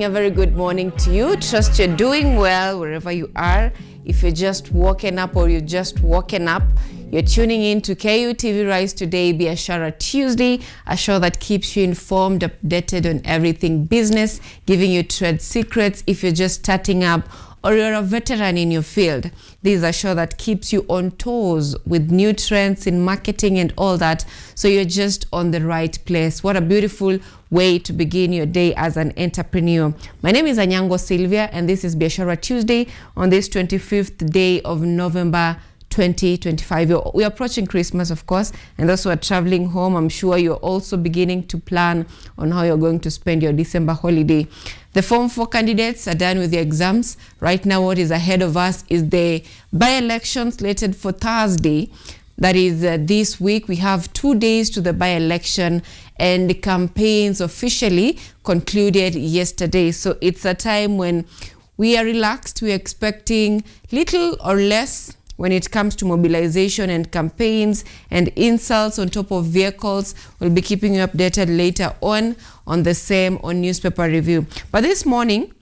a very good morning to you. Trust you're doing well wherever you are. If you're just woken up or you're just woken up, you're tuning in to KUTV Rise Today, Biashara Tuesday, a show that keeps you informed, updated on everything business, giving you trade secrets if you're just starting up or you're a veteran in your field. This is a show that keeps you on toes with new trends in marketing and all that, so you're just on the right place. What a beautiful way to begin your day as an entrepreneur. My name is Anyango Sylvia, and this is Biashara Tuesday on this 25th day of November 2025. We're approaching Christmas, of course, and those who are traveling home, I'm sure you're also beginning to plan on how you're going to spend your December holiday. The Form 4 candidates are done with their exams. Right now, what is ahead of us is the by-election slated for Thursday. That is this week. We have 2 days to the by-election, and the campaigns officially concluded yesterday. So it's a time when we are relaxed. We're expecting little or less when it comes to mobilization and campaigns and insults on top of vehicles. We'll be keeping you updated later on the same on Newspaper Review. But this morning,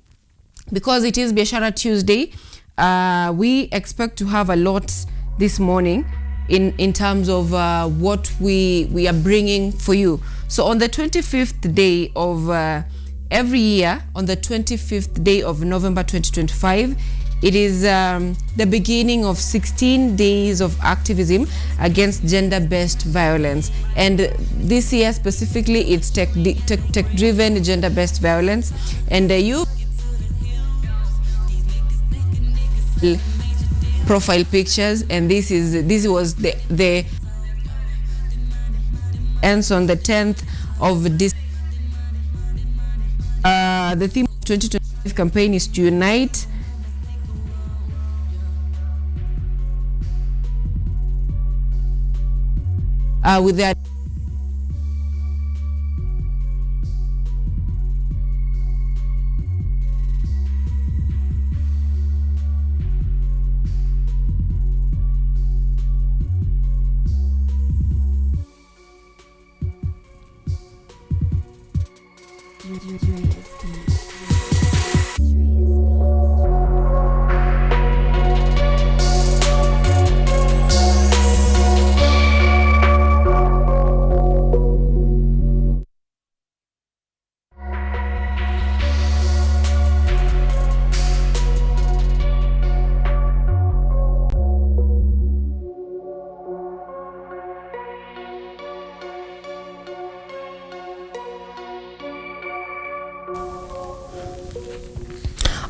because it is Biashara Tuesday, we expect to have a lot this morning in terms of what we are bringing for you. So on the 25th day of every year, on the 25th day of November 2025, it is the beginning of 16 days of activism against gender-based violence. And this year specifically, it's tech-driven gender-based violence. And you profile pictures, and this was the ends on the 10th of this. The theme of 2025 campaign is to unite with that.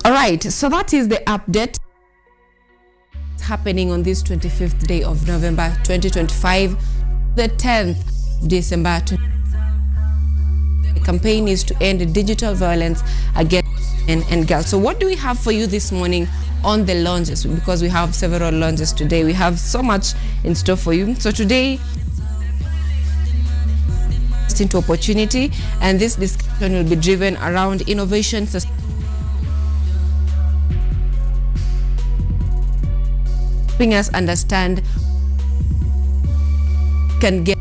All right, so that is the update happening on this 25th day of November 2025, the 10th December. The campaign is to end digital violence against men and girls. So what do we have for you this morning on the launches? Because we have several launches today. We have so much in store for you. So today, into opportunity, and this discussion will be driven around innovation, helping us understand can get,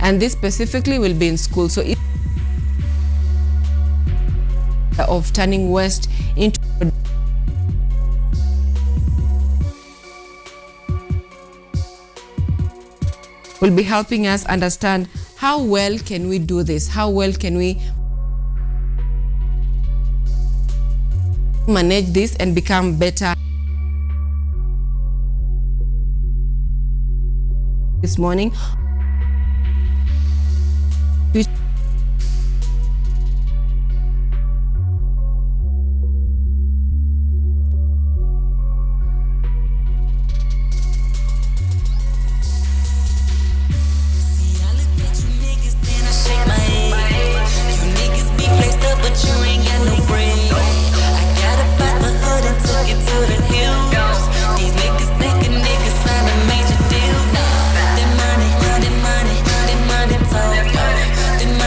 and this specifically will be in school. So it's of turning waste into will be helping us understand how well can we do this, how well can we manage this and become better. This morning, Money, money, money, money, talk.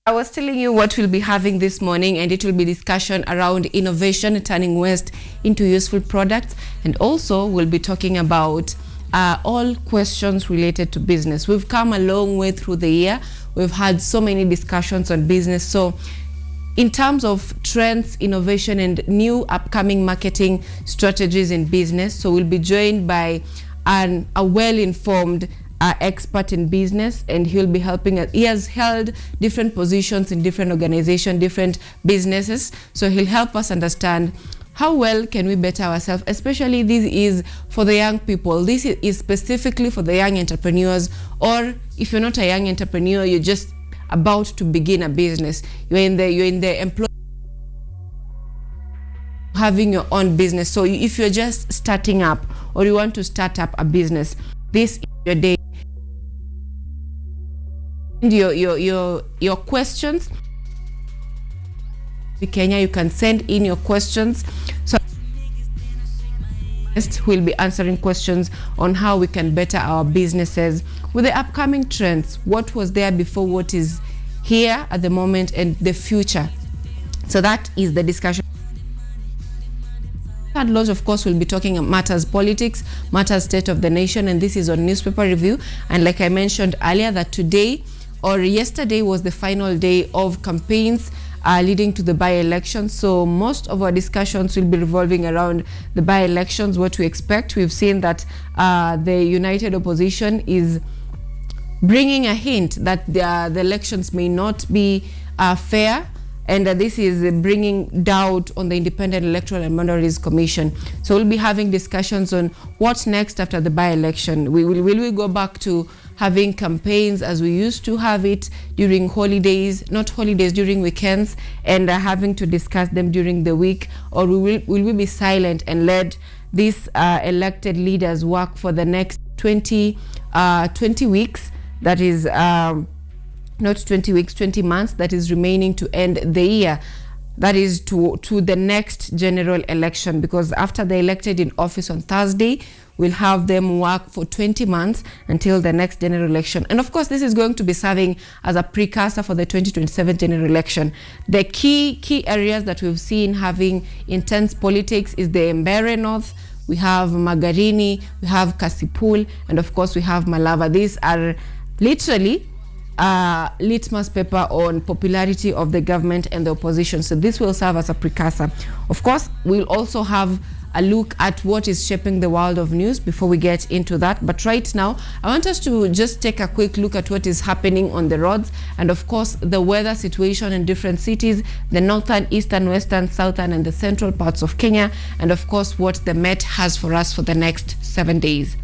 I was telling you what we'll be having this morning, and it will be discussion around innovation, turning waste into useful products, and also we'll be talking about all questions related to business. We've come a long way through the year. We've had so many discussions on business. So in terms of trends, innovation, and new upcoming marketing strategies in business, so we'll be joined by a well-informed expert in business, and he'll be helping us. He has held different positions in different organizations, different businesses, so he'll help us understand how well can we better ourselves, especially this is for the young people. This is specifically for the young entrepreneurs, or if you're not a young entrepreneur, you're just about to begin a business, you're in the employment, having your own business. So if you're just starting up or you want to start up a business, this is your day. Your questions, Kenya, you can send in your questions. So we'll be answering questions on how we can better our businesses with the upcoming trends, what was there before, what is here at the moment, and the future. So that is the discussion. Third laws, of course, we'll be talking matters politics, matters state of the nation, and this is on newspaper review. And like I mentioned earlier, that today or yesterday was the final day of campaigns leading to the by-elections. So most of our discussions will be revolving around the by-elections, what we expect. We've seen that the united opposition is bringing a hint that the elections may not be fair, and this is bringing doubt on the Independent Electoral and Boundaries Commission. So we'll be having discussions on what's next after the by-election. Will we go back to having campaigns as we used to have it during holidays, not holidays, during weekends, and having to discuss them during the week, or will we be silent and let these elected leaders work for the next 20 weeks, that is not 20 weeks, 20 months that is remaining to end the year, that is to the next general election, because after they elected in office on Thursday, we'll have them work for 20 months until the next general election. And of course, this is going to be serving as a precursor for the 2027 general election. The key areas that we've seen having intense politics is the Mbere North, we have Magarini, we have Kasipul, and of course we have Malava. These are literally litmus paper on popularity of the government and the opposition. So this will serve as a precursor. Of course, we'll also have a look at what is shaping the world of news before we get into that. But right now, I want us to just take a quick look at what is happening on the roads, and of course, the weather situation in different cities, the northern, eastern, western, southern, and the central parts of Kenya, and of course, what the Met has for us for the next 7 days.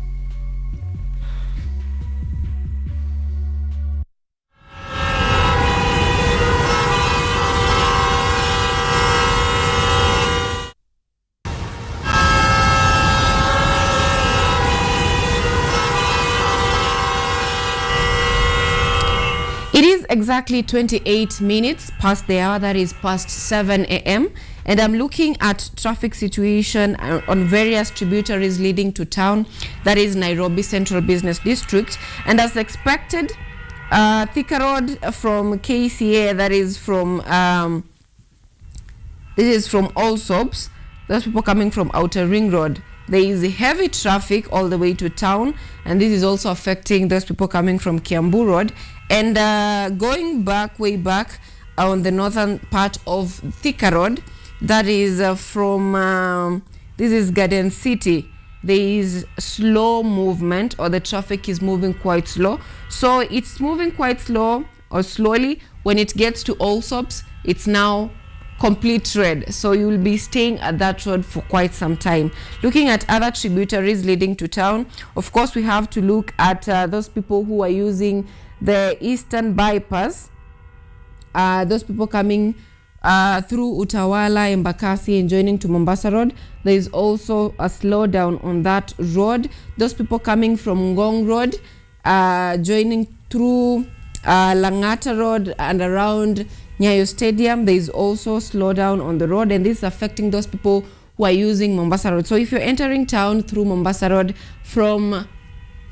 It is exactly 28 minutes past the hour, that is past 7 a.m. and I'm looking at traffic situation on various tributaries leading to town, that is Nairobi Central Business District. And as expected, Thika Road from KCA, that is from this is from Allsops, those people coming from Outer Ring Road. There is heavy traffic all the way to town, and this is also affecting those people coming from Kiambu Road. And going back, way back on the northern part of Thika Road, that is from This is Garden City. There is slow movement, or the traffic is moving quite slow. So it's moving quite slow or slowly. When it gets to Allsops, it's now complete red, so you will be staying at that road for quite some time. Looking at other tributaries leading to town, of course we have to look at those people who are using the eastern bypass, those people coming through Utawala, Embakasi, and joining to Mombasa Road. There is also a slowdown on that road. Those people coming from Ngong Road, joining through Langata Road and around Nyayo Stadium, there is also slowdown on the road, and this is affecting those people who are using Mombasa Road. So if you're entering town through Mombasa Road from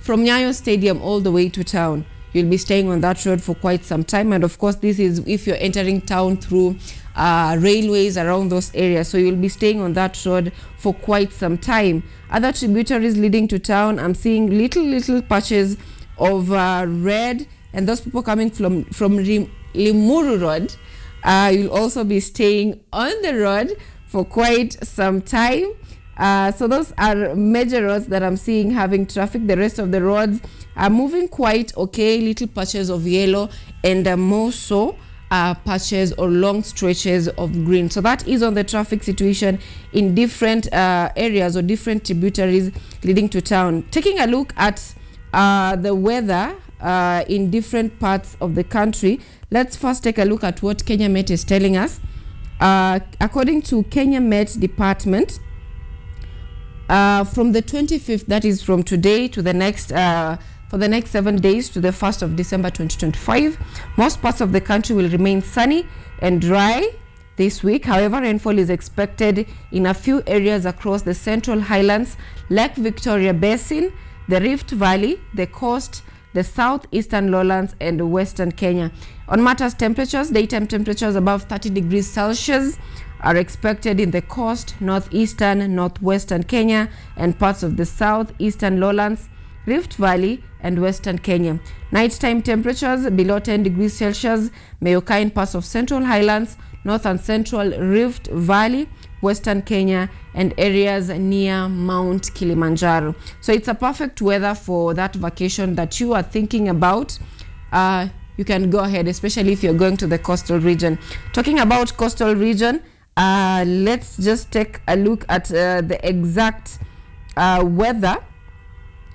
Nyayo Stadium all the way to town, you'll be staying on that road for quite some time. And of course, this is if you're entering town through railways around those areas, so you'll be staying on that road for quite some time. Other tributaries leading to town, I'm seeing little patches of red, and those people coming from Limuru Road, you'll also be staying on the road for quite some time. So those are major roads that I'm seeing having traffic. The rest of the roads are moving quite okay. Little patches of yellow, and more so patches or long stretches of green. So that is on the traffic situation in different areas or different tributaries leading to town. Taking a look at the weather in different parts of the country, let's first take a look at what Kenya Met is telling us. According to Kenya Met Department, from the 25th, that is from today to the next, for the next 7 days to the 1st of December 2025, most parts of the country will remain sunny and dry this week. However, rainfall is expected in a few areas across the Central Highlands, Lake Victoria Basin, the Rift Valley, the coast, the southeastern lowlands, and western Kenya. On matters temperatures, daytime temperatures above 30 degrees Celsius are expected in the coast, northeastern, northwestern Kenya, and parts of the southeastern lowlands, Rift Valley, and western Kenya. Nighttime temperatures below 10 degrees Celsius may occur in parts of Central Highlands, North and Central Rift Valley, western Kenya, and areas near Mount Kilimanjaro. So it's a perfect weather for that vacation that you are thinking about. You can go ahead, especially if you're going to the coastal region. Talking about coastal region, let's just take a look at the exact weather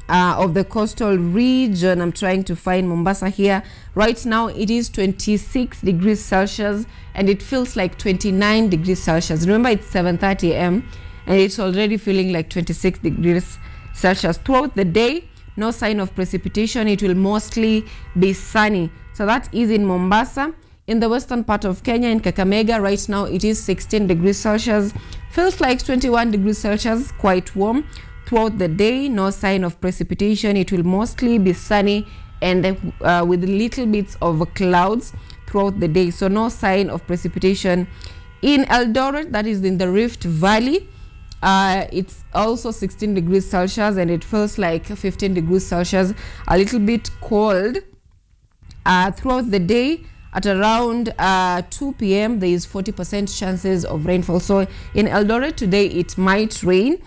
of the coastal region. I'm trying to find Mombasa here. Right now it is 26 degrees Celsius, and it feels like 29 degrees Celsius. Remember, it's 7:30 a.m. and it's already feeling like 26 degrees Celsius. Throughout the day, no sign of precipitation. It will mostly be sunny. So that is in Mombasa. In the western part of Kenya, in Kakamega, right now it is 16 degrees Celsius. Feels like 21 degrees Celsius, quite warm. Throughout the day, no sign of precipitation. It will mostly be sunny and with little bits of clouds throughout the day. So no sign of precipitation. In Eldoret, that is in the Rift Valley, it's also 16 degrees Celsius, and it feels like 15 degrees Celsius, a little bit cold. Throughout the day, at around 2 p.m., there is 40% chances of rainfall. So in Eldoret today, it might rain.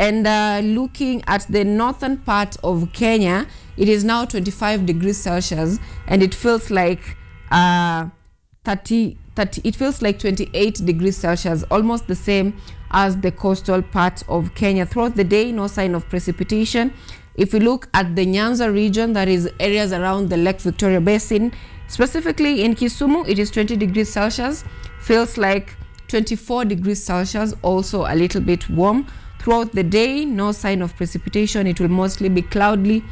And looking at the northern part of Kenya, it is now 25 degrees Celsius, and it feels like 28 degrees Celsius, almost the same as the coastal part of Kenya. Throughout the day, no sign of precipitation. If we look at the Nyanza region, that is areas around the Lake Victoria Basin, specifically in Kisumu, it is 20 degrees Celsius, feels like 24 degrees Celsius, also a little bit warm. Throughout the day, no sign of precipitation. It will mostly be cloudy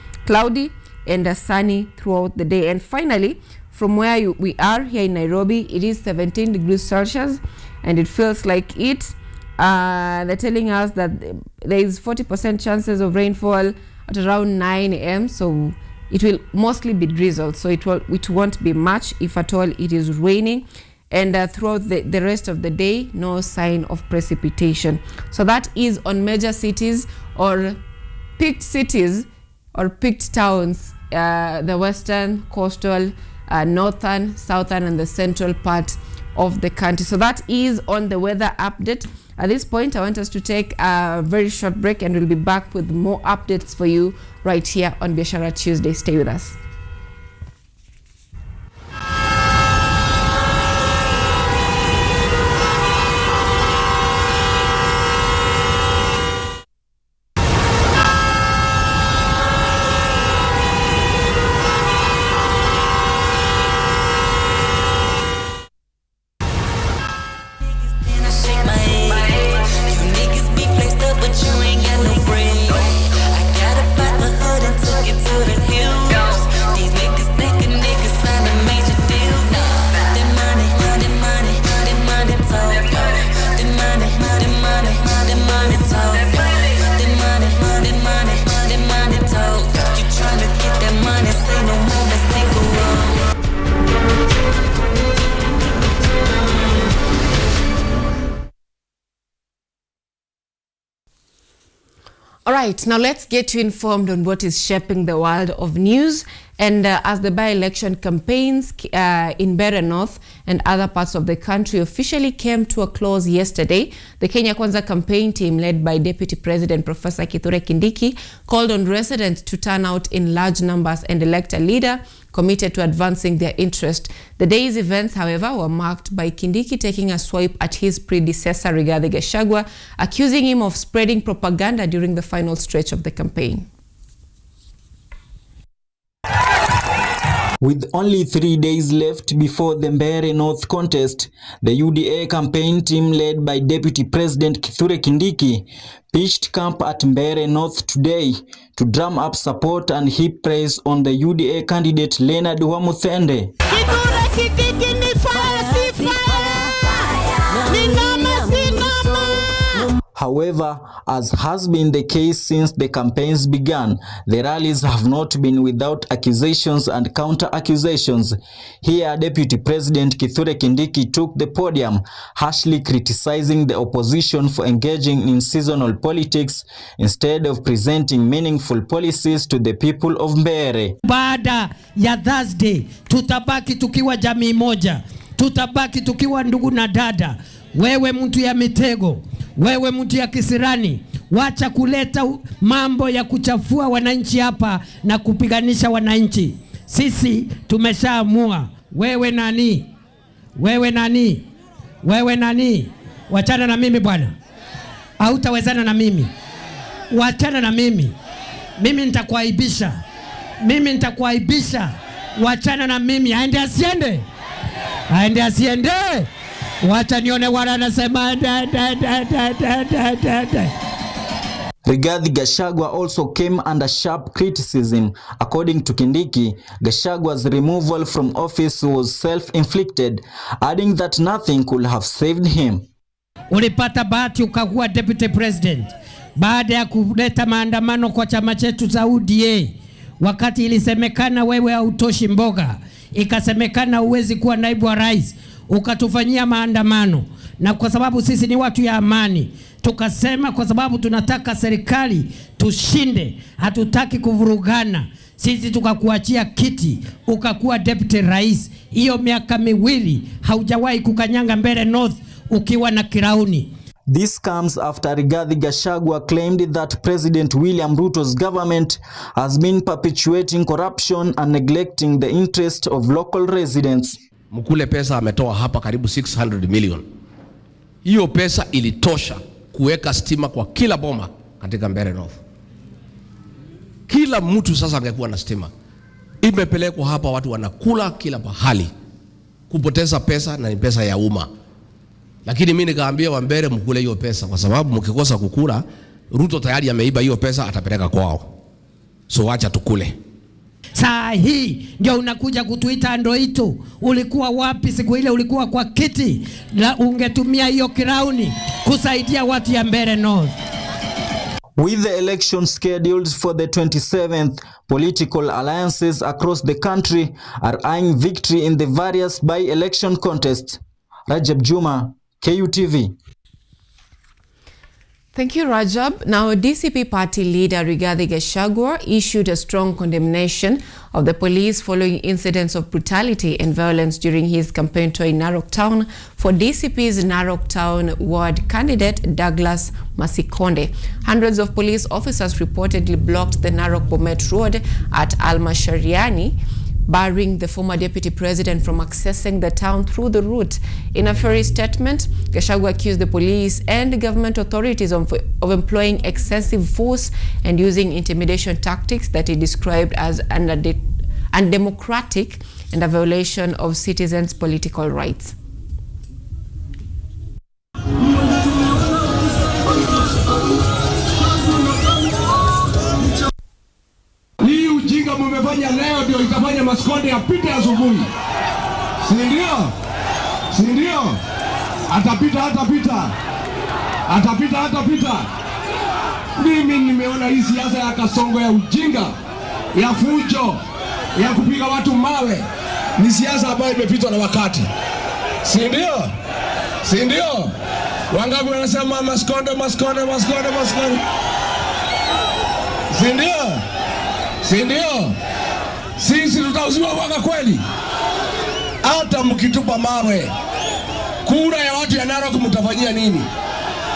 and sunny throughout the day. And finally, from where we are here in Nairobi, it is 17 degrees Celsius, and it feels like it. They're telling us that there is 40% chances of rainfall at around 9 a.m. So it will mostly be drizzle. So it won't be much, if at all it is raining. And throughout the rest of the day, no sign of precipitation. So that is on major cities or picked cities or picked towns, the western, coastal, northern, southern, and the central part of the country. So that is on the weather update. At this point, I want us to take a very short break, and we'll be back with more updates for you right here on Biashara Tuesday. Stay with us. All right, now let's get you informed on what is shaping the world of news. And as the by-election campaigns in Mbeere North and other parts of the country officially came to a close yesterday, the Kenya Kwanza campaign team, led by Deputy President Professor Kithure Kindiki, called on residents to turn out in large numbers and elect a leader committed to advancing their interest. The day's events, however, were marked by Kindiki taking a swipe at his predecessor Rigathi Gachagua, accusing him of spreading propaganda during the final stretch of the campaign. With only 3 days left before the Mbeere North contest, the UDA campaign team, led by Deputy President Kithure Kindiki, pitched camp at Mbeere North today to drum up support and heap praise on the UDA candidate Leonard Wamuthende. However, as has been the case since the campaigns began, the rallies have not been without accusations and counter-accusations. Here, Deputy President Kithure Kindiki took the podium, harshly criticizing the opposition for engaging in seasonal politics instead of presenting meaningful policies to the people of Mbeere. Baada ya Thursday, tutabaki tukiwa jamii moja, tutabaki tukiwa ndugu na dada. Wewe mtu ya mitego, wewe mtu ya kisirani, wacha kuleta mambo ya kuchafua wananchi hapa na kupiganisha wananchi. Sisi tumeshaamua. Wewe nani? Wewe nani? Wewe nani? Wachana na mimi bwana. Hautawezana na mimi. Wachana na mimi. Mimi nitakuaibisha. Mimi nitakuaibisha. Wachana na mimi. Aende asiende. Aende asiende. Wacha nione wala anasema Rigathi Gachagua also came under sharp criticism. According to Kindiki, Gachagua's removal from office was self-inflicted, adding that nothing could have saved him. Ulipata bahati ukakuwa deputy president baada ya kuleta maandamano kwa chama chetu za UDA. Wakati ilisemekana wewe hautoshi mboga, ikasemekana uwezi kuwa naibu wa rais, ukatufanyia maandamano. Na kwa sababu sisi ni watu ya amani, tukasema kwa sababu tunataka serikali tushinde, hatutaki kuvurugana, sisi tukakuachia kiti, ukakuwa deputy rais. Hiyo miaka miwili haujawahi kukanyanga Mbeere North ukiwa na kirauni. This comes after Rigathi Gachagua claimed that President William Ruto's government has been perpetuating corruption and neglecting the interest of local residents. Mkule pesa ametoa hapa karibu 600 million. Hiyo pesa ilitosha kuweka stima kwa kila boma katika Mbeere North. Kila mtu sasa angekuwa na stima. Imepelekwa hapa, watu wanakula kila pahali. Kupoteza pesa na ni pesa ya umma. Lakini mimi nikaambia wa Mbeere mkule hiyo pesa, kwa sababu mkikosa kukula, Ruto tayari ameiba hiyo pesa, atapeleka kwao. So acha tukule. Saa hii ndio unakuja kutuita Andoito. Ulikuwa wapi siku ile? Ulikuwa kwa kiti na ungetumia hiyo kirauni kusaidia watu ya Mbeere North. With the election scheduled for the 27th, political alliances across the country are eyeing victory in the various by-election contests. Rajab Juma, KUTV. Thank you, Rajab. Now, DCP party leader Rigathi Gachagua issued a strong condemnation of the police following incidents of brutality and violence during his campaign tour in Narok Town for DCP's Narok Town ward candidate Douglas Masikonde. Hundreds of police officers reportedly blocked the Narok Bomet Road at Al-Mashariani, barring the former deputy president from accessing the town through the route. In a fiery statement, Gachagua accused the police and government authorities of employing excessive force and using intimidation tactics that he described as undemocratic and a violation of citizens' political rights. Mumefanya leo ndio itafanya Masikonde apite asubuhi. Si ndio? Si ndio? Atapita. Mimi nimeona hii siasa ya kasongo ya ujinga, ya fujo, ya kupiga watu mawe ni siasa ambayo imepitwa na wakati. Si ndio? Si ndio? Wangapi wanasema Masikonde. Si ndio? Si ndio? Sisi tutauziwa waka kweli? Hata mkitupa mawe, kura ya watu ya Narok mtafanyia nini?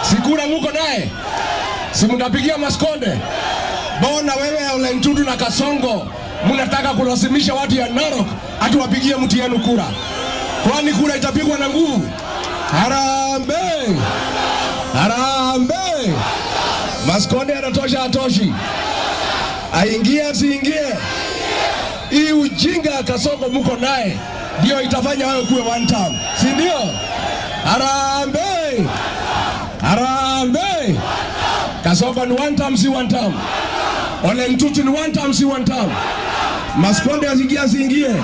Si kura muko naye? Si mtapigia Masikonde? Bona wewe Ole Ntutu na Kasongo mnataka kulazimisha watu ya Narok ati wapigie mtu yenu kura? Kwani kura itapigwa na nguvu? Harambee! Masikonde anatosha atoshi? Aingie asiingie? Hii ujinga Kasongo muko naye ndio itafanya wewe kuwe one term. Si ndio? Harambee! Kasongo ni one term, si one term. Ole Ntutu ni one term, si one term. Masikonde asiingie?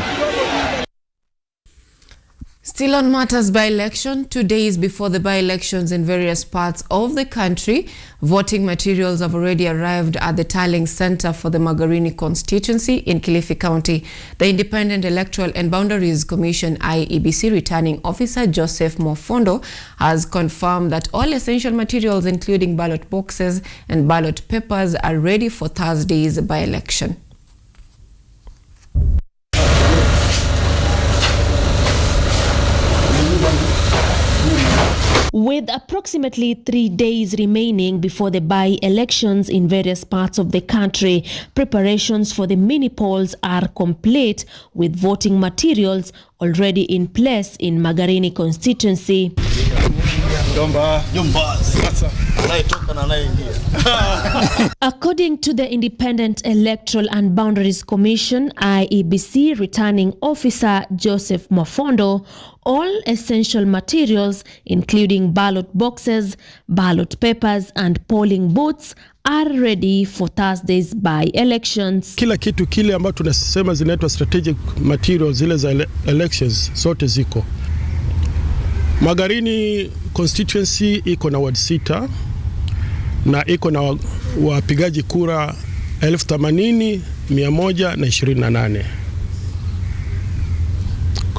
Still on matters by-election, 2 days before the by-elections in various parts of the country, voting materials have already arrived at the tallying center for the Magarini constituency in Kilifi County. The Independent Electoral and Boundaries Commission IEBC returning officer Joseph Mofondo has confirmed that all essential materials including ballot boxes and ballot papers are ready for Thursday's by-election. With approximately 3 days remaining before the by-elections in various parts of the country, preparations for the mini polls are complete, with voting materials already in place in Magarini constituency. According to the Independent Electoral and Boundaries Commission IEBC returning officer Joseph Mofondo, all essential materials including ballot boxes, ballot papers and polling booths are ready for Thursday's by-elections. Kila kitu kile ambacho tunasema zinaitwa strategic materials zile za elections zote ziko. Magarini constituency iko na ward 6 na iko na wapigaji kura 80,128.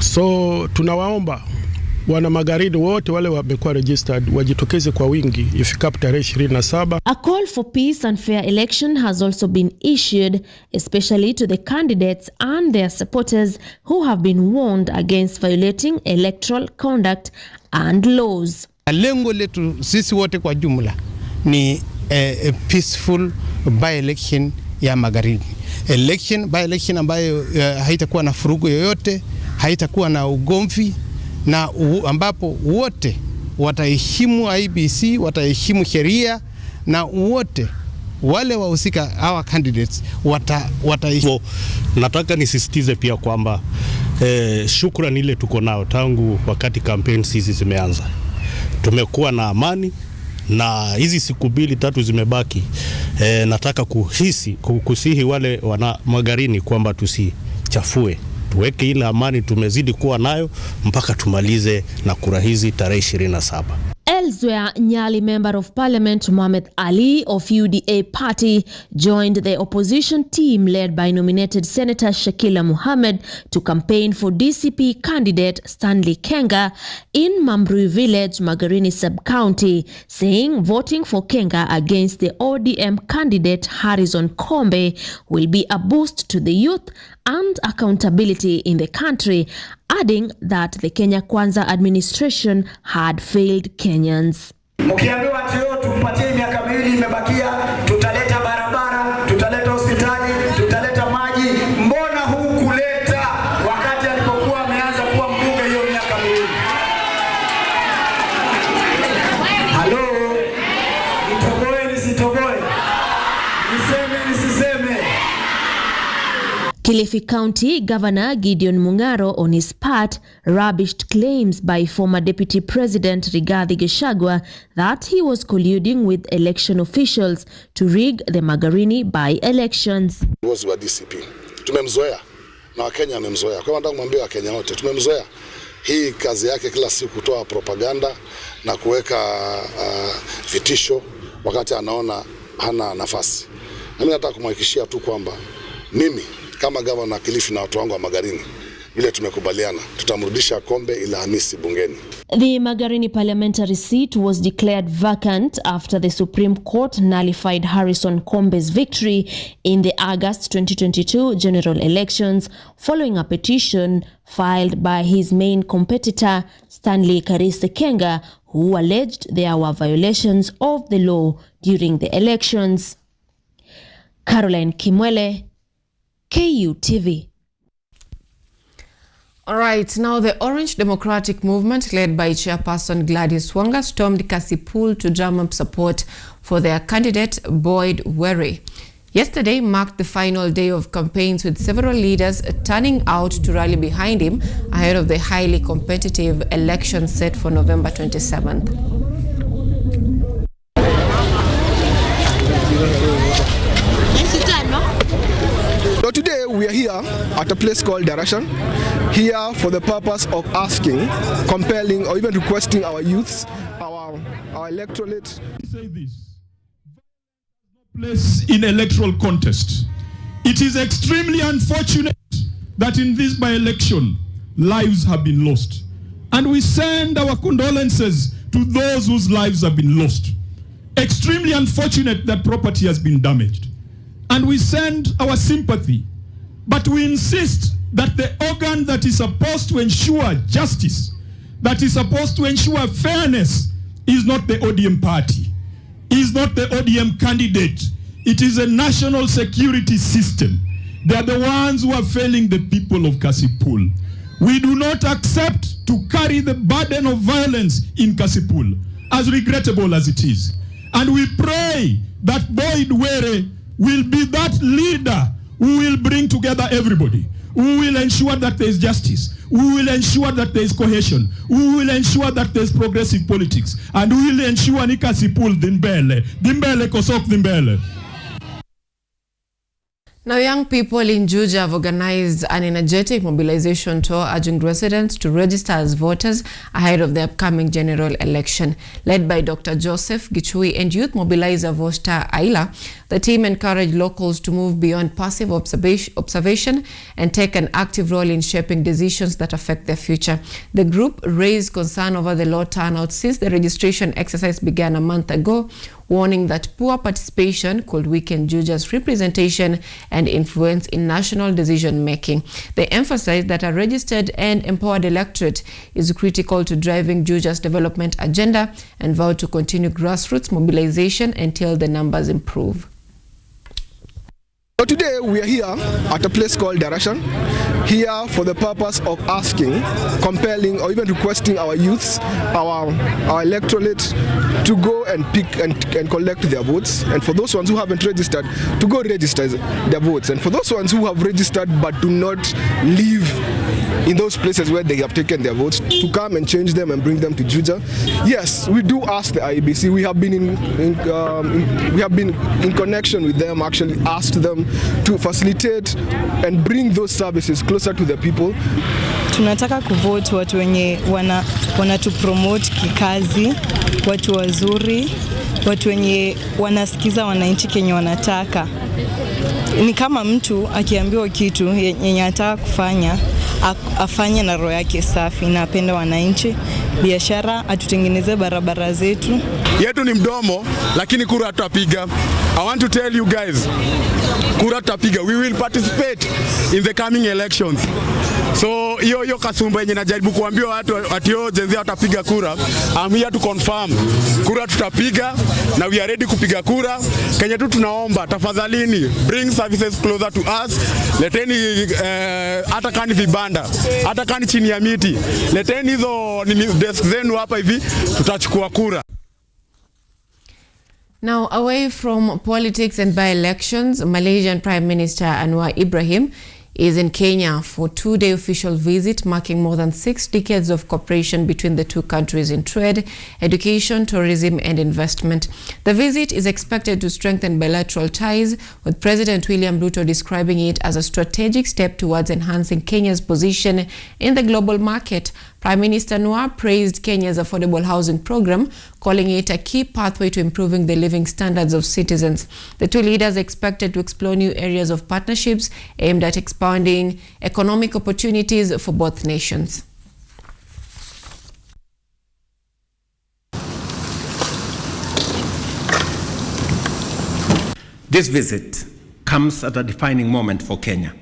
So tunawaomba wana Magarini wote wale wamekuwa registered wajitokeze kwa wingi ifikapo tarehe 27. A call for peace and fair election has also been issued, especially to the candidates and their supporters who have been warned against violating electoral conduct and laws. Lengo letu sisi wote kwa jumla ni a peaceful by-election ya Magarini. By-election ambayo haitakuwa na furugu yoyote, haitakuwa na ugomvi, na ambapo wote wataheshimu IEBC, wataheshimu sheria, na wote wale wahusika hawa candidates wataheshimu. Nataka nisisitize pia kwamba shukrani ile tuko nao tangu wakati campaign hizi zimeanza. Tumekuwa na amani, na hizi siku 2-3 zimebaki. Nataka kusihi wale wana Magarini kwamba tusichafue. Tuweke ile amani tumezidi kuwa nayo mpaka tumalize na kura hizi tarehe 27. Elsewhere, Nyali Member of Parliament Mohamed Ali of UDA party joined the opposition team led by nominated Senator Shakila Mohammed to campaign for DCP candidate Stanley Kenga in Mambrui Village, Magarini Sub-County, saying voting for Kenga against the ODM candidate Harrison Kombe will be a boost to the youth and accountability in the country, adding that the Kenya Kwanza administration had failed Kenyans. Mkiambiwa ati tumpatie miaka miwili imebakia, tutaleta barabara, tutaleta hospitali, tutaleta maji, mbona hukuleta wakati alipokuwa ameanza kuwa mbunge hiyo miaka miwili? Halo, nitoboe nisitoboe, niseme nisiseme? Kilifi County Governor Gideon Mungaro, on his part, rubbished claims by former Deputy President Rigathi Gachagua that he was colluding with election officials to rig the Magarini by-elections. Uongozi wa DCP tumemzoea na Wakenya wamemzoea. Kwa hiyo nataka kumwambia Wakenya wote tumemzoea. Hii kazi yake kila siku kutoa propaganda na kuweka vitisho wakati anaona hana nafasi. Mimi nataka kumhakikishia tu kwamba mimi kama gavana Kilifi na watu wangu wa Magarini, vile tumekubaliana, tutamrudisha Kombe Alhamisi bungeni. The Magarini parliamentary seat was declared vacant after the Supreme Court nullified Harrison Kombe's victory in the August 2022 general elections following a petition filed by his main competitor Stanley Kariste Kenga, who alleged there were violations of the law during the elections. Caroline Kimwele, KUTV. All right, now the Orange Democratic Movement, led by Chairperson Gladys Wanga, stormed Kasipul to drum up support for their candidate Boyd Were. Yesterday marked the final day of campaigns, with several leaders turning out to rally behind him ahead of the highly competitive election set for November 27th. So today we are here at a place called Darashan, here for the purpose of asking, compelling, or even requesting our youths, our electorate. Say this: place in electoral contest. It is extremely unfortunate that in this by-election lives have been lost, and we send our condolences to those whose lives have been lost. Extremely unfortunate that property has been damaged, and we send our sympathy, but we insist that the organ that is supposed to ensure justice, that is supposed to ensure fairness, is not the ODM party, is not the ODM candidate. It is a national security system. They are the ones who are failing the people of Kasipul. We do not accept to carry the burden of violence in Kasipul, as regrettable as it is. And we pray that Boyd Were will be that leader who will bring together everybody, who will ensure that there is justice, who will ensure that there is cohesion, who will ensure that there is progressive politics, and who will ensure ni Kasipul dimbele kosok dimbele. Now, young people in Juja have organized an energetic mobilization tour urging residents to register as voters ahead of the upcoming general election. Led by Dr. Joseph Gichui and youth mobilizer Vosta Aila, the team encouraged locals to move beyond passive observation and take an active role in shaping decisions that affect their future. The group raised concern over the low turnout since the registration exercise began a month ago, warning that poor participation could weaken Juja's representation and influence in national decision-making. They emphasized that a registered and empowered electorate is critical to driving Juja's development agenda and vowed to continue grassroots mobilization until the numbers improve. So today we are here at a place called Darashan, here for the purpose of asking, compelling, or even requesting our youths, our electorate to go and pick and collect their votes. And for those ones who haven't registered, to go register their votes. And for those ones who have registered but do not live in those places where they have taken their votes to come and change them and bring them to Juja. Yes, we do ask the IEBC. We have been in connection with them, actually asked them to facilitate and bring those services closer to the people. Tunataka kuvote watu wenye wanatupromote kikazi, watu wazuri, watu wenye wanasikiza wananchi kenye wanataka. Ni kama mtu akiambiwa kitu yenye anataka kufanya, afanye na roho yake safi na apende wananchi. Biashara, atutengeneze barabara zetu. Yetu ni mdomo, lakini kura tutapiga. I want to tell you guys, kura tutapiga. We will participate in the coming elections. So hiyo kasumba yenye najaribu kuambia watu atio jenzi watapiga kura, I'm here to confirm. Kura tutapiga na we are ready kupiga kura. Kenya tu tunaomba, tafadhalini, bring services closer to us. Leteni hata kani vibanda, hata kani chini ya miti. Leteni hizo desk zenu hapa hivi, tutachukua kura. Now, away from politics and by-elections, Malaysian Prime Minister Anwar Ibrahim is in Kenya for a 2-day official visit, marking more than 6 decades of cooperation between the two countries in trade, education, tourism and investment. The visit is expected to strengthen bilateral ties, with President William Ruto describing it as a strategic step towards enhancing Kenya's position in the global market. Prime Minister Anwar praised Kenya's affordable housing program, calling it a key pathway to improving the living standards of citizens. The two leaders expected to explore new areas of partnerships aimed at expanding economic opportunities for both nations. This visit comes at a defining moment for Kenya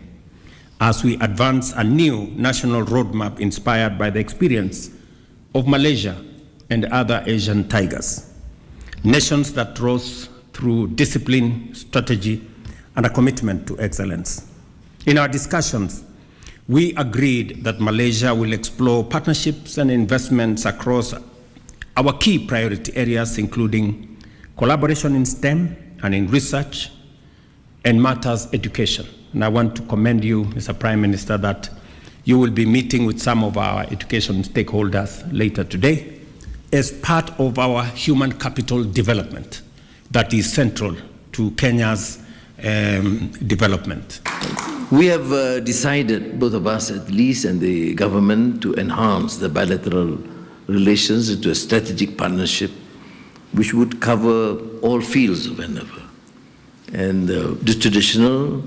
as we advance a new national roadmap inspired by the experience of Malaysia and other Asian tigers, nations that rose through discipline, strategy, and a commitment to excellence. In our discussions, we agreed that Malaysia will explore partnerships and investments across our key priority areas, including collaboration in STEM and in research and matters education. And I want to commend you, Mr. Prime Minister, that you will be meeting with some of our education stakeholders later today as part of our human capital development that is central to Kenya's development. We have decided, both of us at least and the government, to enhance the bilateral relations into a strategic partnership which would cover all fields of endeavor. And the traditional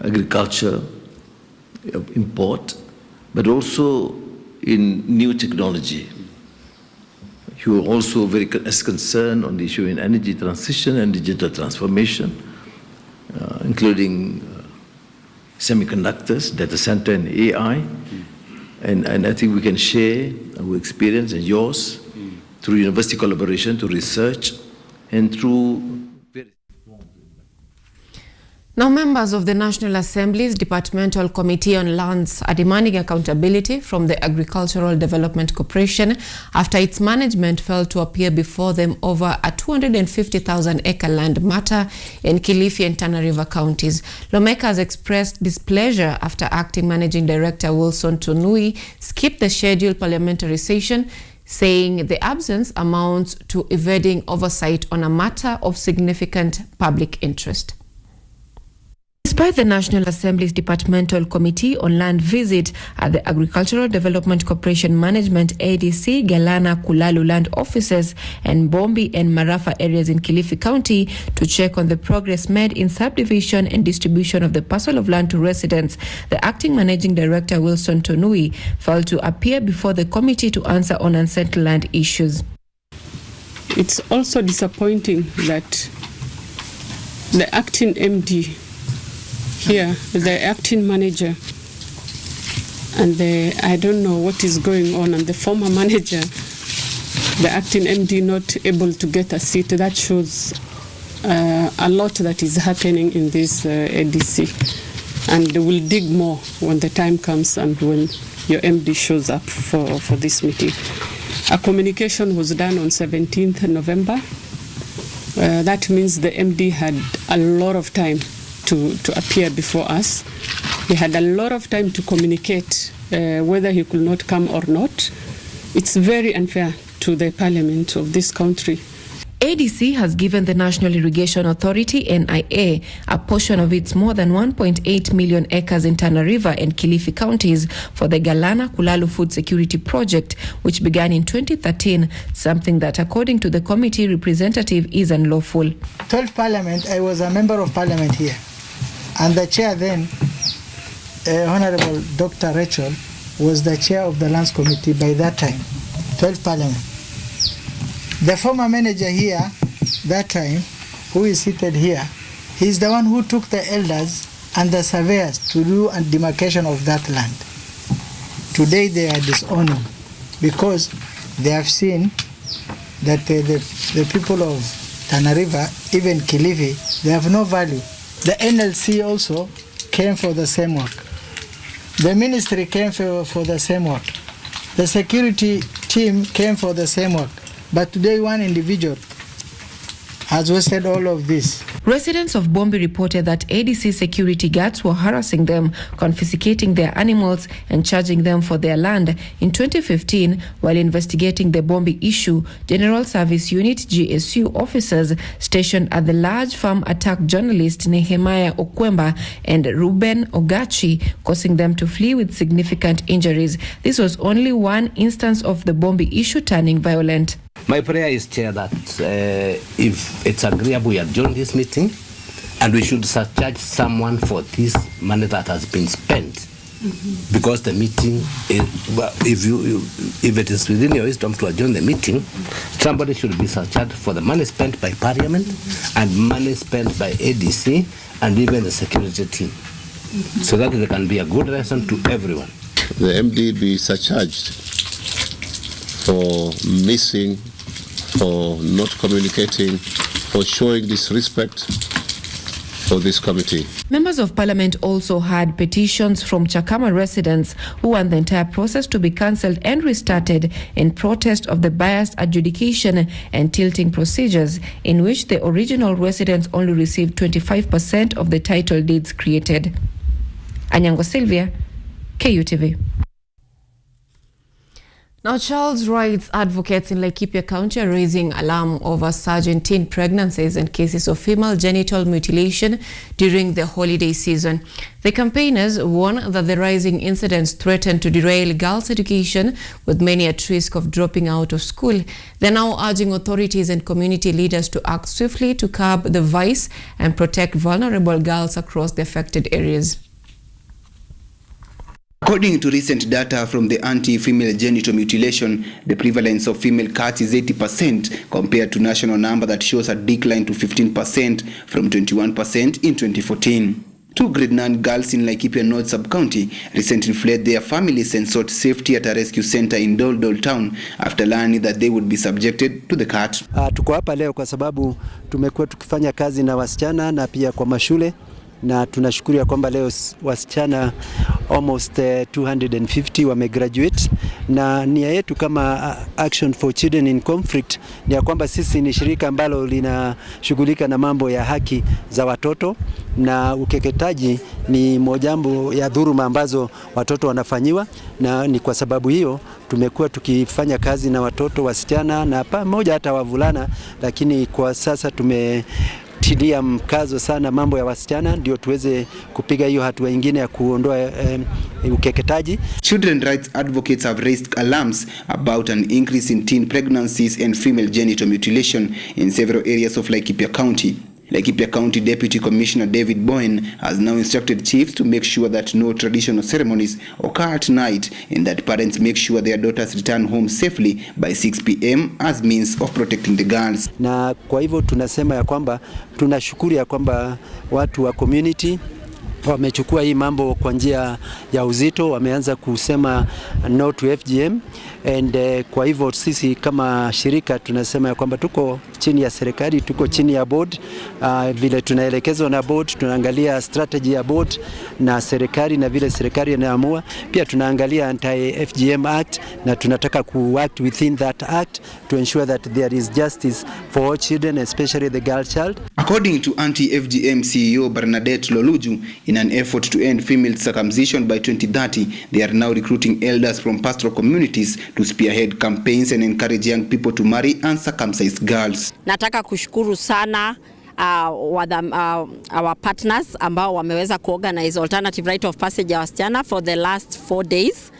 agriculture, import, but also in new technology. You are also very concerned on the issue in energy transition and digital transformation, including semiconductors, data center, and AI. And I think we can share our experience and yours through university collaboration, through research, and through Now, members of the National Assembly's Departmental Committee on Lands are demanding accountability from the Agricultural Development Corporation after its management failed to appear before them over a 250,000-acre land matter in Kilifi and Tana River counties. Lawmakers expressed displeasure after Acting Managing Director Wilson Tonui skipped the scheduled parliamentary session, saying the absence amounts to evading oversight on a matter of significant public interest. Despite the National Assembly's Departmental Committee on Land visit at the Agricultural Development Corporation Management ADC, Galana, Kulalu land offices and Bombi and Marafa areas in Kilifi County to check on the progress made in subdivision and distribution of the parcel of land to residents, the Acting Managing Director Wilson Tonui failed to appear before the committee to answer on unsettled land issues. It's also disappointing that the acting MD here, the acting manager, and I don't know what is going on, and the former manager, the acting MD, not able to get a seat. That shows a lot that is happening in this ADC, and we'll dig more when the time comes and when your MD shows up for this meeting. A communication was done on 17th November. That means the MD had a lot of time to appear before us. He had a lot of time to communicate whether he could not come or not. It's very unfair to the parliament of this country. ADC has given the National Irrigation Authority, NIA, a portion of its more than 1.8 million acres in Tana River and Kilifi counties for the Galana Kulalu Food Security Project, which began in 2013, something that, according to the committee representative, is unlawful. 12th Parliament, I was a member of Parliament here, and the chair then, Honorable Dr. Rachel, was the chair of the Lands Committee by that time, 12th Parliament. The former manager here, that time, who is seated here, he's the one who took the elders and the surveyors to do a demarcation of that land. Today they are disowning because they have seen that the people of Tana River, even Kilifi, they have no value. The NLC also came for the same work. The ministry came for the same work. The security team came for the same work. But today one individual has wasted all of this. Residents of Bombi reported that ADC security guards were harassing them, confiscating their animals and charging them for their land. In 2015, while investigating the Bombi issue, General Service Unit GSU officers stationed at the large farm attacked journalist Nehemiah Okwemba and Ruben Ogachi, causing them to flee with significant injuries. This was only one instance of the Bombi issue turning violent. My prayer is, Chair, that if it's agreeable, we adjourn this meeting and we should surcharge someone for this money that has been spent. Because the meeting, if it is within your wisdom to adjourn the meeting, somebody should be surcharged for the money spent by Parliament and money spent by ADC and even the security team, so that there can be a good lesson to everyone. The MD be surcharged for missing, for not communicating, for showing disrespect for this committee. Members of Parliament also had petitions from Chakama residents who want the entire process to be cancelled and restarted in protest of the biased adjudication and tilting procedures, in which the original residents only received 25% of the title deeds created. Anyango Sylvia, KUTV. Now, child rights advocates in Laikipia County are raising alarm over surge in teen pregnancies and cases of female genital mutilation during the holiday season. The campaigners warn that the rising incidents threaten to derail girls' education, with many at risk of dropping out of school. They're now urging authorities and community leaders to act swiftly to curb the vice and protect vulnerable girls across the affected areas. According to recent data from the Anti-Female Genital Mutilation, the prevalence of female cats is 80% compared to national number that shows a decline to 15% from 21% in 2014. Two grade 9 girls in Laikipia North Sub-County recently fled their families and sought safety at a rescue center in Doldol town after learning that they would be subjected to the cat. Tuko hapa leo kwa sababu tumekuwa tukifanya kazi na wasichana na pia kwa mashule, na tunashukuru ya kwamba leo wasichana almost 250 wamegraduate, na nia yetu kama Action for Children in Conflict ni ya kwamba sisi ni shirika ambalo linashughulika na mambo ya haki za watoto, na ukeketaji ni mojambo ya dhuluma ambazo watoto wanafanyiwa, na ni kwa sababu hiyo tumekuwa tukifanya kazi na watoto wasichana na pamoja hata wavulana, lakini kwa sasa tumetilia mkazo sana mambo ya wasichana ndio tuweze kupiga hiyo hatua nyingine ya kuondoa ukeketaji. Children rights advocates have raised alarms about an increase in teen pregnancies and female genital mutilation in several areas of Laikipia County. Laikipia County Deputy Commissioner David Bowen has now instructed chiefs to make sure that no traditional ceremonies occur at night and that parents make sure their daughters return home safely by 6 p.m. as means of protecting the girls. Na kwa hivyo tunasema ya kwamba tunashukuru ya kwamba watu wa community wamechukua hii mambo kwa njia ya uzito, wameanza kusema no to FGM, and kwa hivyo sisi kama shirika tunasema ya kwamba tuko chini ya serikali, tuko chini ya board, vile tunaelekezwa na board, tunaangalia strategy ya board na serikali na vile serikali inaamua. Pia tunaangalia anti-FGM act na tunataka ku-act within that act to ensure that there is justice for all children, especially the girl child. According to anti-FGM CEO Bernadette Loluju, In an effort to end female circumcision by 2030, they are now recruiting elders from pastoral communities to spearhead campaigns and encourage young people to marry uncircumcised girls. Nataka kushukuru sana our partners ambao wameweza kuorganize alternative rite of passage ya wasichana for the last 4 days.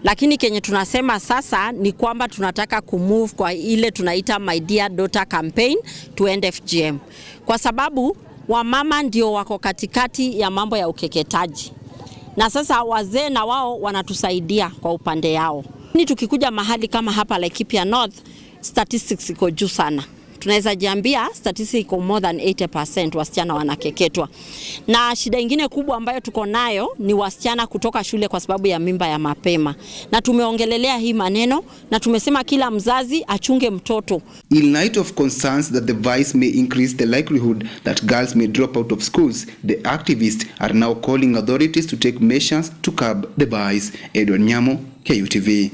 Lakini kenye tunasema sasa ni kwamba tunataka kumove kwa ile tunaita My Dear Daughter campaign to end FGM. Kwa sababu wamama ndio wako katikati ya mambo ya ukeketaji. Na sasa wazee na wao wanatusaidia kwa upande yao. Ni tukikuja mahali kama hapa Laikipia North, statistics iko juu sana. Tunaweza jiambia statistics iko more than 80% wasichana wanakeketwa. Na shida ingine kubwa ambayo tuko nayo ni wasichana kutoka shule kwa sababu ya mimba ya mapema. Na tumeongelelea hii maneno na tumesema kila mzazi achunge mtoto. In light of concerns that the vice may increase the likelihood that girls may drop out of schools, the activists are now calling authorities to take measures to curb the vice. Edward Nyamo, KUTV.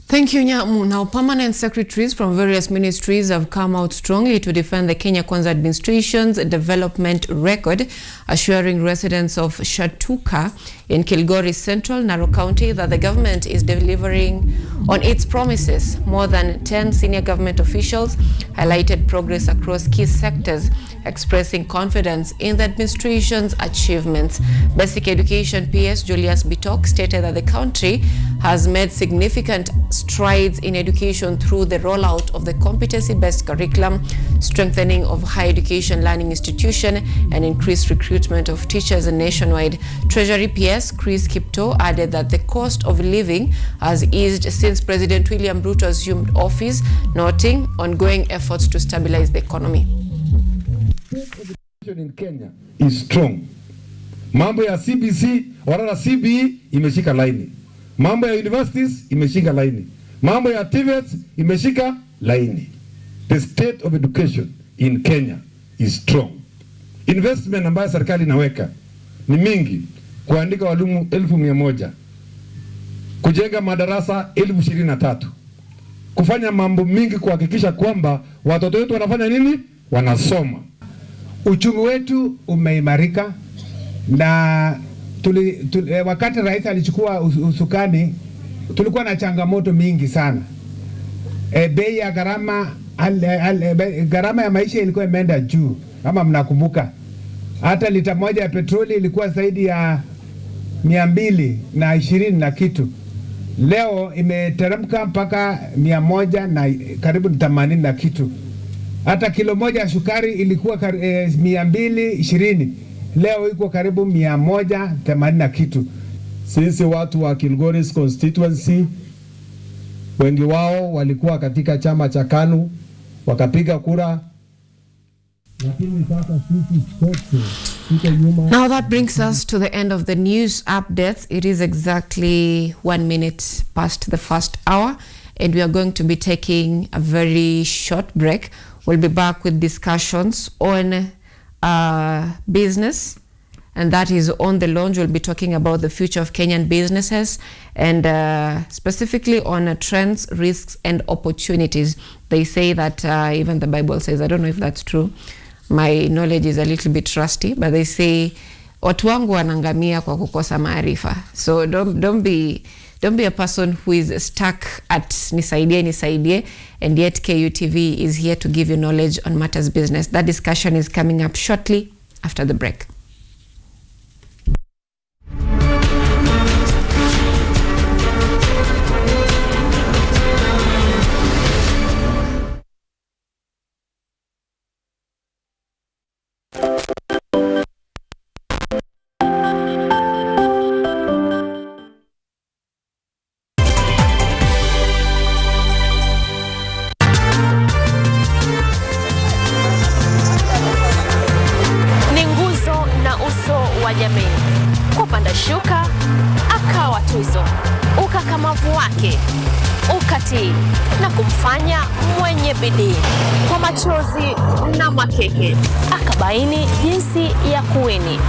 Thank you, Nyamu. Now, permanent secretaries from various ministries have come out strongly to defend the Kenya Kwanza administration's development record, assuring residents of Shatuka in Kilgoris Central, Narok County, that the government is delivering on its promises. More than 10 senior government officials highlighted progress across key sectors, expressing confidence in the administration's achievements. Basic Education PS Julius Bitok stated that the country has made significant strides in education through the rollout of the competency-based curriculum, strengthening of higher education learning institution, and increased recruitment of teachers nationwide. Treasury PS Chris Kipto added that the cost of living has eased since President William Ruto assumed office, noting ongoing efforts to stabilize the economy. Education in Kenya is strong. Mambo ya CBC wala CBE imeshika laini. Mambo ya universities imeshika laini. Mambo ya TVETs imeshika laini. The state of education in Kenya is strong. Investment ambayo serikali inaweka ni mingi. Kuandika walimu 1,100. Kujenga madarasa 23,000. Kufanya mambo mingi kuhakikisha kwamba watoto wetu wanafanya nini? Wanasoma. Uchumi wetu umeimarika na wakati rais alichukua usukani tulikuwa na changamoto mingi sana. Bei ya gharama ya maisha ilikuwa imeenda juu kama mnakumbuka. Hata lita moja ya petroli ilikuwa zaidi ya 220 na kitu. Leo imeteremka mpaka 100 na karibu 80 na kitu. Hata kilo moja ya sukari ilikuwa 220. Leo iko karibu 180 na kitu. Sisi watu wa Kilgoris constituency wengi wao walikuwa katika chama cha KANU wakapiga kura. Now that brings us to the end of the news updates. It is exactly 1 minute past the first hour and we are going to be taking a very short break. We'll be back with discussions on business, and that is on the launch. We'll be talking about the future of Kenyan businesses and specifically on trends, risks and opportunities. They say that even the Bible says, I don't know if that's true, my knowledge is a little bit rusty, but they say watu wangu wanangamia kwa kukosa maarifa. So don't be a person who is stuck at nisaidie, and yet KUTV is here to give you knowledge on matters business. That discussion is coming up shortly after the break. na kumfanya mwenye bidii kwa machozi na makeke, akabaini jinsi ya kuweni.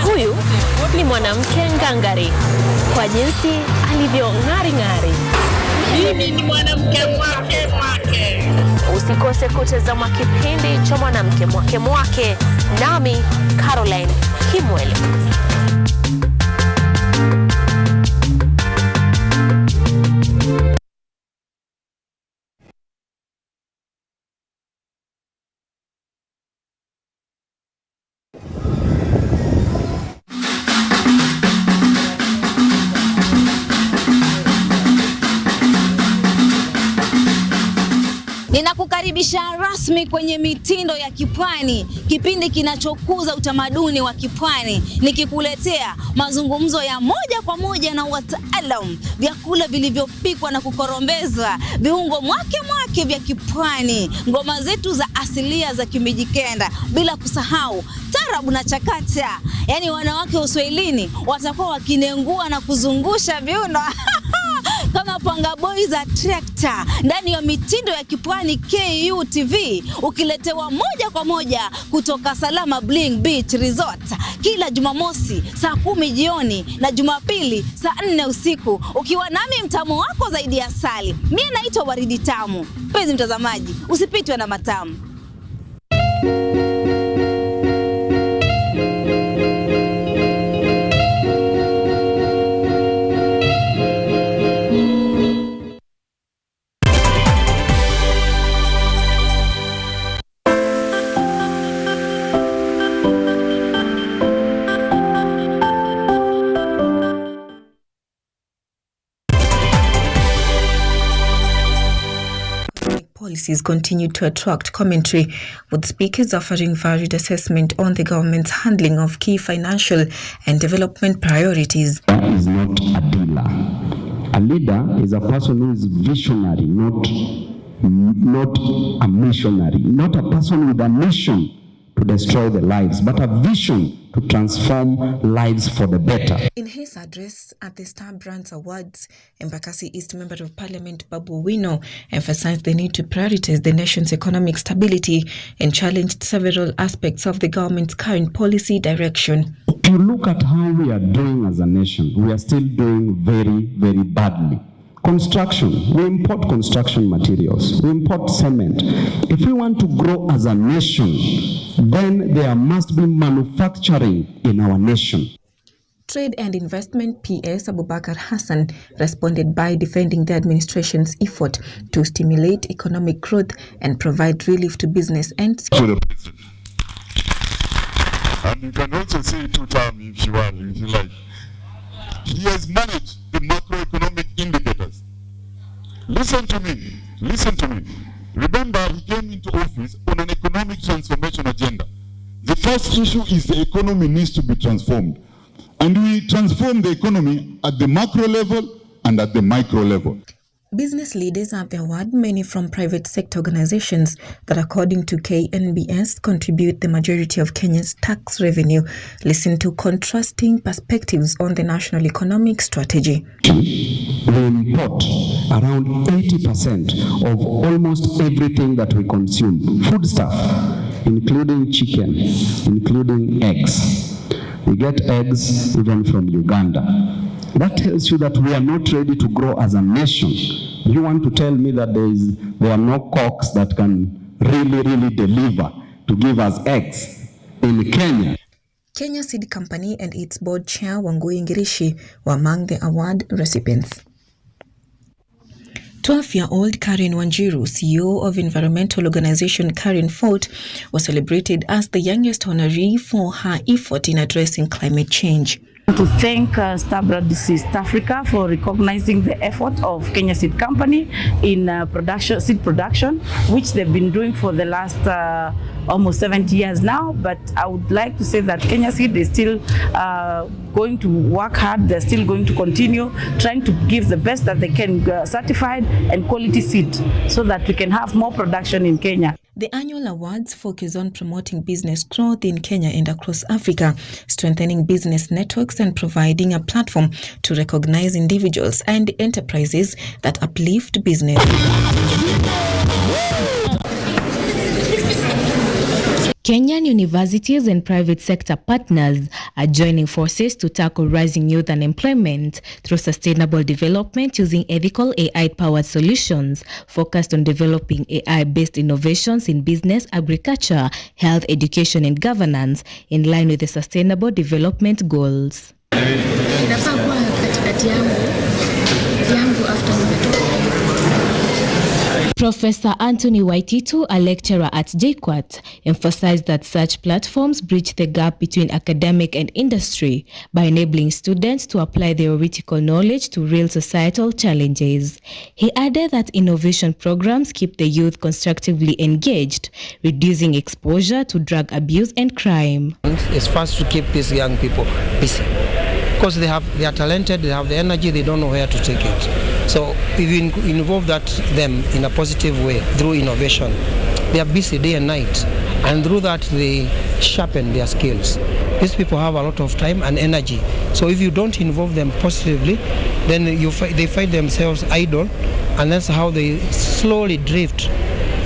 Huyu ni mwanamke ngangari kwa jinsi alivyo ng'ari ng'ari. Mimi ni mwanamke mwake. Usikose kutazama kipindi cha Mwanamke Mwake nami Caroline Kimwele. Ninakukaribisha rasmi kwenye Mitindo ya Kipwani, kipindi kinachokuza utamaduni wa Kipwani, nikikuletea mazungumzo ya moja kwa moja na wataalamu, vyakula vilivyopikwa na kukorombezwa, viungo mwake vya Kipwani, ngoma zetu za asilia za Kimijikenda, bila kusahau tarabu na chakata. Yaani wanawake Uswahilini watakuwa wakinengua na kuzungusha viuno kama panga boy za trekta ndani ya Mitindo ya Kipwani KUTV, ukiletewa moja kwa moja kutoka Salama Bling Beach Resort kila Jumamosi saa 10 jioni na Jumapili saa 4 usiku, ukiwa nami mtamu wako zaidi ya asali. Mimi naitwa Waridi Tamu. Mpenzi mtazamaji, usipitwe na matamu. Policies continue to attract commentary, with speakers offering varied assessment on the government's handling of key financial and development priorities. That is not a dealer. A leader is a person who is visionary, not a missionary, not a person with a mission to destroy the lives, but a vision to transform lives for the better. In his address at the Star Brands Awards, Embakasi East Member of Parliament Babu Wino emphasized the need to prioritize the nation's economic stability and challenged several aspects of the government's current policy direction. If you look at how we are doing as a nation, we are still doing very, very badly. Construction, we import construction materials, we import cement. If we want to grow as a nation, then there must be manufacturing in our nation. Trade and Investment PS Abubakar Hassan responded by defending the administration's effort to stimulate economic growth and provide relief to business and And you can also say 2 times if you like. He has managed the macroeconomic indicators. Listen to me. Remember, he came into office on an economic transformation agenda. The first issue is the economy needs to be transformed. And we transform the economy at the macro level and at the micro level. Business leaders have the award, many from private sector organizations that, according to KNBS, contribute the majority of Kenya's tax revenue. Listen to contrasting perspectives on the national economic strategy. We import around 80% of almost everything that we consume, foodstuff, including chicken, including eggs. We get eggs even from Uganda. That tells you that we are not ready to grow as a nation. You want to tell me that there are no cocks that can really deliver to give us eggs in Kenya? Kenya Seed Company and its board chair Wangui Ngirishi were among the award recipients. 12-year-old Karen Wanjiru, CEO of environmental organization Karen Fort, was celebrated as the youngest honoree for her effort in addressing climate change. To thank Starbrands East Africa for recognizing the effort of Kenya Seed Company in seed production, which they've been doing for the last almost 70 years now. But I would like to say that Kenya Seed is still going to work hard. They're still going to continue trying to give the best that they can, certified and quality seed, so that we can have more production in Kenya. The annual awards focus on promoting business growth in Kenya and across Africa, strengthening business networks and providing a platform to recognize individuals and enterprises that uplift business. Kenyan universities and private sector partners are joining forces to tackle rising youth unemployment through sustainable development using ethical AI-powered solutions focused on developing AI-based innovations in business, agriculture, health, education, and governance in line with the Sustainable Development Goals. Professor Anthony Waititu, a lecturer at JKUAT, emphasized that such platforms bridge the gap between academic and industry by enabling students to apply theoretical knowledge to real societal challenges. He added that innovation programs keep the youth constructively engaged, reducing exposure to drug abuse and crime. It's first to keep these young people busy because they are talented, they have the energy, they don't know where to take it. So if you involve them in a positive way through innovation, they are busy day and night, and through that they sharpen their skills. These people have a lot of time and energy. So if you don't involve them positively, then they find themselves idle, and that's how they slowly drift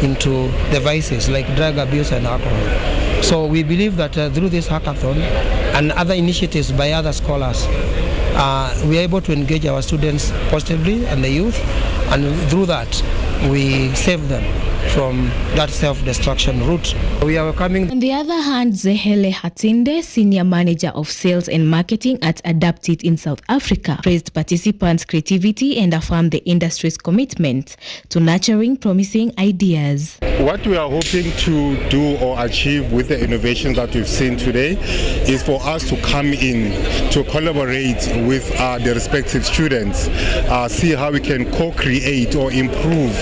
into the vices like drug abuse and alcohol. So we believe that through this hackathon and other initiatives by other scholars, we are able to engage our students positively and the youth, and through that we save them from that self-destruction route. We are coming. On the other hand, Zehele Hatinde, Senior Manager of Sales and Marketing at Adapt It in South Africa, praised participants' creativity and affirmed the industry's commitment to nurturing promising ideas. What we are hoping to do or achieve with the innovations that we've seen today is for us to come in to collaborate with the respective students, see how we can co-create or improve,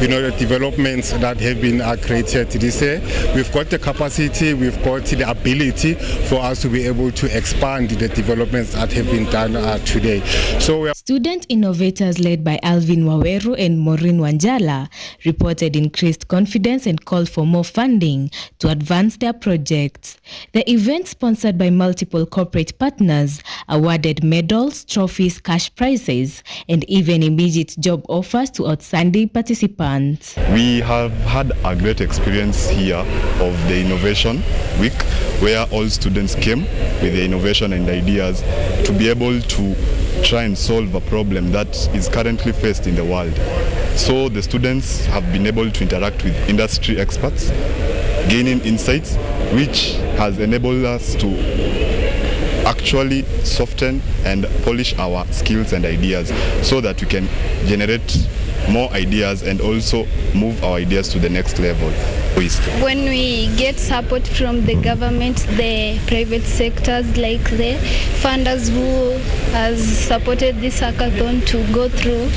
the developments that have been created this year. We've got the capacity, we've got the ability for us to be able to expand the developments that have been done today. So student innovators led by Alvin Waweru and Maureen Wanjala reported increased confidence and called for more funding to advance their projects. The event, sponsored by multiple corporate partners, awarded medals, trophies, cash prizes, and even immediate job offers to outstanding participants. We have had a great experience here of the Innovation Week, where all students came with their innovation and ideas to be able to try and solve a problem that is currently faced in the world. So the students have been able to interact with industry experts, gaining insights, which has enabled us to actually soften and polish our skills and ideas so that we can generate more ideas and also move our ideas to the next level. When we get support from the government, the private sectors, like the funders who has supported this hackathon to go through,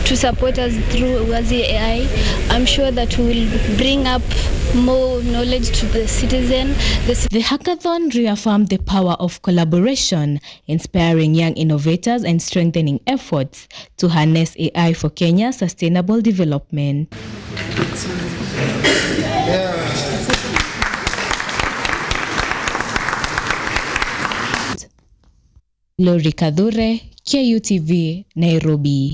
to support us through Wazi AI, I'm sure that we will bring up more knowledge to the citizen. The hackathon reaffirmed the power of collaboration, inspiring young innovators and strengthening efforts to harness AI for Kenya's sustainable development. Lori Kadhure, KUTV, Nairobi.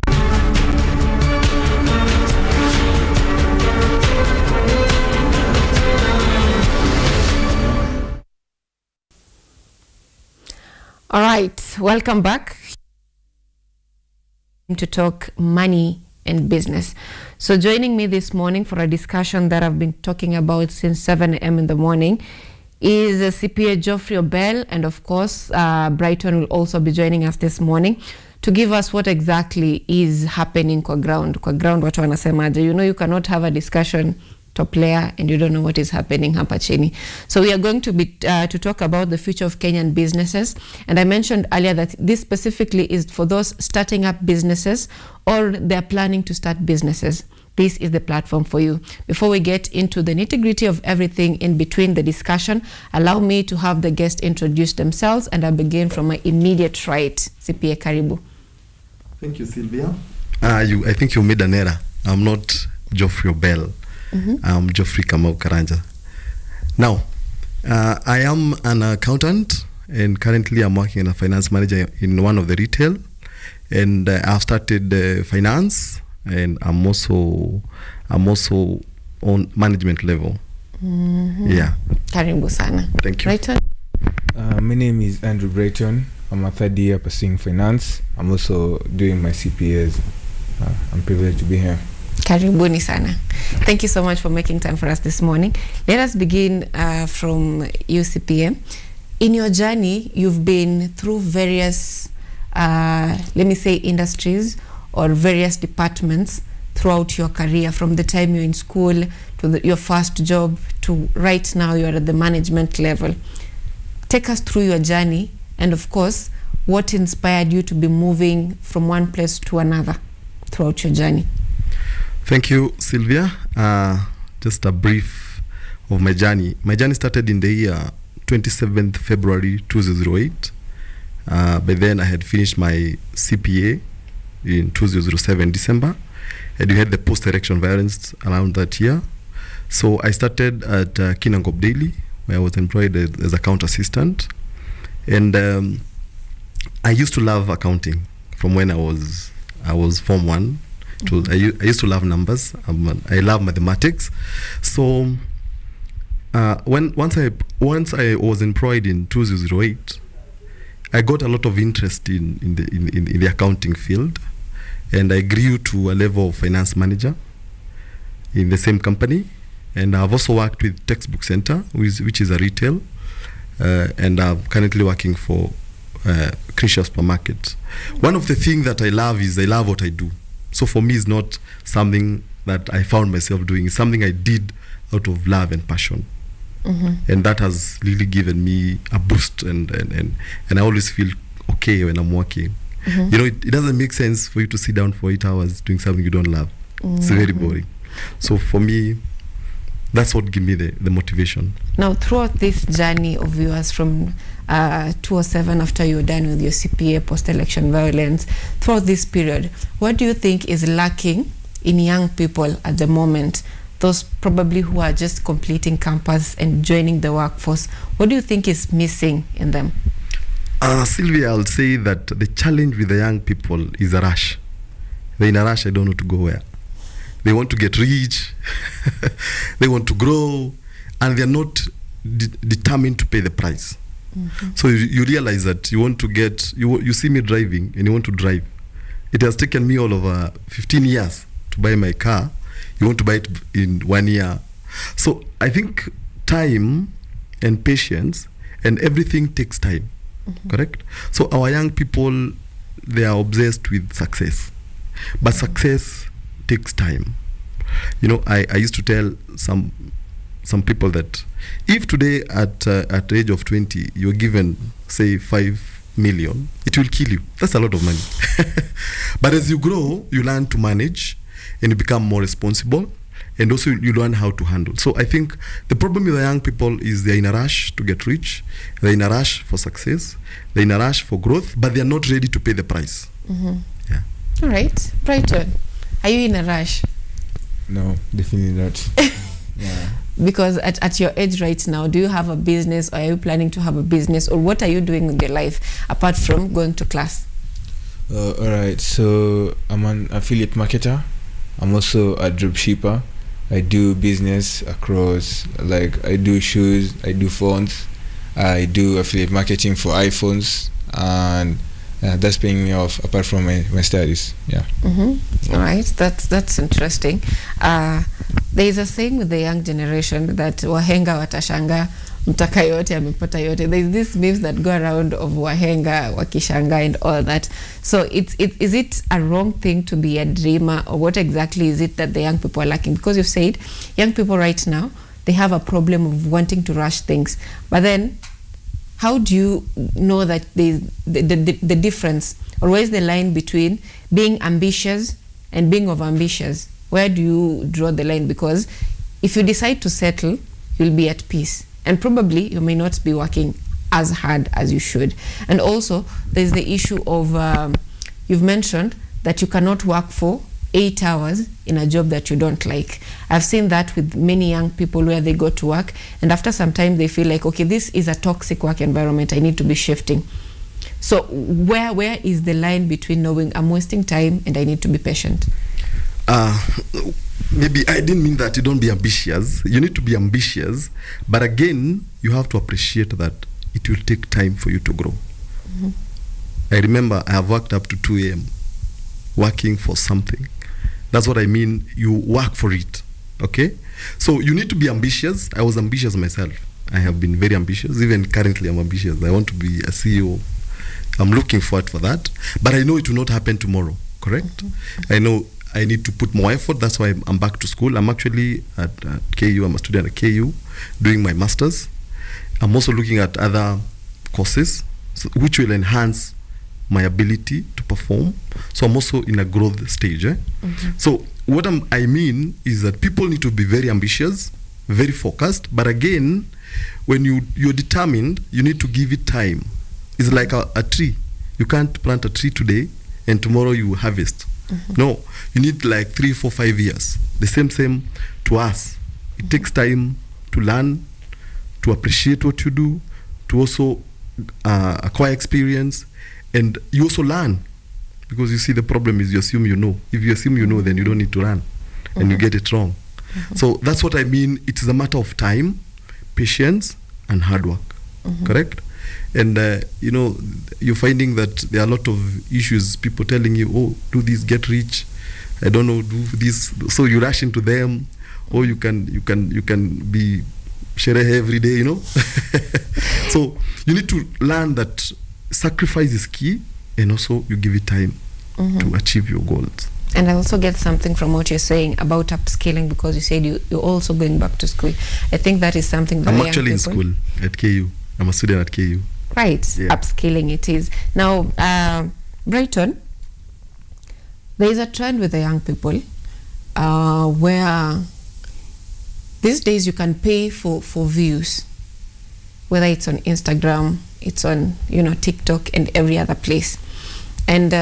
All right, welcome back to talk money and business. So joining me this morning for a discussion that I've been talking about since 7 a.m. in the morning is CPA Geoffrey Obel, and of course Brighton will also be joining us this morning to give us what exactly is happening kwa ground. Kwa ground watu wanasemaje? You cannot have a discussion top layer and you don't know what is happening hapa chini. So we are going to be to talk about the future of Kenyan businesses, and I mentioned earlier that this specifically is for those starting up businesses or they're planning to start businesses. This is the platform for you. Before we get into the nitty-gritty of everything in between the discussion, allow me to have the guests introduce themselves, and I begin from my immediate right. CPA Karibu. Thank you, Sylvia. I think you made an error. I'm not Geoffrey Obel. I'm Geoffrey Kamau Karanja. Now, I am an accountant, and currently I'm working as a finance manager in one of the retail, and I've started finance, and I'm also on management level. Yeah. Karibu sana. Thank you. Brighton? My name is Andrew Brighton. I'm a third year pursuing finance. I'm also doing my CPAs. I'm privileged to be here. Karibuni sana. Thank you so much for making time for us this morning. Let us begin from UCPM. In your journey, you've been through various, let me say, industries or various departments throughout your career, from the time you're in school to your first job to right now you're at the management level. Take us through your journey, and of course, what inspired you to be moving from one place to another throughout your journey. Thank you, Sylvia. Just a brief of my journey. My journey started in the year 27th February 2008. By then I had finished my CPA in 2007 December, and we had the post-election violence around that year. So I started at Kinangop Daily, where I was employed as account assistant. And I used to love accounting from when I was Form 1. I used to love numbers. I love mathematics. So once I was employed in 2008, I got a lot of interest in the accounting field, and I grew to a level of finance manager in the same company. And I've also worked with Textbook Center, which is a retail, and I'm currently working for Krisha Supermarket. One of the things that I love is I love what I do. So for me, it's not something that I found myself doing. It's something I did out of love and passion. And that has really given me a boost, and I always feel okay when I'm working. You know, it doesn't make sense for you to sit down for 8 hours doing something you don't love. It's very boring. So for me, that's what gave me the motivation. Now, throughout this journey of yours from 2007, after you're done with your CPA, post-election violence, throughout this period, what do you think is lacking in young people at the moment? Those probably who are just completing campus and joining the workforce, what do you think is missing in them? Sylvia, I'll say that the challenge with the young people is a rush. They're in a rush, I don't know to go where. They want to get rich, they want to grow, and they're not determined to pay the price. So you realize that you want to get, you see me driving and you want to drive. It has taken me all over 15 years to buy my car. You want to buy it in 1 year. So I think time and patience and everything takes time, correct? So our young people, they are obsessed with success, but success takes time. You know, I used to tell some people that if today at the age of 20 you're given, say, 5 million, it will kill you. That's a lot of money. But as you grow, you learn to manage and you become more responsible, and also you learn how to handle. So I think the problem with the young people is they're in a rush to get rich, they're in a rush for success, they're in a rush for growth, but they're not ready to pay the price. Yeah. All right. Brighton, are you in a rush? No, definitely not. Yeah. Because at your age right now, do you have a business, or are you planning to have a business, or what are you doing with your life apart from going to class? All right, so I'm an affiliate marketer. I'm also a dropshipper. I do business across, like I do shoes, I do phones, I do affiliate marketing for iPhones, and that's paying me off apart from my studies. Yeah. All right, that's interesting. There is a saying with the young generation that wahenga watashanga, mtaka yote amepata yote. There's these memes that go around of wahenga wakishanga and all that. So is it a wrong thing to be a dreamer, or what exactly is it that the young people are lacking? Because you've said young people right now, they have a problem of wanting to rush things, but then how do you know that the difference, or where's the line between being ambitious and being overambitious? Where do you draw the line? Because if you decide to settle, you'll be at peace, and probably you may not be working as hard as you should. And also there's the issue of you've mentioned that you cannot work for 8 hours in a job that you don't like. I've seen that with many young people where they go to work, and after some time they feel like, okay, this is a toxic work environment, I need to be shifting. So where is the line between knowing I'm wasting time and I need to be patient? maybe I didn't mean that you don't be ambitious. You need to be ambitious, but again, you have to appreciate that it will take time for you to grow. I remember I have worked up to 2 a.m. working for something. That's what I mean. You work for it. Okay? So you need to be ambitious. I was ambitious myself. I have been very ambitious. Even currently, I'm ambitious. I want to be a CEO. I'm looking forward for that. But I know it will not happen tomorrow. Correct? I know I need to put more effort. That's why I'm back to school. I'm actually at KU. I'm a student at KU doing my master's. I'm also looking at other courses which will enhance my ability to perform. So I'm also in a growth stage. So what I mean is that people need to be very ambitious, very focused. But again, when you're determined, you need to give it time. It's like a tree. You can't plant a tree today and tomorrow you harvest. No, you need like 3, 4, 5 years. The same to us. It takes time to learn, to appreciate what you do, to also acquire experience, and you also learn. Because you see, the problem is you assume you know. If you assume you know, then you don't need to learn, and you get it wrong. So that's what I mean. It is a matter of time, patience, and hard work. Correct? And you're finding that there are a lot of issues, people telling you, oh, do this, get rich, I don't know, do this, so you rush into them, or you can be sherehe every day, So you need to learn that sacrifice is key, and also you give it time to achieve your goals. And I also get something from what you're saying about upskilling, because you said you're also going back to school. I think that is something that I'm actually in school at KU. I'm a student at KU. Right, yeah. Upskilling it is. Now, Brighton, there is a trend with the young people where these days you can pay for views, whether it's on Instagram, it's on TikTok and every other place. And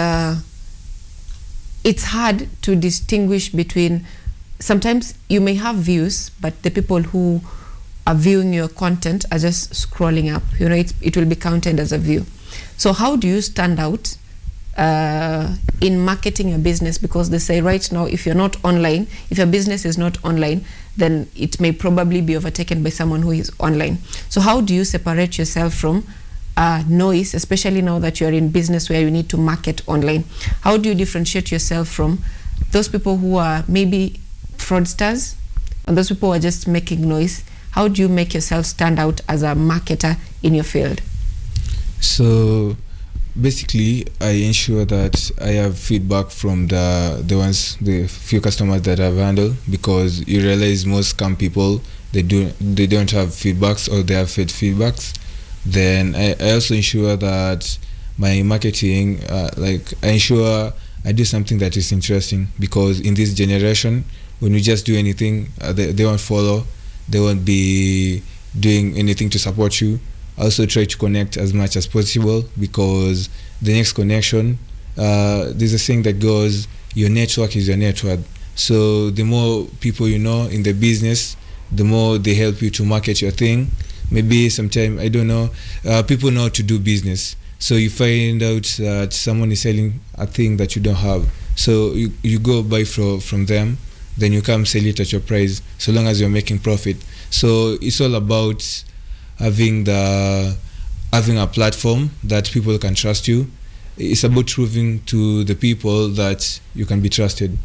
it's hard to distinguish between, sometimes you may have views, but the people who are viewing your content are just scrolling up. It will be counted as a view. So how do you stand out in marketing your business? Because they say right now, if you're not online, if your business is not online, then it may probably be overtaken by someone who is online. So how do you separate yourself from noise, especially now that you're in business where you need to market online? How do you differentiate yourself from those people who are maybe fraudsters and those people who are just making noise? How do you make yourself stand out as a marketer in your field? So basically, I ensure that I have feedback from the few customers that I've handled, because you realize most scam people, they don't have feedbacks, or they have fake feedbacks. Then I also ensure that my marketing, I ensure I do something that is interesting, because in this generation, when you just do anything, they won't follow. They won't be doing anything to support you. Also try to connect as much as possible, because the next connection, there's a saying that goes, your network is your net worth. So the more people you know in the business, the more they help you to market your thing. Maybe sometime, I don't know, people know how to do business. So you find out that someone is selling a thing that you don't have. So you go buy from them, then you come sell it at your price, so long as you're making profit. So it's all about having a platform that people can trust you. It's about proving to the people that you can be trusted.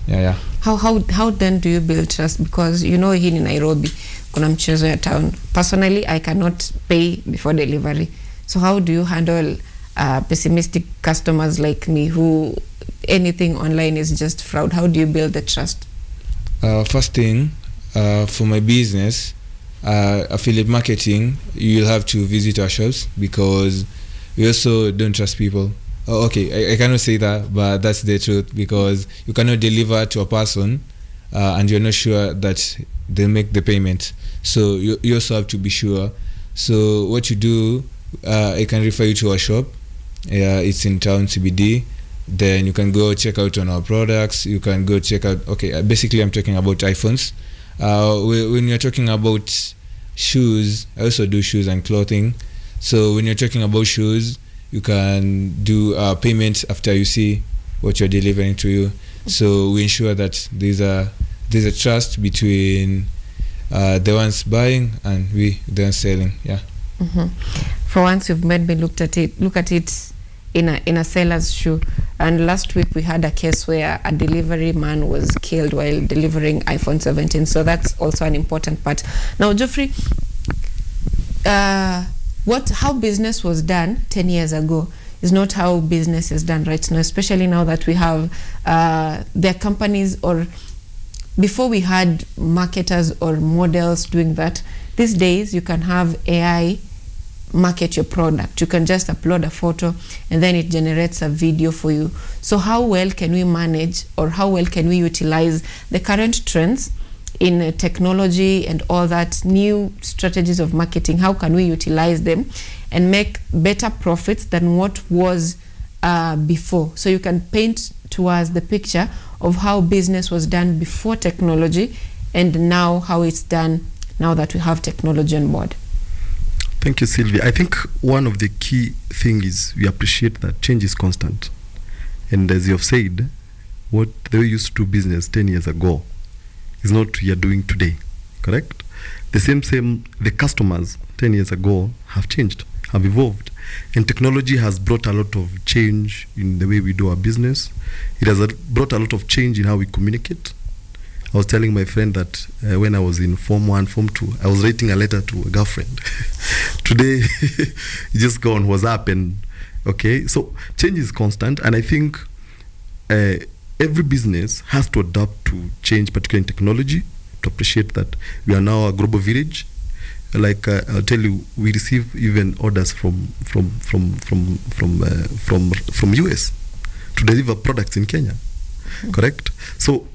Yeah. How then do you build trust? Because here in Nairobi kuna mchezo ya town. Personally, I cannot pay before delivery. So how do you handle pessimistic customers like me who anything online is just fraud? How do you build the trust? First thing, for my business, affiliate marketing, you'll have to visit our shops, because we also don't trust people. I cannot say that, but that's the truth, because you cannot deliver to a person and you're not sure that they'll make the payment. So you also have to be sure. So what you do, I can refer you to our shop. It's in town CBD. Then you can go check out on our products. You can go check out, basically I'm talking about iPhones. When you're talking about shoes, I also do shoes and clothing. So when you're talking about shoes, you can do payments after you see what you're delivering to you. So we ensure that these are there's a trust between the ones buying and we the ones selling. Yeah. For once, you've made me look at it in a seller's shoe. And last week we had a case where a delivery man was killed while delivering iPhone 17. So that's also an important part. Now, Geoffrey, how business was done 10 years ago is not how business is done right now, especially now that we have their companies, or before we had marketers or models doing that. These days you can have AI market your product. You can just upload a photo and then it generates a video for you. So how well can we manage, or how well can we utilize the current trends in technology and all that, new strategies of marketing? How can we utilize them and make better profits than what was before? So you can paint to us the picture of how business was done before technology and now how it's done now that we have technology on board. Thank you, Sylvia. I think one of the key things is we appreciate that change is constant. And as you have said, what they used to do business 10 years ago is not what you are doing today, correct? The same, the customers 10 years ago have changed, have evolved. And technology has brought a lot of change in the way we do our business. It has brought a lot of change in how we communicate. I was telling my friend that when I was in Form 1, Form 2, I was writing a letter to a girlfriend. Today, you just go on WhatsApp and, okay? So change is constant, and I think every business has to adapt to change, particularly in technology, to appreciate that we are now a global village. Like I'll tell you, we receive even orders from US to deliver products in Kenya, correct? So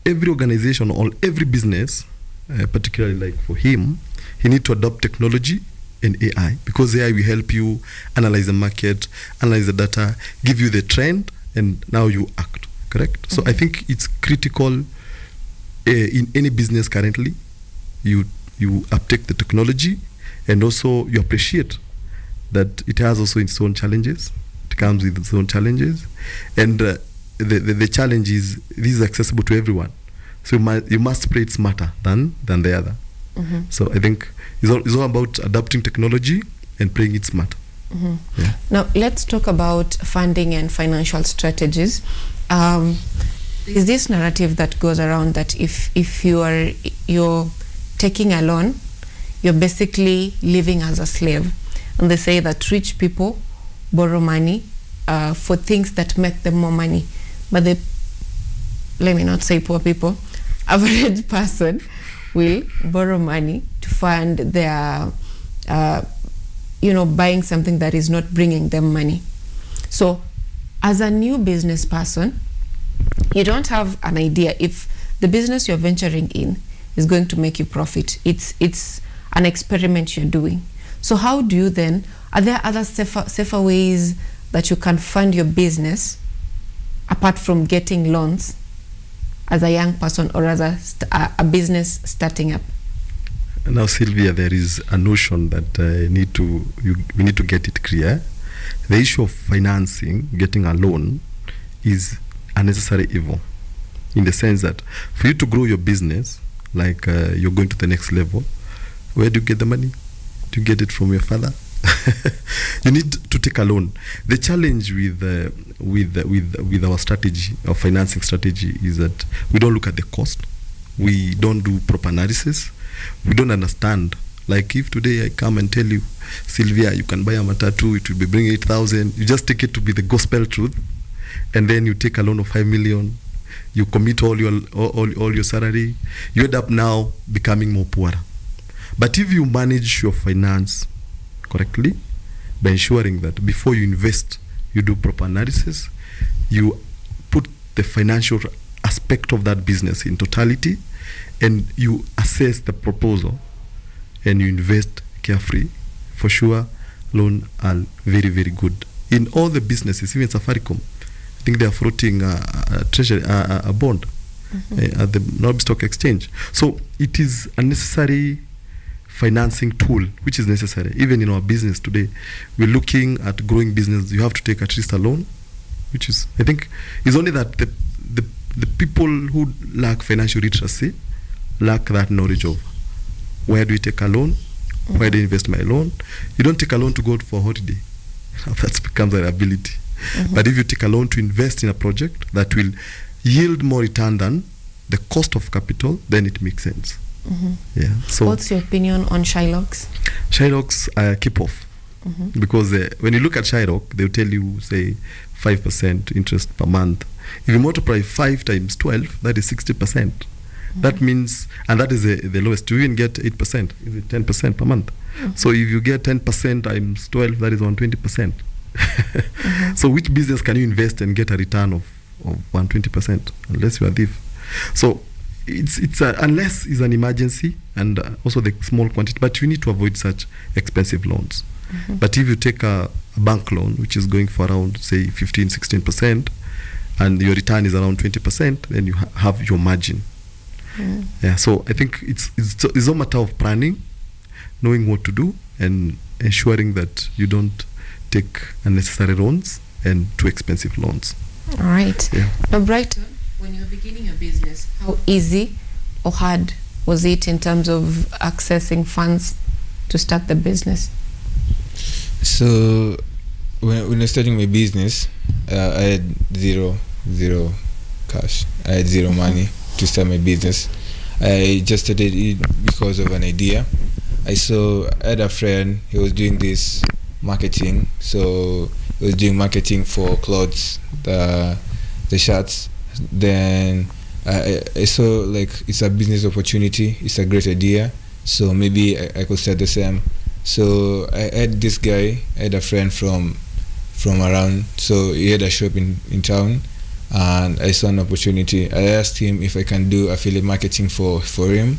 every organization or every business, particularly like for him, he need to adopt technology and AI, because AI will help you analyze the market, analyze the data, give you the trend, and now you act, correct? So I think it's critical in any business currently, you uptake the technology, and also you appreciate that it has also its own challenges. It comes with its own challenges, and the challenge is this is accessible to everyone. So you must play it smarter than the other. So I think it's all about adapting technology and playing it smart. Yeah. Now let's talk about funding and financial strategies. Is this narrative that goes around that if you're taking a loan, you're basically living as a slave, and they say that rich people borrow money for things that make them more money, but let me not say poor people, average person will borrow money to fund their buying something that is not bringing them money. So as a new business person, you don't have an idea if the business you're venturing in is going to make you profit. It's an experiment you're doing. So how do you then, are there other safer ways that you can fund your business apart from getting loans as a young person or as a business starting up? Now, Sylvia, there is a notion that we need to get it clear. The issue of financing, getting a loan, is a necessary evil, in the sense that for you to grow your business, like you're going to the next level, where do you get the money? Do you get it from your father? You need to take a loan. The challenge with our strategy, our financing strategy, is that we don't look at the cost. We don't do proper analysis. We don't understand. Like if today I come and tell you, Sylvia, you can buy a matatu, it will be bringing 8,000. You just take it to be the gospel truth, and then you take a loan of 5 million. You commit all your salary. You end up now becoming more poor. But if you manage your finance correctly, by ensuring that before you invest, you do proper analysis, you put the financial aspect of that business in totality, and you assess the proposal, and you invest carefully, for sure, loans are very, very good. In all the businesses, even Safaricom, I think they are floating a bond at the Nairobi Stock Exchange. So it is a necessary financing tool, which is necessary. Even in our business today, we're looking at growing business. You have to take at least a loan, which is, I think, is only that the the people who lack financial literacy lack that knowledge of where do you take a loan, where do you invest my loan. You don't take a loan to go for a holiday. That becomes an ability. But if you take a loan to invest in a project that will yield more return than the cost of capital, then it makes sense. Yeah. So what's your opinion on Shylocks? Shylocks keep off. Because when you look at Shylock, they'll tell you, say, 5% interest per month. If you multiply 5 times 12, that is 60%. That means, and that is the lowest. You even get 8%, is it 10% per month? So if you get 10% times 12, that is 120%. So which business can you invest and get a return of 120%? Unless you are a thief. So it's unless it's an emergency and also the small quantity, but you need to avoid such expensive loans. But if you take a bank loan, which is going for around, say, 15-16%, and your return is around 20%, then you have your margin. Yeah. So I think it's a matter of planning, knowing what to do, and ensuring that you don't take unnecessary loans and too expensive loans. All right. Yeah. Now, Brighton, when you were beginning your business, how easy or hard was it in terms of accessing funds to start the business? So when I was starting my business, I had zero cash. I had zero money to start my business. I just started it because of an idea. I had a friend, he was doing this marketing. So he was doing marketing for clothes, the shirts. Then I saw like it's a business opportunity, it's a great idea. So maybe I could start the same. So I had this guy, I had a friend from around, so he had a shop in town, and I saw an opportunity. I asked him if I can do affiliate marketing for him,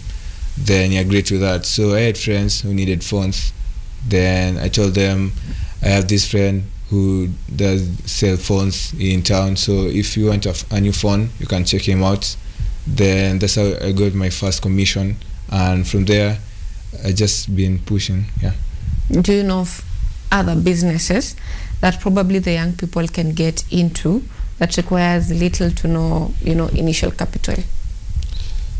then he agreed to that. So I had friends who needed phones, then I told them I have this friend who does sell phones in town, so if you want a new phone, you can check him out. Then that's how I got my first commission, and from there I just been pushing. Yeah. Do you know of other businesses that probably the young people can get into that requires little to no, initial capital?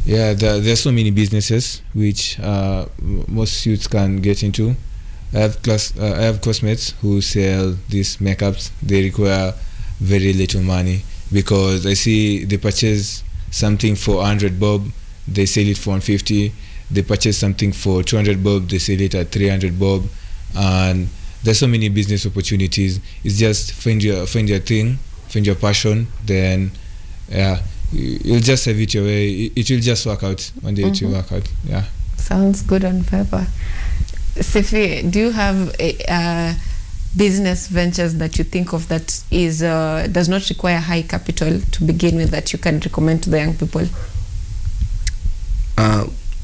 Yeah, there are so many businesses which most youths can get into. I have classmates who sell these makeups. They require very little money because I see they purchase something for 100 bob, they sell it for 150. They purchase something for 200 bob, they sell it at 300 bob, and there's so many business opportunities. It's just find your thing, find your passion, then you'll just have it your way. It will just work out one day. It will work out. Yeah. Sounds good on paper. Sifi, do you have business ventures that you think of that is does not require high capital to begin with that you can recommend to the young people?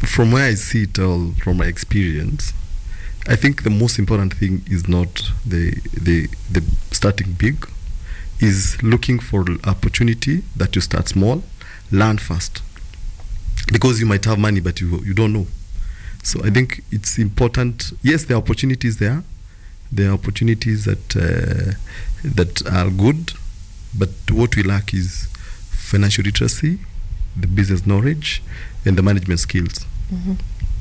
From where I see it all, from my experience, I think the most important thing is not the starting big, is looking for opportunity that you start small, learn fast, because you might have money but you don't know. So I think it's important. Yes, there are opportunities there. There are opportunities that are good, but what we lack is financial literacy, the business knowledge, and the management skills.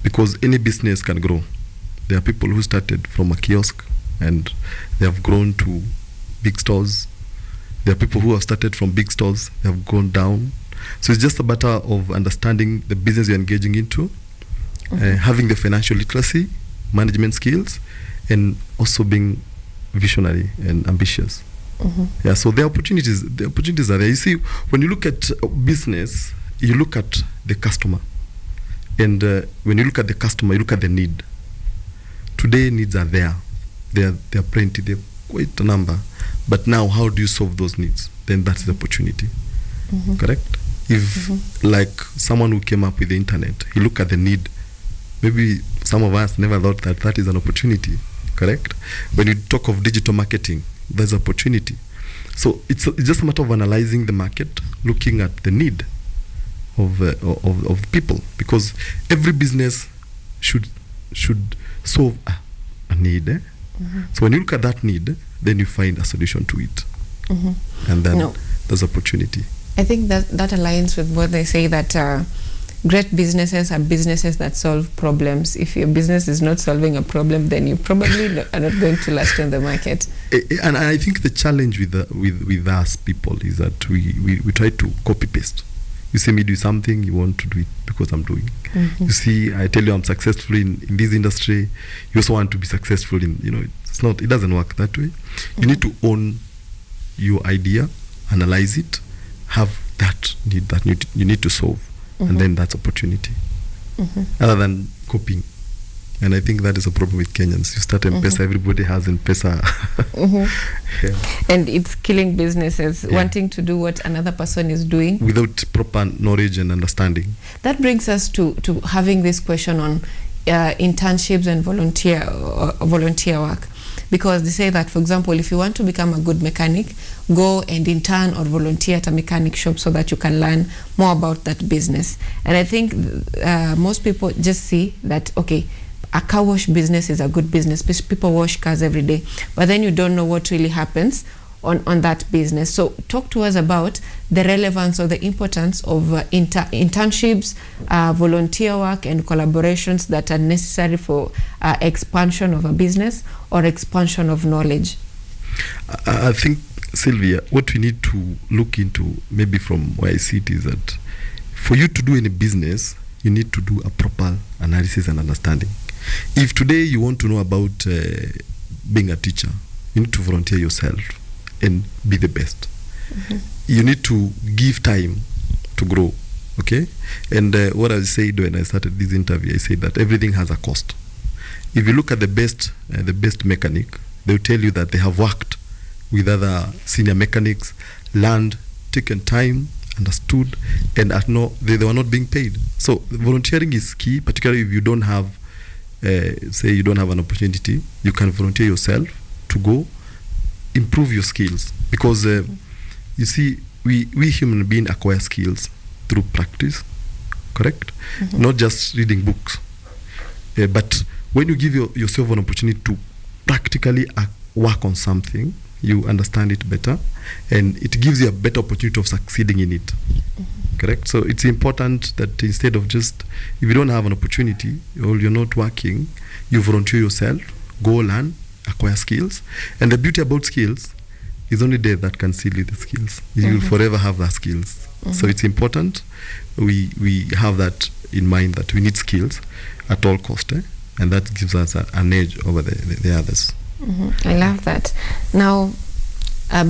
Because any business can grow. There are people who started from a kiosk and they have grown to big stores. There are people who have started from big stores, they have gone down. So it's just a matter of understanding the business you're engaging into, having the financial literacy, management skills, and also being visionary and ambitious. Yeah, so the opportunities are there. You see, when you look at business, you look at the customer. And when you look at the customer, you look at the need. Today, needs are there. They are plenty. They're quite a number. But now, how do you solve those needs? Then that's the opportunity. Correct? If, like someone who came up with the internet, he looked at the need. Maybe some of us never thought that is an opportunity. Correct? When you talk of digital marketing, there's opportunity. So it's just a matter of analyzing the market, looking at the need of people, because every business should solve a need. So when you look at that need, then you find a solution to it, and then there's opportunity. I think that aligns with what they say, that great businesses are businesses that solve problems. If your business is not solving a problem, then you probably are not going to last in the market. And I think the challenge with us people is that we try to copy paste. You see me do something, you want to do it because I'm doing. Mm-hmm. You see, I tell you I'm successful in this industry. You also want to be successful in, it doesn't work that way. You need to own your idea, analyze it, have that need that you need to solve, and then that's opportunity. Other than copying. And I think that is a problem with Kenyans. You start M-Pesa, everybody has M-Pesa. Yeah. And it's killing businesses, wanting to do what another person is doing. Without proper knowledge and understanding. That brings us to having this question on internships and volunteer work. Because they say that, for example, if you want to become a good mechanic, go and intern or volunteer at a mechanic shop so that you can learn more about that business. And I think most people just see that, okay, a car wash business is a good business. People wash cars every day. But then you don't know what really happens on that business. So talk to us about the relevance or the importance of internships, volunteer work and collaborations that are necessary for expansion of a business or expansion of knowledge. I think, Sylvia, what we need to look into, maybe from where I see it, is that for you to do any business, you need to do a proper analysis and understanding. If today you want to know about being a teacher, you need to volunteer yourself and be the best. You need to give time to grow, okay? And what I said when I started this interview, I said that everything has a cost. If you look at the best mechanic, they'll tell you that they have worked with other senior mechanics, learned, taken time, understood, and they were not being paid. So volunteering is key, particularly if you don't have, say you don't have an opportunity, you can volunteer yourself to go improve your skills, because you see, we human beings acquire skills through practice, correct? Not just reading books, but when you give yourself an opportunity to practically work on something, you understand it better, and it gives you a better opportunity of succeeding in it. Correct? So it's important that instead of just, if you don't have an opportunity or you're not working, you volunteer yourself, go learn, acquire skills. And the beauty about skills is only there that can steal you the skills. You will forever have the skills. So it's important we have that in mind, that we need skills at all cost, and that gives us an edge over the others. I love that. Now,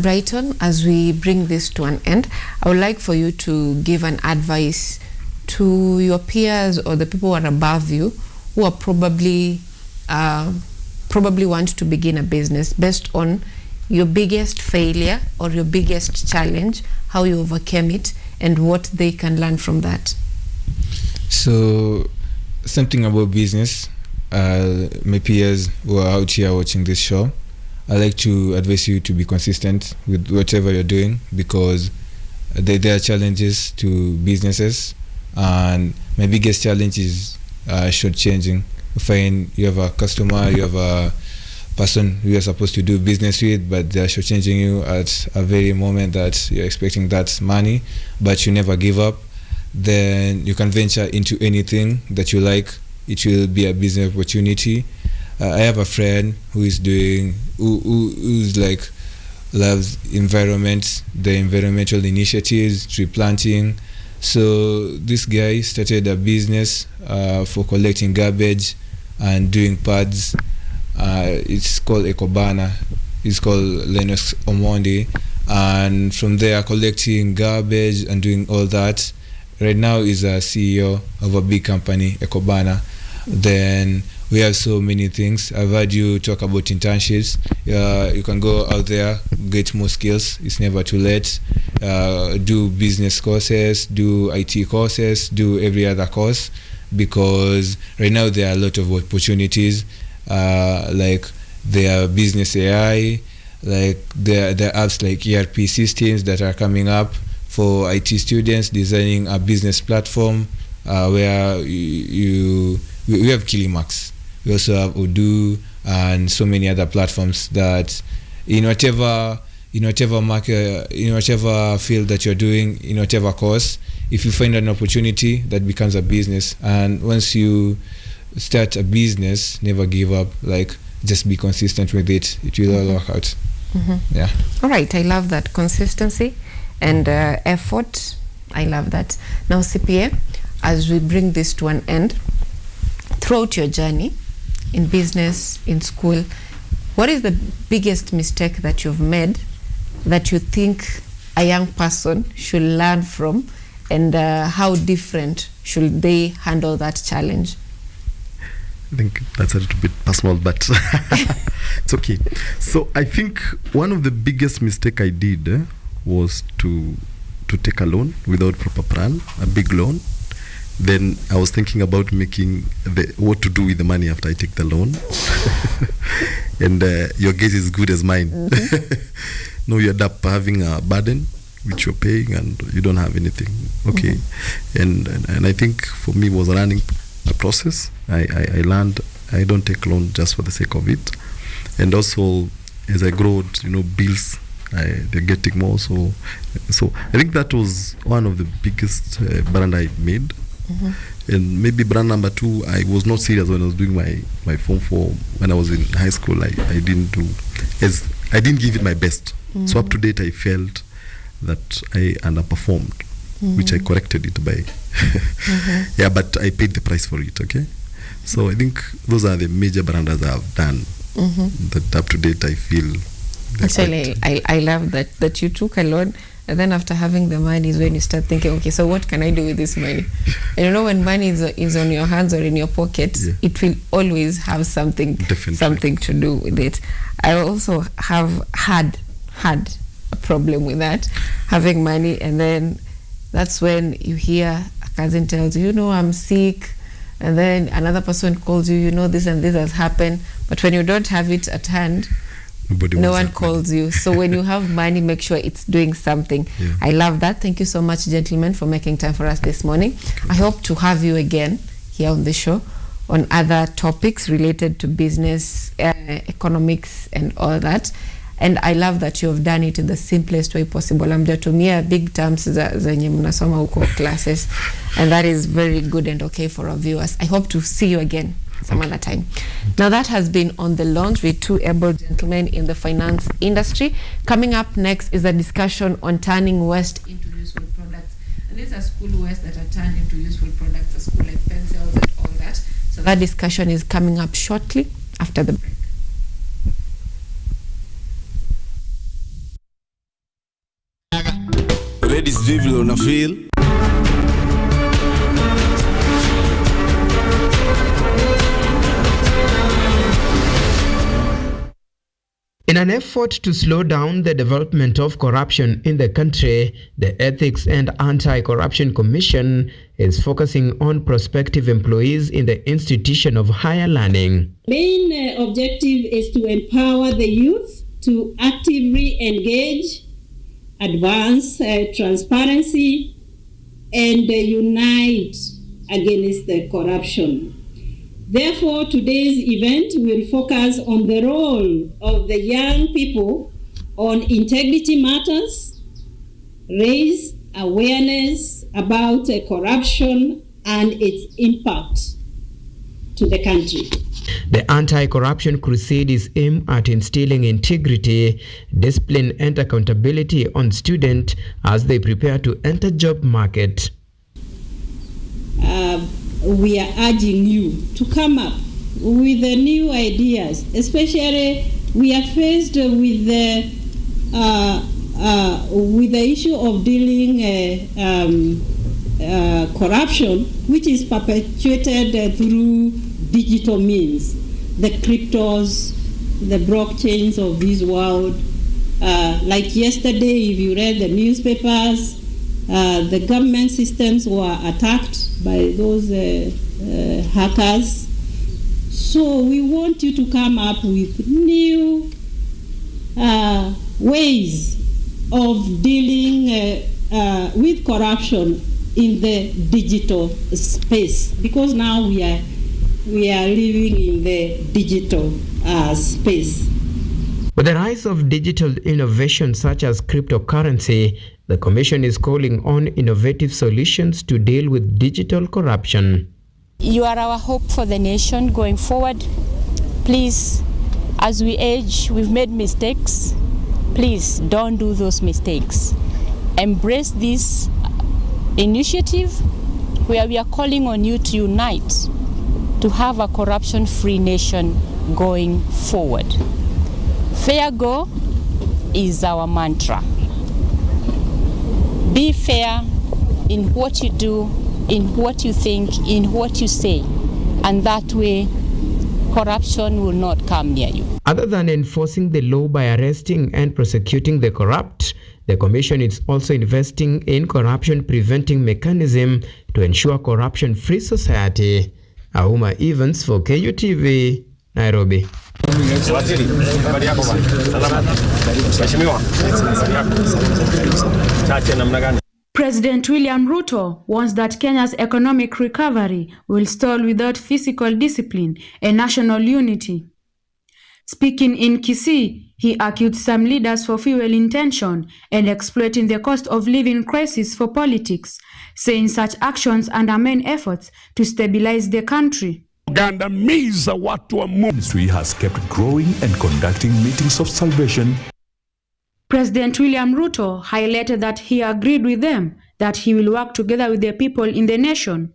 Brighton, as we bring this to an end, I would like for you to give an advice to your peers or the people who are above you who are probably want to begin a business, based on your biggest failure or your biggest challenge, how you overcame it, and what they can learn from that. So, something about business, my peers who are out here watching this show, I like to advise you to be consistent with whatever you're doing, because there are challenges to businesses, and my biggest challenge is shortchanging. Find you have a customer, you have a person who you're supposed to do business with, but they're shortchanging you at a very moment that you're expecting that money, but you never give up. Then you can venture into anything that you like. It will be a business opportunity. I have a friend who's like loves environment, the environmental initiatives, tree planting. So this guy started a business for collecting garbage and doing pads. It's called Ekobana. It's called Lennox Omondi. And from there, collecting garbage and doing all that. Right now, he's a CEO of a big company, Ekobana. Then we have so many things. I've heard you talk about internships. You can go out there, get more skills. It's never too late. Do business courses, do IT courses, do every other course, because right now there are a lot of opportunities. Like there are business AI, like there are apps like ERP systems that are coming up for IT students, designing a business platform where we have Kilimax. We also have Odoo and so many other platforms that in whatever in whatever market, in whatever field that you're doing, in whatever course, if you find an opportunity, that becomes a business. And once you start a business, never give up. Like, just be consistent with it. It will all work out. Yeah. All right, I love that consistency and effort. I love that. Now, CPA, as we bring this to an end, throughout your journey in business, in school, what is the biggest mistake that you've made that you think a young person should learn from, and how different should they handle that challenge? I think that's a little bit personal, but it's okay. So I think one of the biggest mistake I did was to take a loan without proper plan, a big loan. Then I was thinking about making what to do with the money after I take the loan. And your guess is good as mine. No, you end up having a burden which you're paying and you don't have anything. Okay. And I think for me it was learning a process. I learned I don't take loan just for the sake of it. And also as I grow, bills they're getting more. So I think that was one of the biggest brand I made. And maybe brand number 2, I was not serious when I was doing my Form 4. When I was in high school, I didn't give it my best. So up to date, I felt that I underperformed, which I corrected it by. Yeah, but I paid the price for it. Okay, so I think those are the major brands I've done. That up to date, I feel. Actually, I love that you took a loan. And then after having the money is when you start thinking, okay, so what can I do with this money? And when money is on your hands or in your pocket, it will always have something to do with it. I also have had a problem with that, having money, and then that's when you hear a cousin tells you, I'm sick, and then another person calls you, this and this has happened, but when you don't have it at hand, no one calls you. So when you have money, make sure it's doing something. I love that. Thank you so much, gentlemen, for making time for us this morning. I hope to have you again here on the show on other topics related to business, economics, and all that. And I love that you have done it in the simplest way possible. Hamjatumia big terms zenye mnasoma huko classes, and that is very good and okay for our viewers. I hope to see you again some other time. Now that has been On the Launch with two able gentlemen in the finance industry. Coming up next is a discussion on turning waste into useful products. And these are school waste that are turned into useful products, a school like pencils and all that. So that discussion is coming up shortly after the break. Ready sijui una feel. In an effort to slow down the development of corruption in the country, the Ethics and Anti-Corruption Commission is focusing on prospective employees in the institution of higher learning. Main objective is to empower the youth to actively engage, advance transparency, and unite against the corruption. Therefore, today's event will focus on the role of the young people on integrity matters, raise awareness about corruption and its impact to the country. The anti-corruption crusade is aimed at instilling integrity, discipline, and accountability on students as they prepare to enter job market. We are urging you to come up with the new ideas, especially we are faced with the issue of dealing corruption, which is perpetuated through digital means, the cryptos, the blockchains of this world. Like yesterday, if you read the newspapers, the government systems were attacked by those hackers. So we want you to come up with new ways of dealing with corruption in the digital space, because now we are living in the digital space. With the rise of digital innovation such as cryptocurrency, the Commission is calling on innovative solutions to deal with digital corruption. You are our hope for the nation going forward. Please, as we age, we've made mistakes. Please don't do those mistakes. Embrace this initiative where we are calling on you to unite to have a corruption-free nation going forward. Fair go is our mantra. Be fair in what you do, in what you think, in what you say, and that way corruption will not come near you. Other than enforcing the law by arresting and prosecuting the corrupt, the Commission is also investing in corruption preventing mechanism to ensure corruption-free society. Auma Evans for KUTV, Nairobi. President William Ruto wants that Kenya's economic recovery will stall without physical discipline and national unity. Speaking in Kisii, he accused some leaders for fueling tension and exploiting the cost of living crisis for politics, saying such actions undermine efforts to stabilize the country. Gandamiza watu wa ministry has kept growing and conducting meetings of salvation. President William Ruto highlighted that he agreed with them that he will work together with the people in the nation.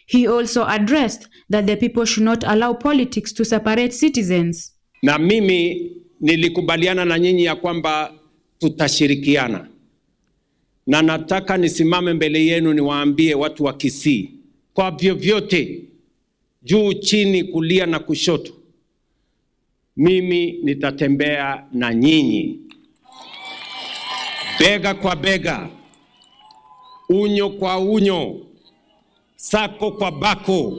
He also addressed that the people should not allow politics to separate citizens. Na mimi nilikubaliana na nyinyi ya kwamba tutashirikiana. Na nataka nisimame mbele yenu niwaambie watu wa Kisii, kwa vyovyote, juu chini, kulia na kushoto, mimi nitatembea na nyinyi. Bega kwa bega, unyo kwa unyo, sako kwa bako,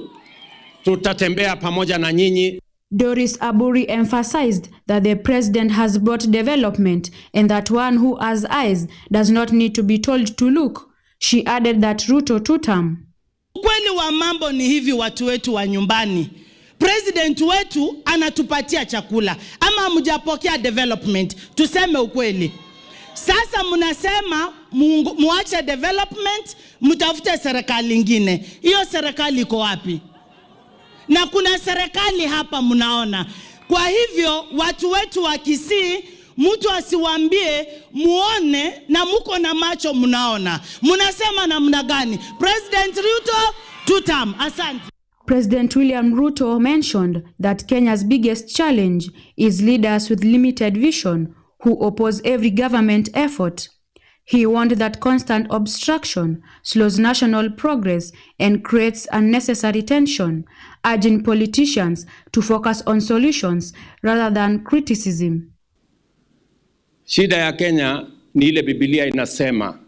tutatembea pamoja na nyinyi. Doris Aburi emphasized that the president has brought development and that one who has eyes does not need to be told to look. She added that Ruto tutam. Ukweli wa mambo ni hivi, watu wetu wa nyumbani, president wetu anatupatia chakula ama hamjapokea development, tuseme ukweli. Sasa mnasema muache development, mtafute serikali nyingine. Hiyo serikali iko wapi? Na kuna serikali hapa mnaona. Kwa hivyo watu wetu wa Kisii, mtu asiwaambie muone na muko na macho mnaona. Mnasema namna gani? President Ruto tutam. Asante. President William Ruto mentioned that Kenya's biggest challenge is leaders with limited vision who oppose every government effort. He warned that constant obstruction slows national progress and creates unnecessary tension, urging politicians to focus on solutions rather than criticism. Shida ya Kenya ni ile Biblia inasema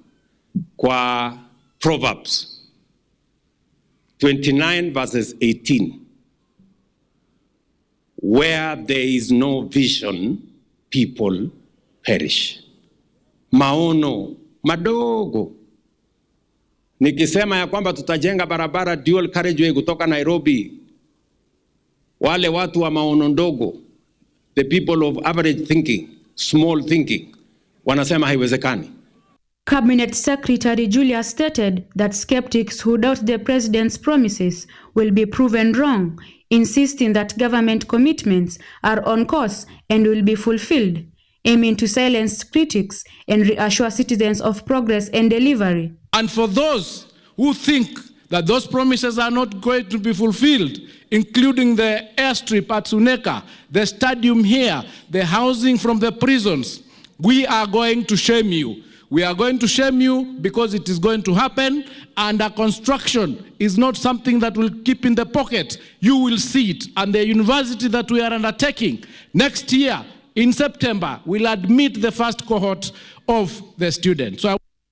kwa Proverbs 29 verses 18. Where there is no vision, people perish. Maono madogo. Nikisema ya kwamba tutajenga barabara dual carriageway kutoka Nairobi, wale watu wa maono ndogo, the people of average thinking, small thinking, wanasema haiwezekani. Cabinet Secretary Julia stated that skeptics who doubt the president's promises will be proven wrong, insisting that government commitments are on course and will be fulfilled, aiming to silence critics and reassure citizens of progress and delivery. And for those who think that those promises are not going to be fulfilled, including the airstrip at Suneka, the stadium here, the housing from the prisons, we are going to shame you. We are going to shame you because it is going to happen, and a construction is not something that will keep in the pocket. You will see it. And the university that we are undertaking next year, in September, will admit the first cohort of the students.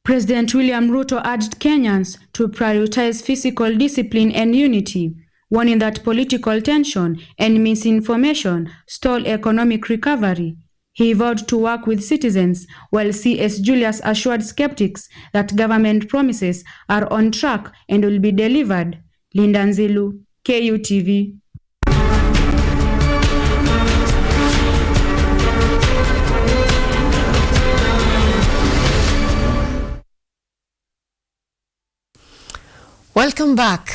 President William Ruto urged Kenyans to prioritize physical discipline and unity, warning that political tension and misinformation stall economic recovery. He vowed to work with citizens, while CS Julius assured skeptics that government promises are on track and will be delivered. Linda Nzilu, KUTV. Welcome back.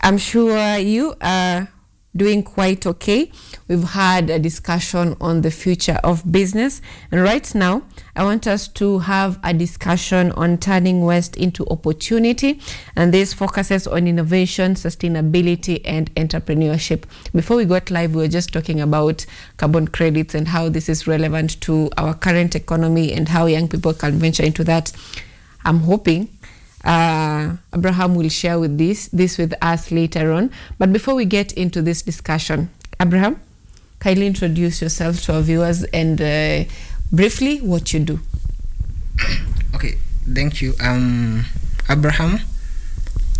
I'm sure you are doing quite okay. We've had a discussion on the future of business, and right now I want us to have a discussion on turning waste into opportunity, and this focuses on innovation, sustainability and entrepreneurship. Before we got live, we were just talking about carbon credits and how this is relevant to our current economy and how young people can venture into that. I'm hoping Abraham will share with this with us later on. But before we get into this discussion, Abraham, kindly introduce yourself to our viewers and briefly what you do. Okay, thank you. Abraham.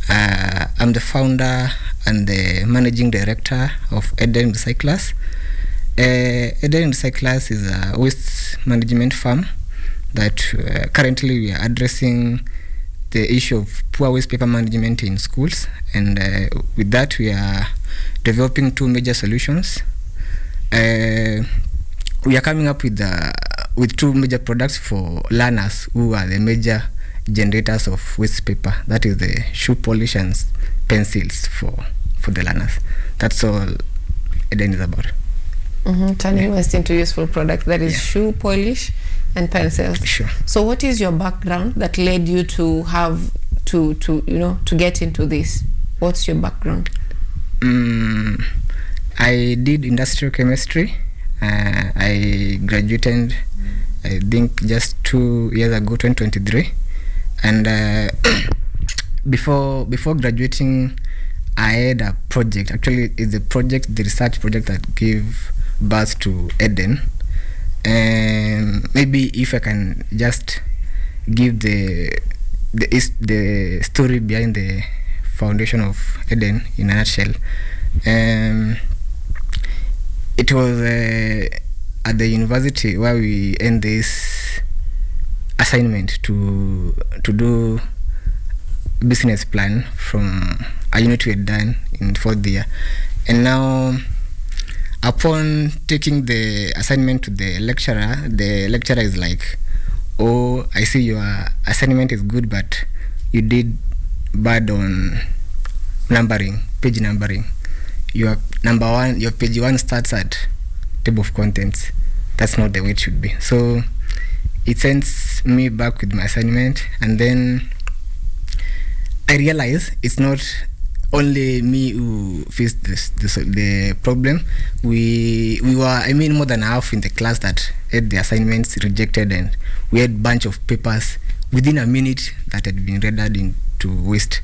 I'm the founder and the managing director of Eden Recyclers. Eden Recyclers is a waste management firm that currently we are addressing the issue of poor waste paper management in schools, and with that we are developing two major solutions. We are coming up with two major products for learners who are the major generators of waste paper. That is the shoe polish and pencils for the learners. That's all Eden is about. Turning waste into useful product. That is shoe polish and pencils. Sure. So what is your background that led you to have to get into this? What's your background? I did industrial chemistry. I graduated, I think, just 2 years ago, 2023. And before graduating, I had a project. Actually, it's the research project that gave birth to Eden. And maybe if I can just give the story behind the foundation of Eden in a nutshell. It was at the university where we end this assignment to do business plan from a unit we had done in 4th year. And now, upon taking the assignment to the lecturer is like, "Oh, I see your assignment is good, but you did bad on page numbering. Your page 1 starts at table of contents. That's not the way it should be." So it sends me back with my assignment, and then I realize it's not only me who faced the problem. We were, more than half in the class that had the assignments rejected, and we had a bunch of papers within a minute that had been rendered into waste.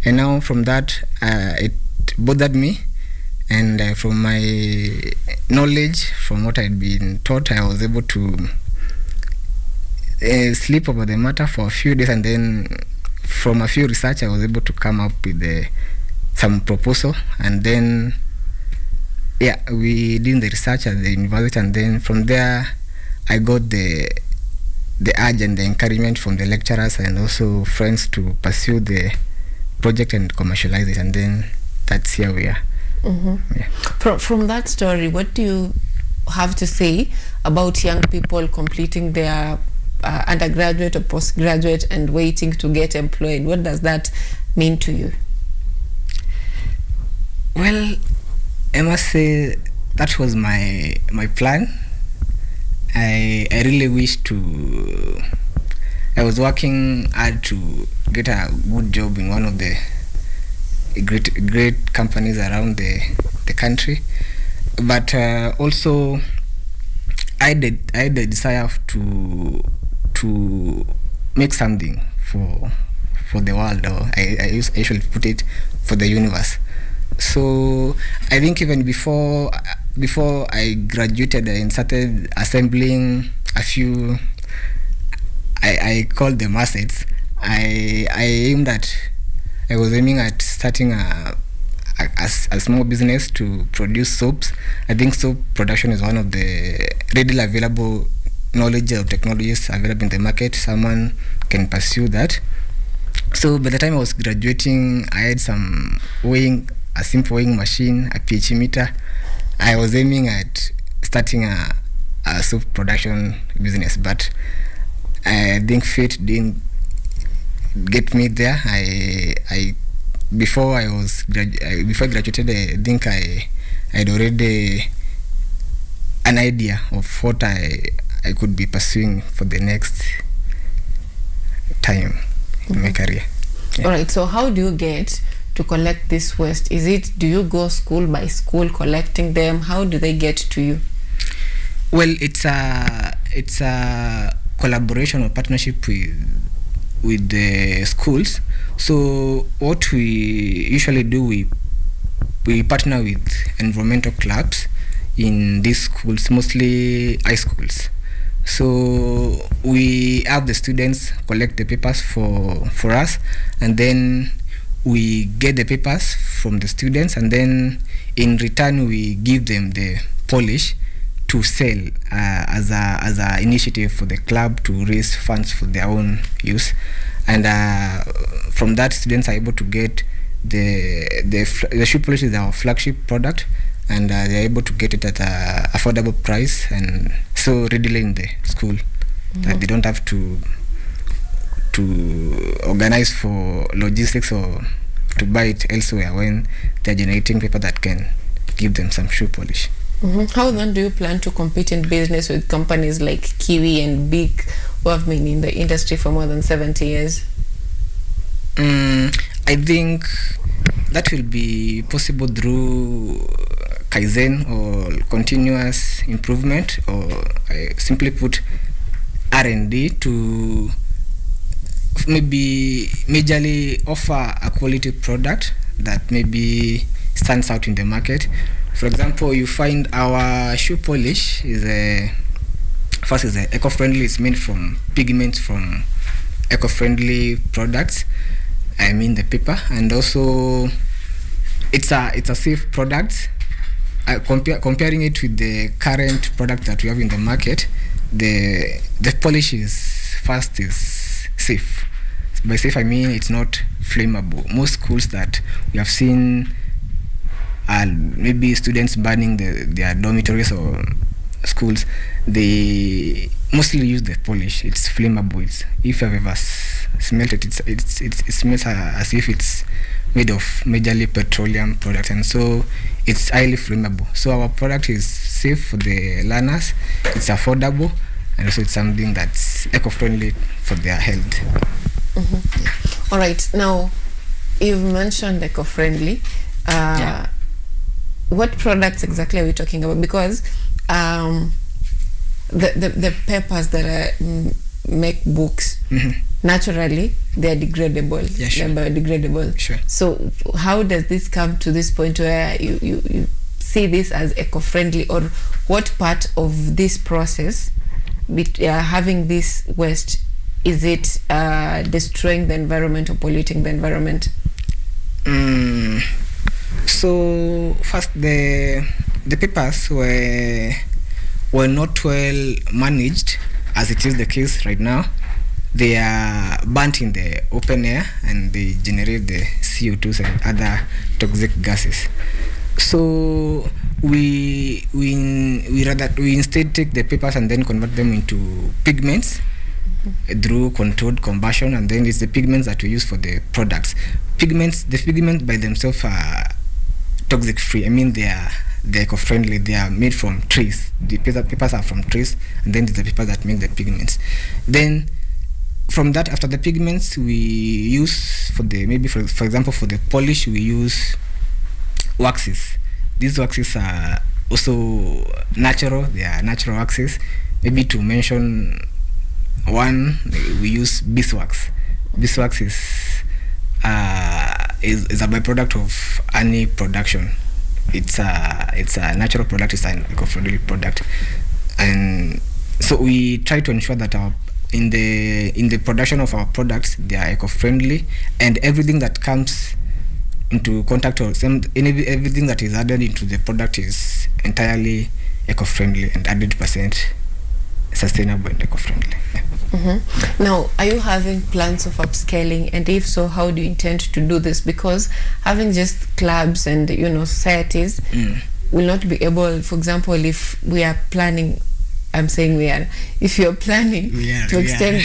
And now from that, it bothered me, and from my knowledge, from what I had been taught, I was able to sleep over the matter for a few days, and then from a few research, I was able to come up with some proposal, and then we did the research at the university, and then from there I got the urge and the encouragement from the lecturers and also friends to pursue the project and commercialize it, and then that's here we are. From that story, what do you have to say about young people completing their undergraduate or postgraduate and waiting to get employed? What does that mean to you? Well, I must say that was my plan. I really wish to. I was working hard to get a good job in one of the great companies around the country, but also I had the desire to make something for the world, or I usually put it, for the universe. So I think even before I graduated and started assembling a few, I called them assets. I was aiming at starting a small business to produce soaps. I think soap production is one of the readily available knowledge of technologies available in the market. Someone can pursue that. So by the time I was graduating, I had a simple weighing machine, a pH meter. I was aiming at starting a soap production business, but I think fate didn't get me there. I before I graduated, I think I had already an idea of what I could be pursuing for the next time in my career. All right, so how do you get to collect this waste? Do you go school by school collecting them? How do they get to you? Well, it's a collaboration or partnership with the schools. So what we usually do, we partner with environmental clubs in these schools, mostly high schools. So we have the students collect the papers for us, and then we get the papers from the students, and then in return we give them the polish to sell as a initiative for the club to raise funds for their own use. And from that, students are able to get the shoe polish is our flagship product, and they're able to get it at an affordable price and so readily in the school that they don't have to organize for logistics or to buy it elsewhere when they're generating paper that can give them some shoe polish. How then do you plan to compete in business with companies like Kiwi and Big, who have been in the industry for more than 70 years? I think that will be possible through Kaizen or continuous improvement, or simply put R&D to maybe majorly offer a quality product that maybe stands out in the market. For example, you find our shoe polish is eco-friendly. It's made from pigments from eco-friendly products. I mean the paper, and also it's a safe product. Comparing it with the current product that we have in the market, the polish is safe. By safe I mean it's not flammable. Most schools that we have seen maybe students burning their dormitories or schools, they mostly use the polish. It's flammable. If you've ever smelt it, it smells as if it's made of majorly petroleum product, and so it's highly flammable. So our product is safe for the learners, it's affordable, and also it's something that's eco-friendly for their health. All right, now you've mentioned eco-friendly. What products exactly are we talking about? Because the papers that make books, naturally they are degradable. Yeah, sure. They're biodegradable. Sure. So how does this come to this point where you see this as eco-friendly, or what part of this process, having this waste, is it destroying the environment or polluting the environment? So first, the papers were not well managed, as it is the case right now. They are burnt in the open air and they generate the CO2s and other toxic gases. So we instead take the papers and then convert them into pigments through controlled combustion, and then it's the pigments that we use for the products. The pigments by themselves are toxic free. I mean they're eco-friendly. They are made from trees. The papers are from trees, and then there's the papers that make the pigments. Then from that, after the pigments, we use for example for the polish, we use waxes. These waxes are also natural. They are natural waxes. Maybe to mention one, we use beeswax. Beeswax is a byproduct of honey production. It's a natural product. It's an eco-friendly product, and so we try to ensure that in the production of our products, they are eco-friendly, and everything that comes into contact or everything that is added into the product is entirely eco-friendly and 100% sustainable and eco-friendly. Now, are you having plans of upscaling, and if so, how do you intend to do this? Because having just clubs and societies will not be able. For example, if we are planning I'm saying we are, if you're planning to extend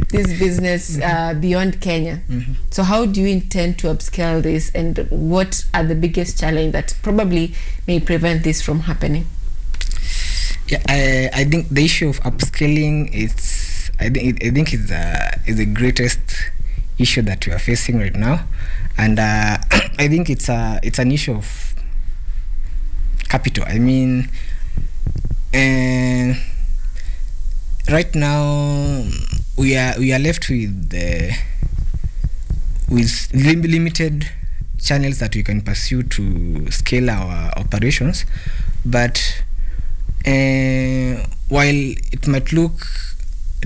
this business beyond Kenya, so how do you intend to upscale this, and what are the biggest challenge that probably may prevent this from happening? I think the issue of upscaling I think is the greatest issue that we are facing right now, and I think it's an issue of capital. I mean, right now we are left with limited channels that we can pursue to scale our operations, but while it might look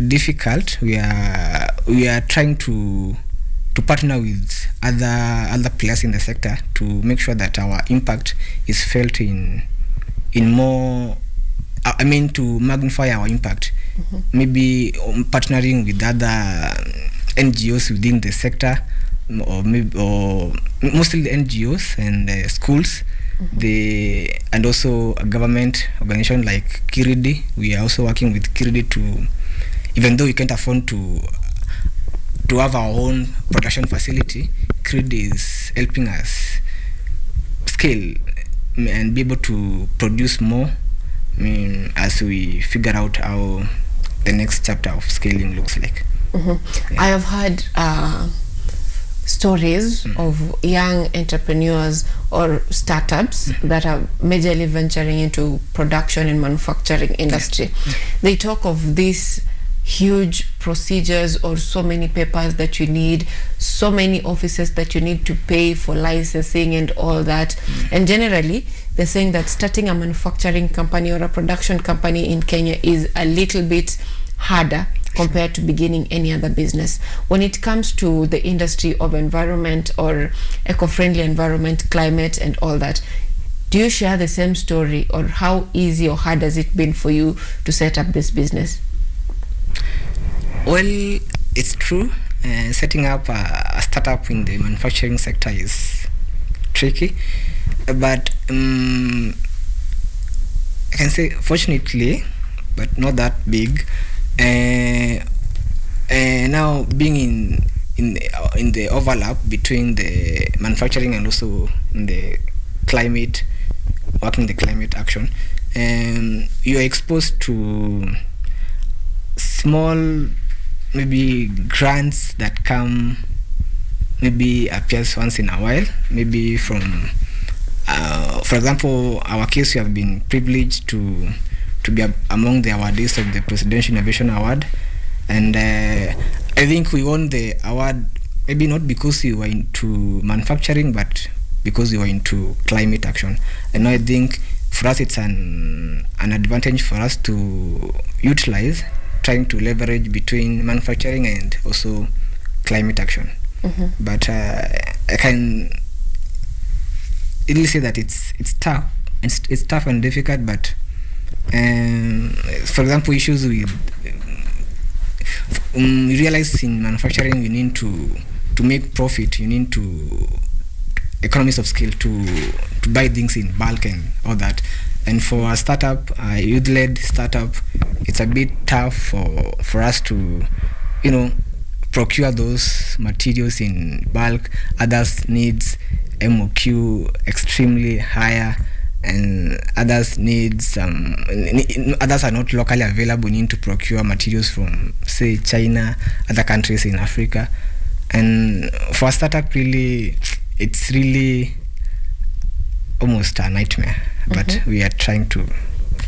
difficult, we are trying to partner with other players in the sector to make sure that our impact is felt in more, I mean, to magnify our impact. Maybe partnering with other NGOs within the sector, or mostly the NGOs and schools, and also a government organization like KUTV. We are also working with KUTV to, even though we can't afford to have our own production facility, KUTV is helping us scale and be able to produce more, as we figure out how the next chapter of scaling looks like. I have heard stories of young entrepreneurs or startups that are majorly venturing into production and manufacturing industry. They talk of these huge procedures, or so many papers that you need, so many offices that you need to pay for licensing and all that. And generally, they're saying that starting a manufacturing company or a production company in Kenya is a little bit harder compared to beginning any other business. When it comes to the industry of environment or eco-friendly environment, climate and all that, do you share the same story, or how easy or hard has it been for you to set up this business? Well, it's true. Setting up a startup in the manufacturing sector is tricky, but I can say fortunately, but not that big. Now being in the overlap between the manufacturing and also in the climate, working the climate action, you are exposed to small maybe grants that come, maybe appears once in a while, maybe from for example, our case, we have been privileged to be among the awardees of the Presidential Innovation Award, and I think we won the award maybe not because we were into manufacturing, but because we were into climate action. And I think for us it's an advantage for us to utilize, trying to leverage between manufacturing and also climate action. But I can really say that it's tough. It's tough and difficult, but for example, issues with we realize in manufacturing you need to make profit, you need to economies of scale to buy things in bulk and all that. And for a startup, a youth-led startup, it's a bit tough for us to, procure those materials in bulk. Others needs MOQ extremely higher, and others needs others are not locally available. You need to procure materials from, say, China, other countries in Africa. And for a startup, really, it's really almost a nightmare, but we are trying to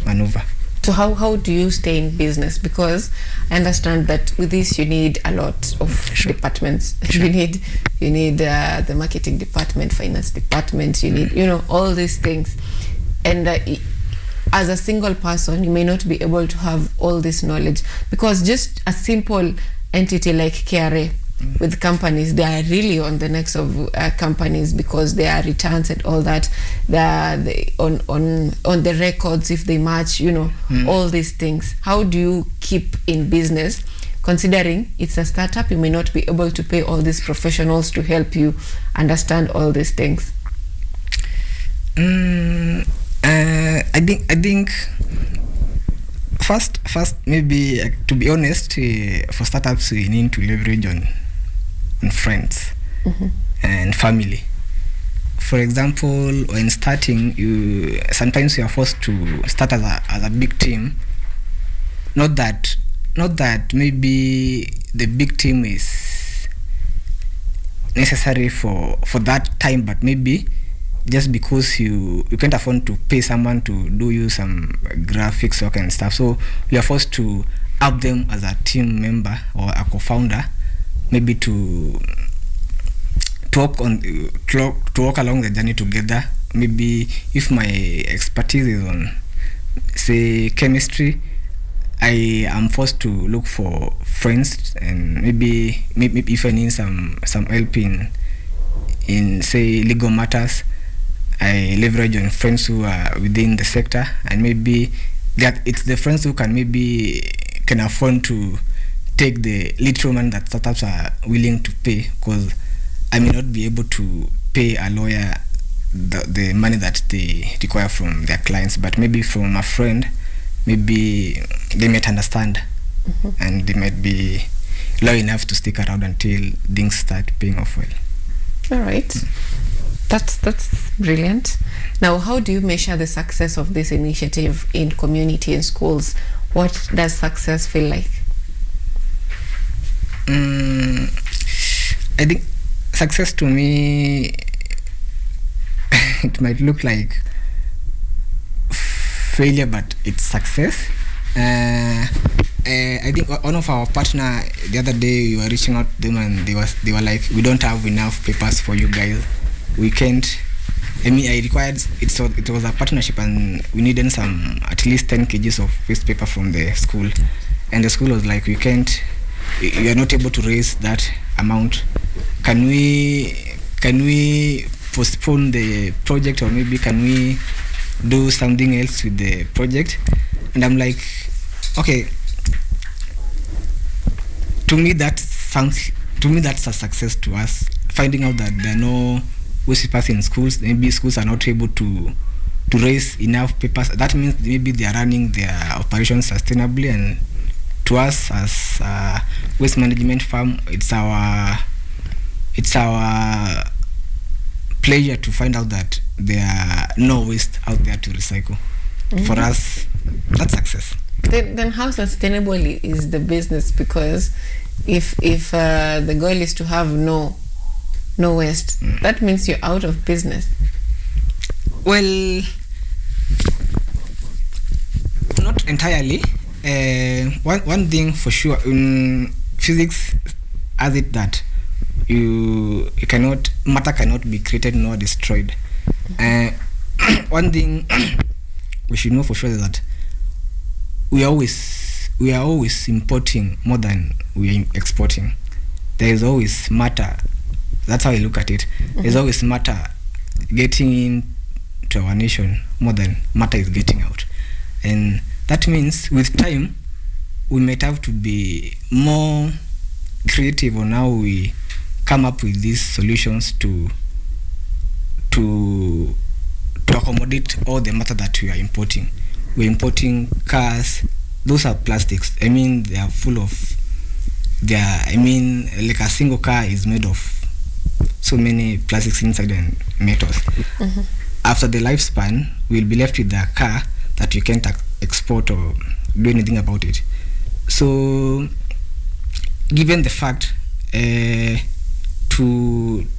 maneuver. So how do you stay in business? Because I understand that with this you need a lot of departments. You need the marketing department, finance department, you need all these things, and as a single person you may not be able to have all this knowledge, because just a simple entity like KRA with companies, they are really on the necks of companies, because there are returns and all that, on the records if they match, all these things. How do you keep in business, considering it's a startup? You may not be able to pay all these professionals to help you understand all these things. I think First, maybe to be honest, for startups we need to leverage on friends and family. For example, when starting, sometimes you are forced to start as a big team. Not that maybe the big team is necessary for that time, but maybe just because you can't afford to pay someone to do you some graphics work and stuff, so you are forced to up them as a team member or a co-founder, maybe to walk along the journey together. Maybe if my expertise is on, say, chemistry, I am forced to look for friends, and maybe if I need some help in say legal matters, I leverage on friends who are within the sector, and maybe that it's the friends who can afford to take the little money that startups are willing to pay, because I may not be able to pay a lawyer the money that they require from their clients, but maybe from a friend, maybe they might understand, and they might be loyal enough to stick around until things start paying off well. All right. That's brilliant. Now, how do you measure the success of this initiative in community and schools? What does success feel like? I think success to me, it might look like failure, but it's success. I think one of our partner the other day, we were reaching out to them, and they were like, we don't have enough papers for you guys. We can't. I mean, it was a partnership, and we needed at least 10 kgs of waste paper from the school, and the school was like, we are not able to raise that amount. Can we postpone the project, or maybe can we do something else with the project? And I'm like, okay, to me that's a success to us, finding out that there are no waste papers in schools. Maybe schools are not able to raise enough papers. That means maybe they are running their operations sustainably, and to us as a waste management firm, it's our pleasure to find out that there are no waste out there to recycle. For us, that's success. Then how sustainable is the business? Because if the goal is to have no waste, that means you're out of business. Well, not entirely. One thing for sure, in physics has it that matter cannot be created nor destroyed. One thing we should know for sure is that we are always importing more than we are exporting. There is always matter. That's how I look at it. There's always matter getting into our nation more than matter is getting out. And that means with time, we might have to be more creative on how we come up with these solutions to accommodate all the matter that we are importing. We're importing cars. Those are plastics. I mean, they are full of like a single car is made of so many plastics inside and metals. After the lifespan, we'll be left with a car that we can't export or do anything about it. So, given the fact, to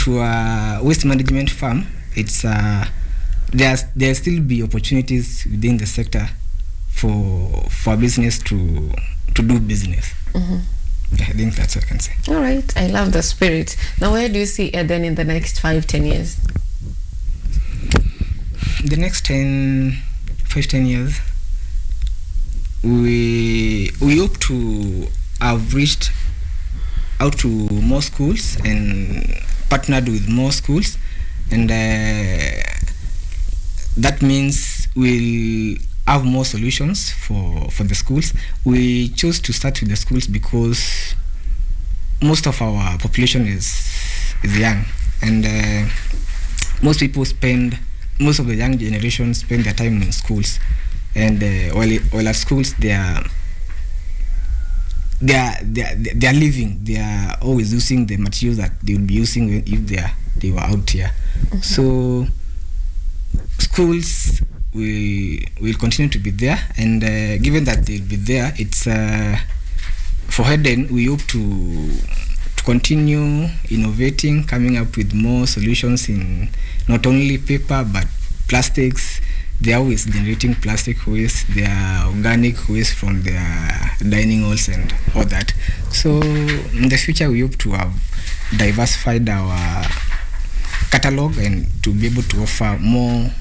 a waste management firm, it's there still be opportunities within the sector for business to do business. Yeah, I think that's what I can say. All right, I love the spirit. Now, where do you see Eden in the next 5-10 years? The next 5-10 years, we hope to have reached out to more schools and partnered with more schools, and that means we'll have more solutions for the schools. We chose to start with the schools because most of our population is young, and most of the young generation spend their time in schools. and while at schools they are living. They are always using the materials that they would be using if they were out here. So schools will continue to be there, and given that they'll be there, it's for Eden, we hope to continue innovating, coming up with more solutions in not only paper but plastics. They are always generating plastic waste, they are organic waste from their dining halls and all that. So in the future we hope to have diversified our catalog and to be able to offer more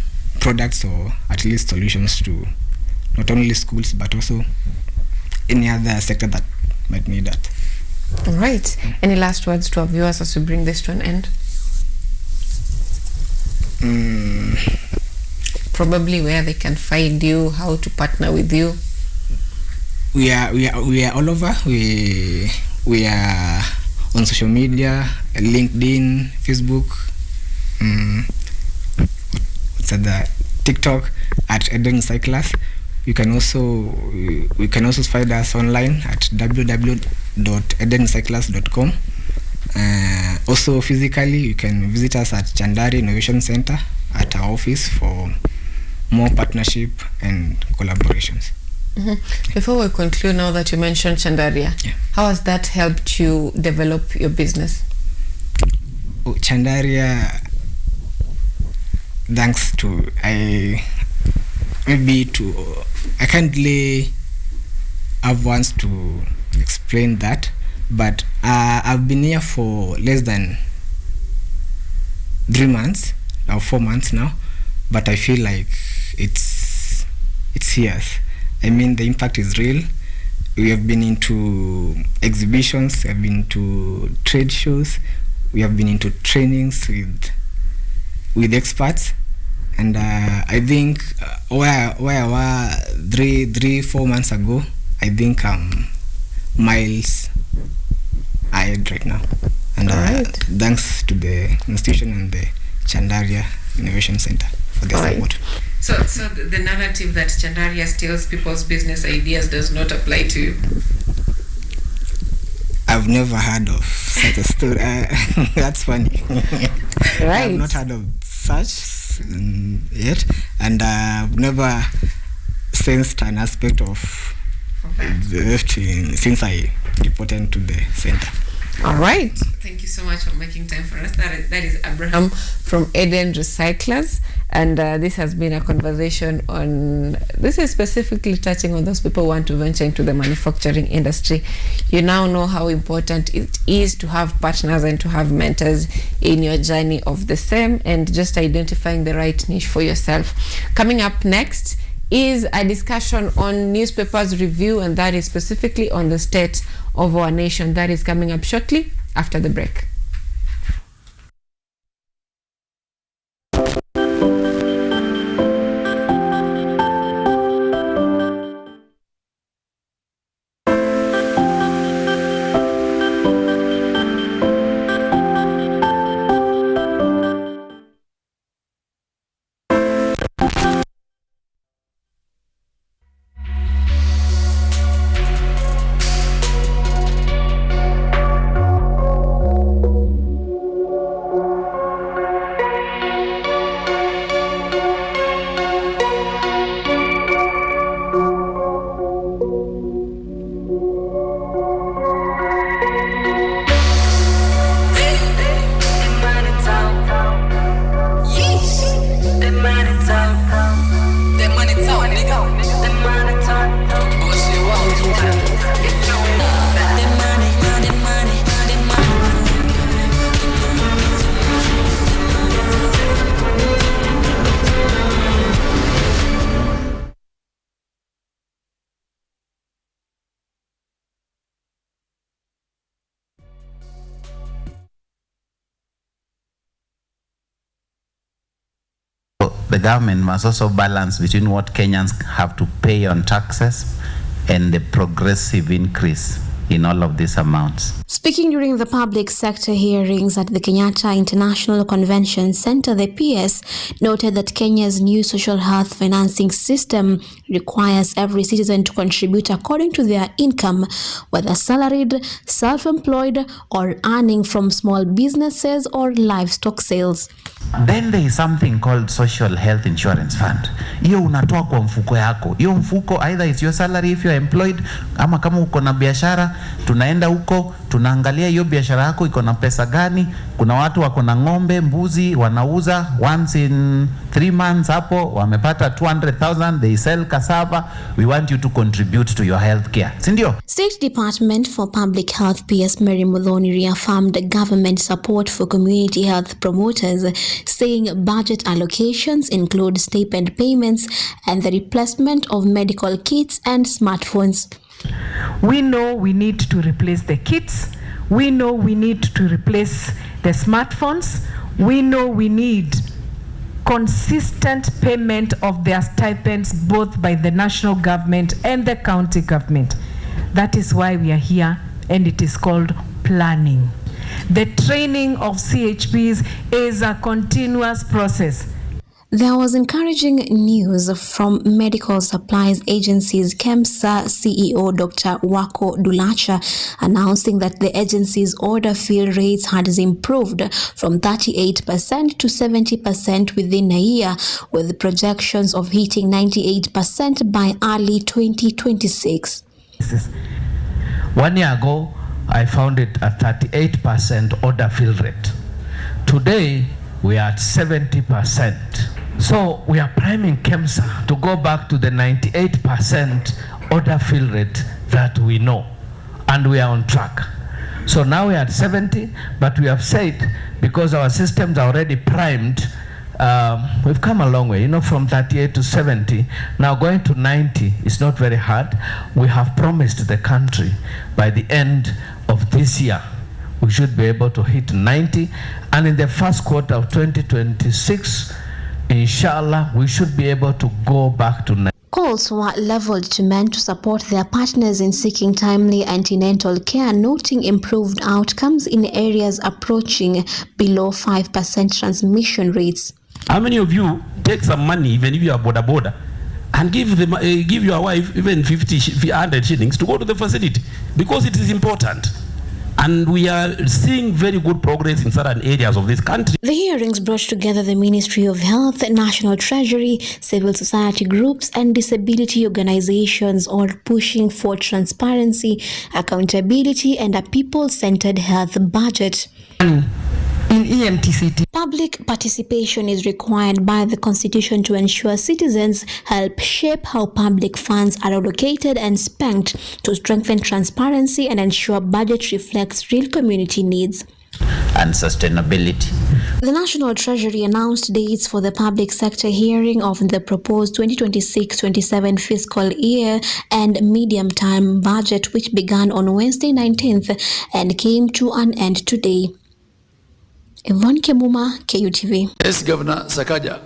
products or at least solutions to not only schools but also any other sector that might need that. All right. Any last words to our viewers as we bring this to an end? Probably where they can find you, how to partner with you. We are all over. We are on social media, LinkedIn, Facebook, what's that? TikTok at Eden Cyclers. We can also find us online at www.edencyclers.com. Also physically, you can visit us at Chandari Innovation Center at our office for more partnership and collaborations. Before we conclude, now that you mentioned Chandaria, how has that helped you develop your business? Chandaria, thanks to I can't really have words to explain that, but I've been here for less than 3 months or 4 months now, but I feel like it's years. I mean, the impact is real. We have been into exhibitions, we have been to trade shows, we have been into trainings with experts, and I think where I was 3-4 months ago, I think I'm miles ahead right now. And thanks to the institution and the Chandaria Innovation Center for the support. So the narrative that Chandaria steals people's business ideas does not apply to you? I've never heard of such a story. That's funny. Right. I've not heard of such yet, and I've never sensed an aspect of theft since I reported to the center. All right. Thank you so much for making time for us. That is Abraham from Eden Recyclers, and this has been a conversation on. This is specifically touching on those people who want to venture into the manufacturing industry. You now know how important it is to have partners and to have mentors in your journey of the same, and just identifying the right niche for yourself. Coming up next is a discussion on newspapers review, and that is specifically on the state of our nation. That is coming up shortly after the break. The government must also balance between what Kenyans have to pay on taxes and the progressive increase in all of these amounts. Speaking during the public sector hearings at the Kenyatta International Convention Center, the PS noted that Kenya's new social health financing system requires every citizen to contribute according to their income, whether salaried, self-employed, or earning from small businesses or livestock sales. Then there is something called social health insurance fund. Hiyo unatoa kwa mfuko yako. Hiyo mfuko either is your salary if you are employed, ama kama uko na biashara, tunaenda huko, tunaangalia hiyo biashara yako iko na pesa gani. Kuna watu wako na ng'ombe, mbuzi, wanauza once in 3 months hapo, wamepata 200,000, they sell cassava. We want you to contribute to your health care. Sindio? State Department for Public Health PS Mary Muthoni reaffirmed government support for community health promoters, saying budget allocations include stipend payments and the replacement of medical kits and smartphones. We know we need to replace the kits. We know we need to replace the smartphones. We know we need consistent payment of their stipends both by the national government and the county government. That is why we are here, and it is called planning. The training of CHPs is a continuous process. There was encouraging news from Medical Supplies Agency's KEMSA CEO Dr. Wako Dulacha announcing that the agency's order fill rates had improved from 38% to 70% within a year, with projections of hitting 98% by early 2026. 1 year ago, I found it at 38% order fill rate. Today, we are at 70%. So we are priming KEMSA to go back to the 98% order fill rate that we know, and we are on track. So now we are at 70, but we have said, because our systems are already primed, we've come a long way, from 38 to 70. Now going to 90 is not very hard. We have promised the country by the end of this year, we should be able to hit 90. And in the first quarter of 2026, inshallah, we should be able to go back to 90. Calls were leveled to men to support their partners in seeking timely antenatal care, noting improved outcomes in areas approaching below 5% transmission rates. How many of you take some money, even if you are border, and give your wife even 100 shillings to go to the facility, because it is important? And we are seeing very good progress in certain areas of this country. The hearings brought together the Ministry of Health, National Treasury, civil society groups, and disability organizations, all pushing for transparency, accountability, and a people-centered health budget. In EMTCT, public participation is required by the Constitution to ensure citizens help shape how public funds are allocated and spent, to strengthen transparency and ensure budget reflects real community needs and sustainability. The National Treasury announced dates for the public sector hearing of the proposed 2026-27 fiscal year and medium-term budget, which began on Wednesday 19th and came to an end today. Yvonne Kemuma, KUTV. Yes, Governor Sakaja.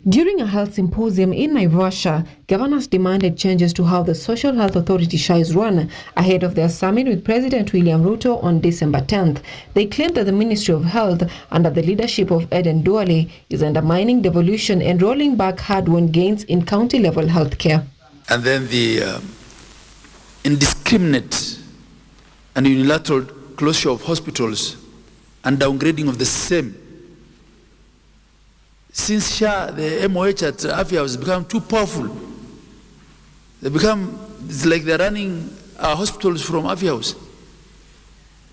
During a health symposium in Naivasha, governors demanded changes to how the Social Health Authority SHA is run ahead of their summit with President William Ruto on December 10th. They claimed that the Ministry of Health, under the leadership of Eden Duale, is undermining devolution and rolling back hard-won gains in county-level healthcare. And then the indiscriminate and unilateral closure of hospitals and downgrading of the same. Since SHA, the MOH at Afya has become too powerful. It's like they're running our hospitals from Afya House.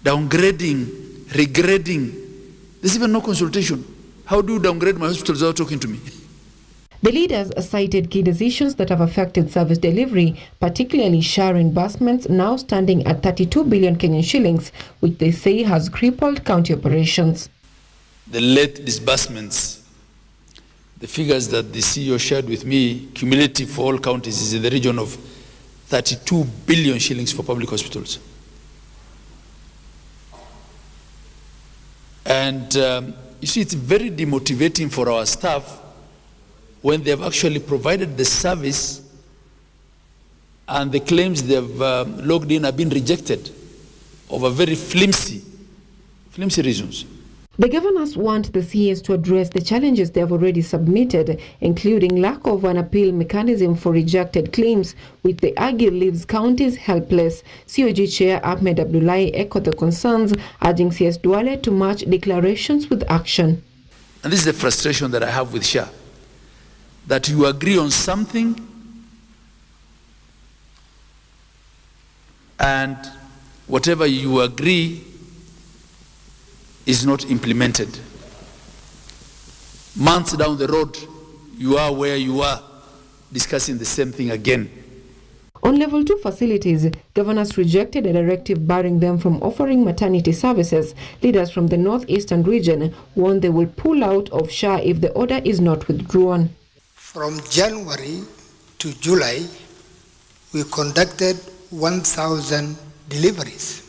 Downgrading, regrading. There's even no consultation. How do you downgrade my hospitals without talking to me? The leaders cited key decisions that have affected service delivery, particularly SHA reimbursements, now standing at 32 billion Kenyan shillings, which they say has crippled county operations. The late disbursements, the figures that the CEO shared with me, cumulative for all counties, is in the region of 32 billion shillings for public hospitals. And you see, it's very demotivating for our staff when they have actually provided the service and the claims they have logged in have been rejected over very flimsy reasons. The governors want the CS to address the challenges they have already submitted, including lack of an appeal mechanism for rejected claims, which they argue leaves counties helpless. COG Chair Ahmed Abdullahi echoed the concerns, urging CS Duale to match declarations with action. And this is the frustration that I have with SHA, that you agree on something and whatever you agree is not implemented. Months down the road, you are where you are, discussing the same thing again. On level 2 facilities, governors rejected a directive barring them from offering maternity services. Leaders from the northeastern region warned they will pull out of SHA if the order is not withdrawn. From January to July, we conducted 1,000 deliveries,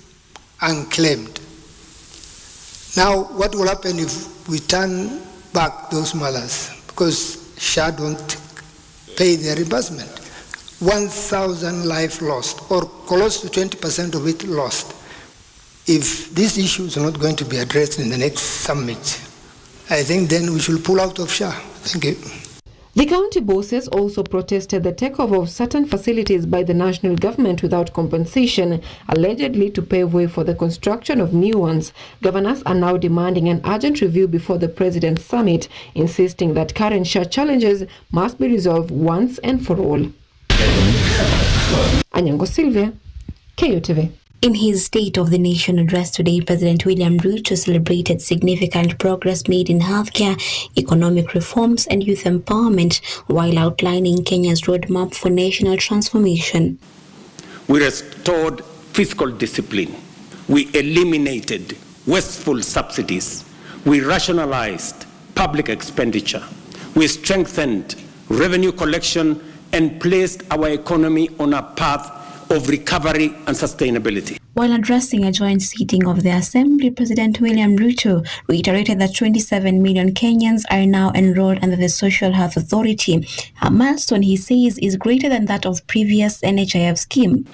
unclaimed. Now, what will happen if we turn back those mothers? Because SHA don't pay their reimbursement. 1,000 lives lost, or close to 20% of it lost. If this issue is not going to be addressed in the next summit, I think then we should pull out of SHA. Thank you. The county bosses also protested the takeover of certain facilities by the national government without compensation, allegedly to pave way for the construction of new ones. Governors are now demanding an urgent review before the President's Summit, insisting that current SHA challenges must be resolved once and for all. Anyango Sylvia, KUTV. In his State of the Nation address today, President William Ruto celebrated significant progress made in healthcare, economic reforms, and youth empowerment while outlining Kenya's roadmap for national transformation. We restored fiscal discipline. We eliminated wasteful subsidies. We rationalized public expenditure. We strengthened revenue collection and placed our economy on a path of recovery and sustainability. While addressing a joint sitting of the Assembly, President William Ruto reiterated that 27 million Kenyans are now enrolled under the Social Health Authority, a milestone he says is greater than that of previous NHIF scheme.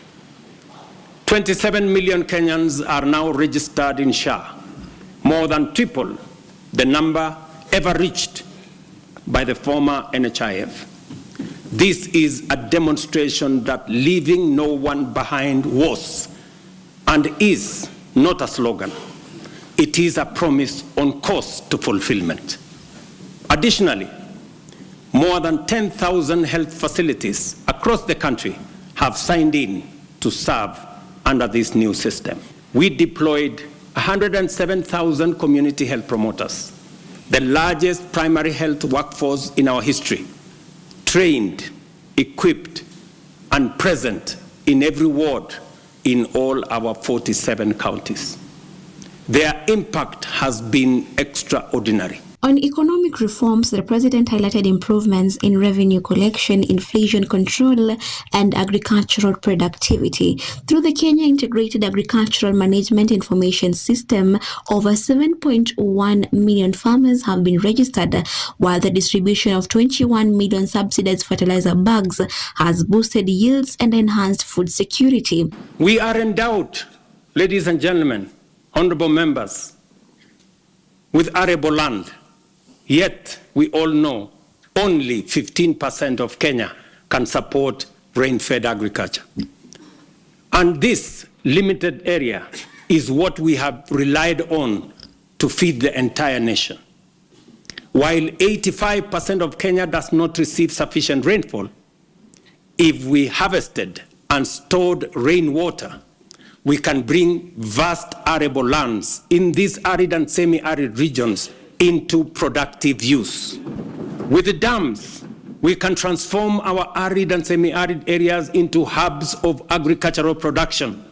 27 million Kenyans are now registered in SHA, more than triple the number ever reached by the former NHIF. This is a demonstration that leaving no one behind was and is not a slogan. It is a promise on course to fulfillment. Additionally, more than 10,000 health facilities across the country have signed in to serve under this new system. We deployed 107,000 community health promoters, the largest primary health workforce in our history, trained, equipped, and present in every ward in all our 47 counties. Their impact has been extraordinary. On economic reforms, the president highlighted improvements in revenue collection, inflation control, and agricultural productivity. Through the Kenya Integrated Agricultural Management Information System, over 7.1 million farmers have been registered, while the distribution of 21 million subsidized fertilizer bags has boosted yields and enhanced food security. We are endowed, ladies and gentlemen, honorable members, with arable land. Yet, we all know only 15% of Kenya can support rain-fed agriculture. And this limited area is what we have relied on to feed the entire nation. While 85% of Kenya does not receive sufficient rainfall, if we harvested and stored rainwater, we can bring vast arable lands in these arid and semi-arid regions into productive use. With the dams, we can transform our arid and semi-arid areas into hubs of agricultural production,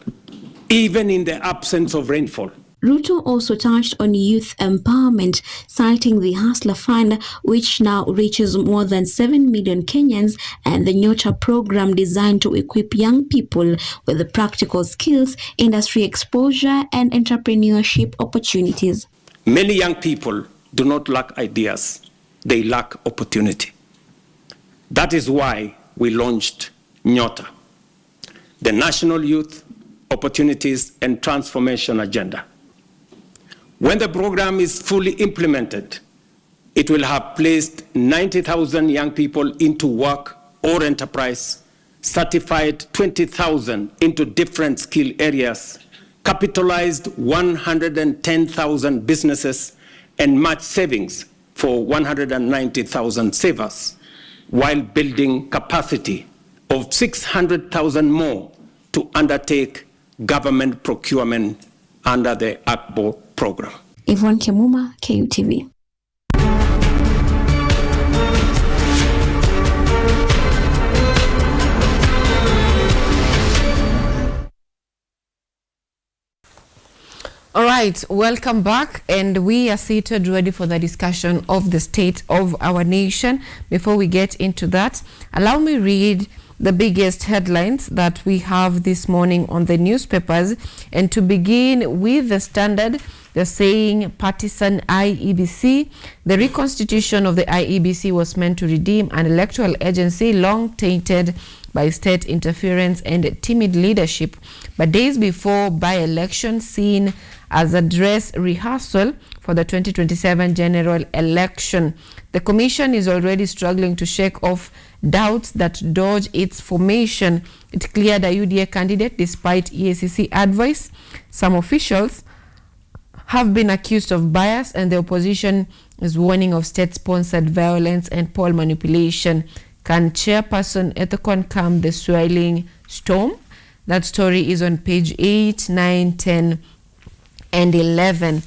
even in the absence of rainfall. Ruto also touched on youth empowerment, citing the Hustler Fund, which now reaches more than 7 million Kenyans, and the Nyota program designed to equip young people with the practical skills, industry exposure, and entrepreneurship opportunities. Many young people do not lack ideas, they lack opportunity. That is why we launched Nyota, the National Youth Opportunities and Transformation Agenda. When the program is fully implemented, it will have placed 90,000 young people into work or enterprise, certified 20,000 into different skill areas, capitalized 110,000 businesses, and matched savings for 190,000 savers, while building capacity of 600,000 more to undertake government procurement under the ACBO program. Yvonne Kemuma, KUTV. All right, welcome back, and we are seated ready for the discussion of the state of our nation. Before we get into that, allow me read the biggest headlines that we have this morning on the newspapers. And to begin with the Standard, they're saying partisan IEBC. The reconstitution of the IEBC was meant to redeem an electoral agency long tainted by state interference and timid leadership. But days before by-election seen as a dress rehearsal for the 2027 general election, the commission is already struggling to shake off doubts that dogged its formation. It cleared a UDA candidate despite EACC advice. Some officials have been accused of bias, and the opposition is warning of state-sponsored violence and poll manipulation. Can Chairperson Ethicon calm the swirling storm? That story is on page 8, 9, 10, and 11.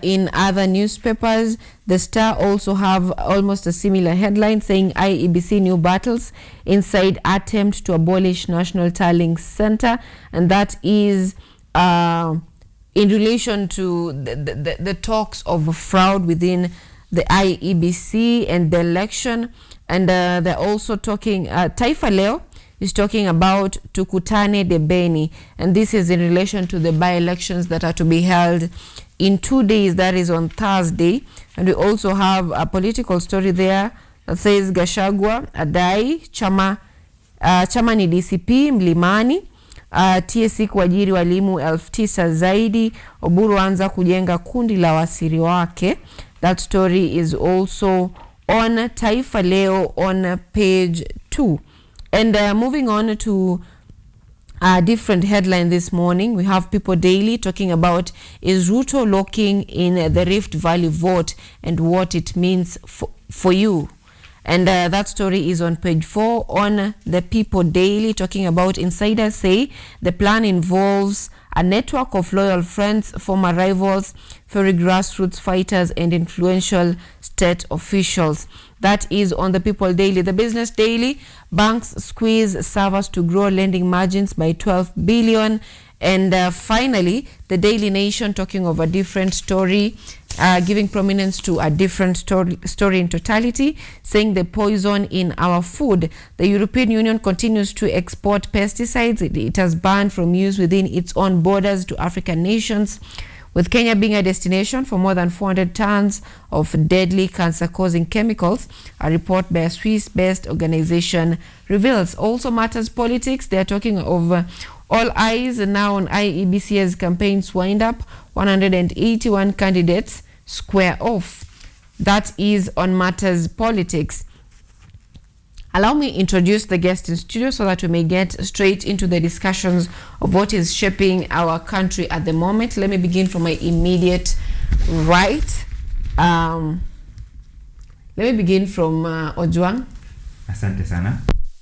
In other newspapers, the Star also have almost a similar headline saying IEBC new battles inside attempt to abolish National Tallying Center, and that is in relation to the talks of fraud within the IEBC and the election. And they're also talking, Taifa Leo is talking about Tukutane Debeni, and this is in relation to the by-elections that are to be held in 2 days, that is on Thursday. And we also have a political story there that says Gachagua adai chama ni DCP Mlimani, TSC kuajiri walimu 9,000 zaidi, Oburu anza kujenga kundi la wasiri wake. That story is also on Taifa Leo on page 2. And moving on to a different headline this morning, we have People Daily talking about, is Ruto locking in the Rift Valley vote and what it means for you? And that story is on page 4 on the People Daily, talking about insiders say the plan involves a network of loyal friends, former rivals, fiery grassroots fighters, and influential state officials. That is on the People Daily. The Business Daily, banks squeeze servers to grow lending margins by 12 billion. And finally, the Daily Nation talking of a different story, giving prominence to a different story in totality, saying the poison in our food. The European Union continues to export pesticides. It has banned from use within its own borders to African nations, with Kenya being a destination for more than 400 tons of deadly cancer-causing chemicals. A report by a Swiss-based organization reveals. Also matters politics. They are talking of all eyes now on IEBC's campaigns wind up. 181 candidates square off. That is on matters politics. Allow me to introduce the guest in studio so that we may get straight into the discussions of what is shaping our country at the moment. Let me begin from my immediate right. Let me begin from Ojwang. Asante sana.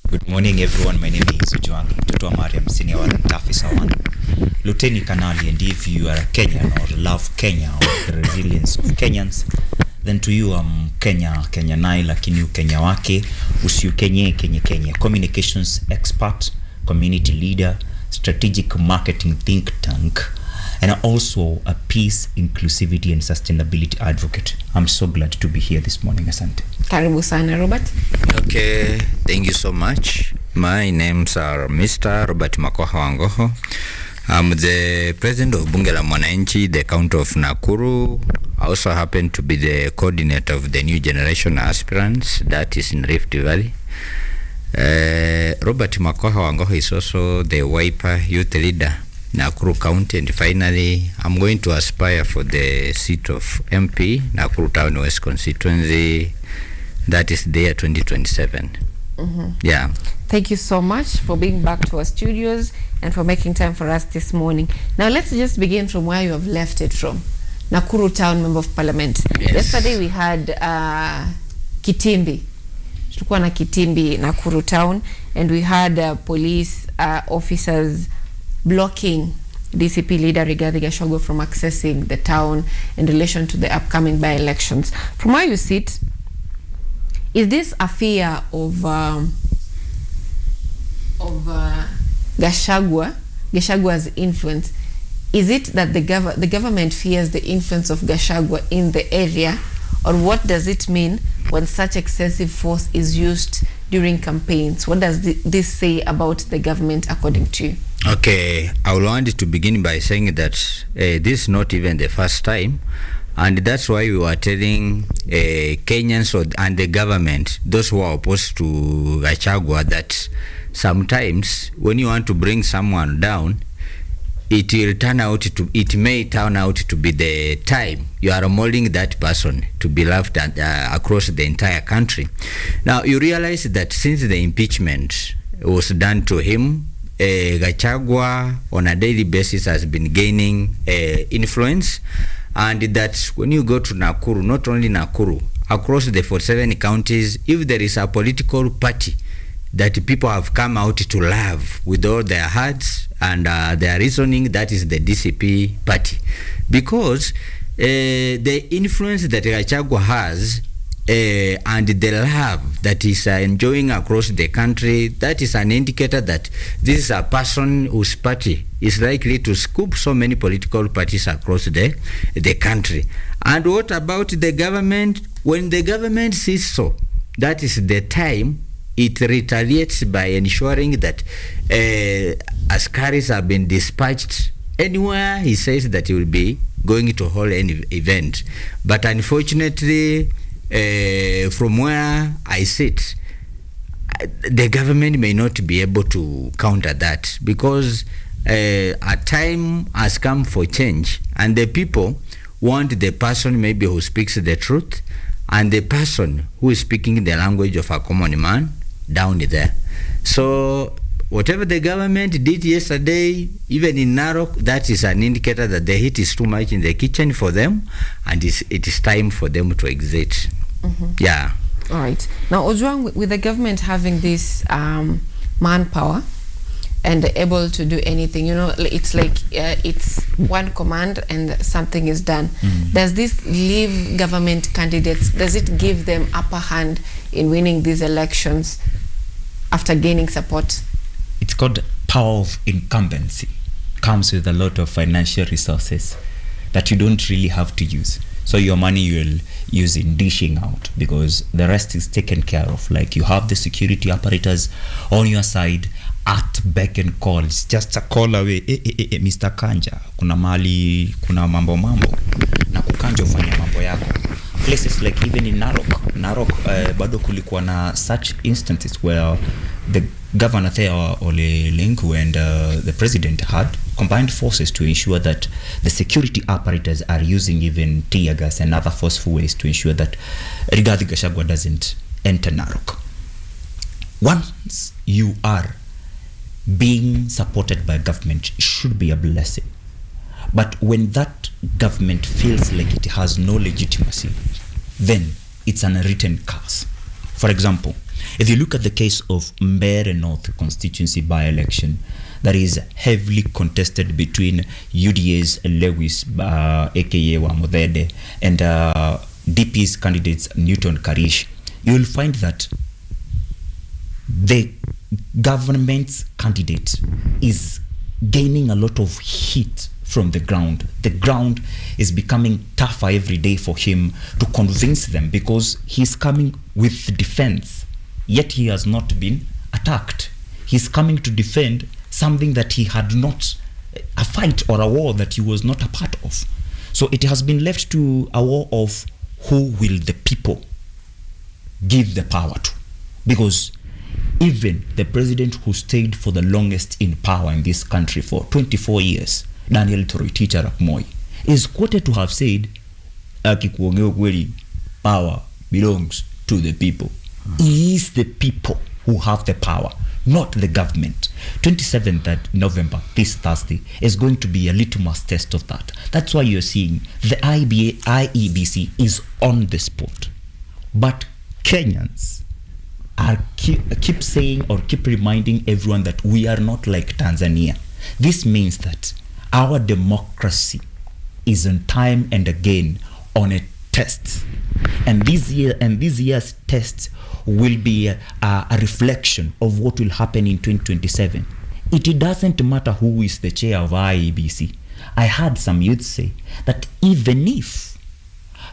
Good morning everyone, my name is Ojwang Mtoto wa Mariam, Senior Warrant Officer 1, Lieutenant Kanali, and if you are a Kenyan or love Kenya or the resilience of Kenyans, then to you I'm Kenya nai, lakini Kenya wake, usiukenye Kenya. Communications expert, community leader, strategic marketing think tank, and also a peace, inclusivity and sustainability advocate. I'm so glad to be here this morning. Asante. Karibu sana, Robert. Okay, thank you so much. My names are Mr. Robert Makoha Wangoho. I'm the president of Bunge la Mwananchi, the county of Nakuru. I also happen to be the coordinator of the new generation aspirants, that is in Rift Valley. Robert Makoha Wangoho is also the Wiper youth leader Nakuru County, and finally I'm going to aspire for the seat of MP, Nakuru Town West constituency, that is there 2027. Yeah. Thank you so much for being back to our studios and for making time for us this morning. Now let's just begin from where you have left it from. Nakuru Town Member of Parliament. Yes. Yesterday we had Kitimbi. Tulikuwa na Kitimbi Nakuru Town, and we had police officers blocking DCP leader Rigathi Gachagua from accessing the town in relation to the upcoming by-elections. From where you sit, is this a fear of Gachagua's influence? Is it that the government fears the influence of Gachagua in the area, or what does it mean when such excessive force is used during campaigns? What does this say about the government according to you? Okay, I will want to begin by saying that this is not even the first time, and that's why we were telling Kenyans and the government, those who are opposed to Gachagua, that sometimes when you want to bring someone down, it may turn out to be the time you are molding that person to be loved across the entire country. Now you realize that since the impeachment was done to him, Gachagua on a daily basis has been gaining influence, and that when you go to Nakuru, not only Nakuru, across the 47 counties, if there is a political party that people have come out to love with all their hearts and their reasoning, that is the DCP party. Because the influence that Gachagua has and the love that he's enjoying across the country, that is an indicator that this is a person whose party is likely to scoop so many political parties across the country. And what about the government? When the government sees so, that is the time it retaliates by ensuring that askaris have been dispatched anywhere he says that he will be going to hold any event. But unfortunately, from where I sit, the government may not be able to counter that, because a time has come for change, and the people want the person maybe who speaks the truth and the person who is speaking the language of a common man down there. So whatever the government did yesterday, even in Narok, that is an indicator that the heat is too much in the kitchen for them, and it is time for them to exit. Yeah. All right. Now, Ojwang, with the government having this manpower and able to do anything, you know, it's like it's one command and something is done. Does this leave government candidates, does it give them upper hand in winning these elections after gaining support? It's called power of incumbency. Comes with a lot of financial resources that you don't really have to use. So your money you'll use in dishing out, because the rest is taken care of. Like you have the security apparatus on your side at beck and call. It's just a call away. Mr. Kanja, kuna mali, kuna mambo na kukanja ufanya mambo yako. Places like even in Narok, bado kulikuwa na such instances where the governor there, Ole Lenku, and the president had combined forces to ensure that the security apparatus are using even tear gas and other forceful ways to ensure that Rigathi Gachagua doesn't enter Narok. Once you are being supported by government, it should be a blessing. But when that government feels like it has no legitimacy, then it's an unwritten curse. For example, if you look at the case of Mbeere North constituency by-election, that is heavily contested between UDA's Lewis, aka Wamodede, and DP's candidates Newton Karish, you will find that the government's candidate is gaining a lot of heat from the ground. The ground is becoming tougher every day for him to convince them, because he's coming with defense, yet he has not been attacked. He's coming to defend something that he had not, a fight or a war that he was not a part of. So it has been left to a war of who will the people give the power to. Because even the president who stayed for the longest in power in this country for 24 years, Daniel Toroitich arap Moi, is quoted to have said, akikuongea kweli, power belongs to the people. It is the people who have the power, not the government. 27th November, this Thursday, is going to be a litmus test of that. That's why you're seeing the IEBC is on the spot. But Kenyans are keep saying or keep reminding everyone that we are not like Tanzania. This means that our democracy is on time and again on a test. And this year's test will be a reflection of what will happen in 2027. It doesn't matter who is the chair of IEBC. I heard some youth say that even if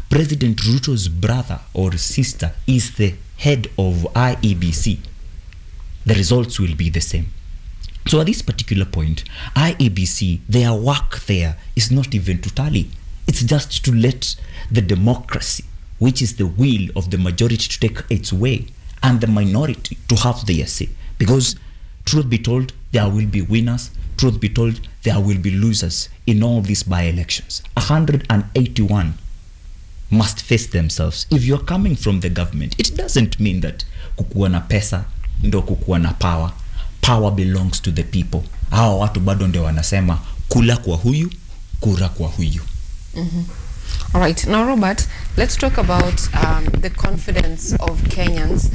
President Ruto's brother or sister is the head of IEBC, the results will be the same. So at this particular point, IEBC, their work there is not even to tally. It's just to let the democracy, which is the will of the majority, to take its way, and the minority to have their say. Because truth be told, there will be winners. Truth be told, there will be losers in all these by-elections. 181 must face themselves. If you're coming from the government, it doesn't mean that kukuwa na pesa ndo kukuwa na power. Power belongs to the people. Hawa watu bado ndio wanasema kula kwa huyu, kura kwa huyu. All right, now Robert, let's talk about the confidence of Kenyans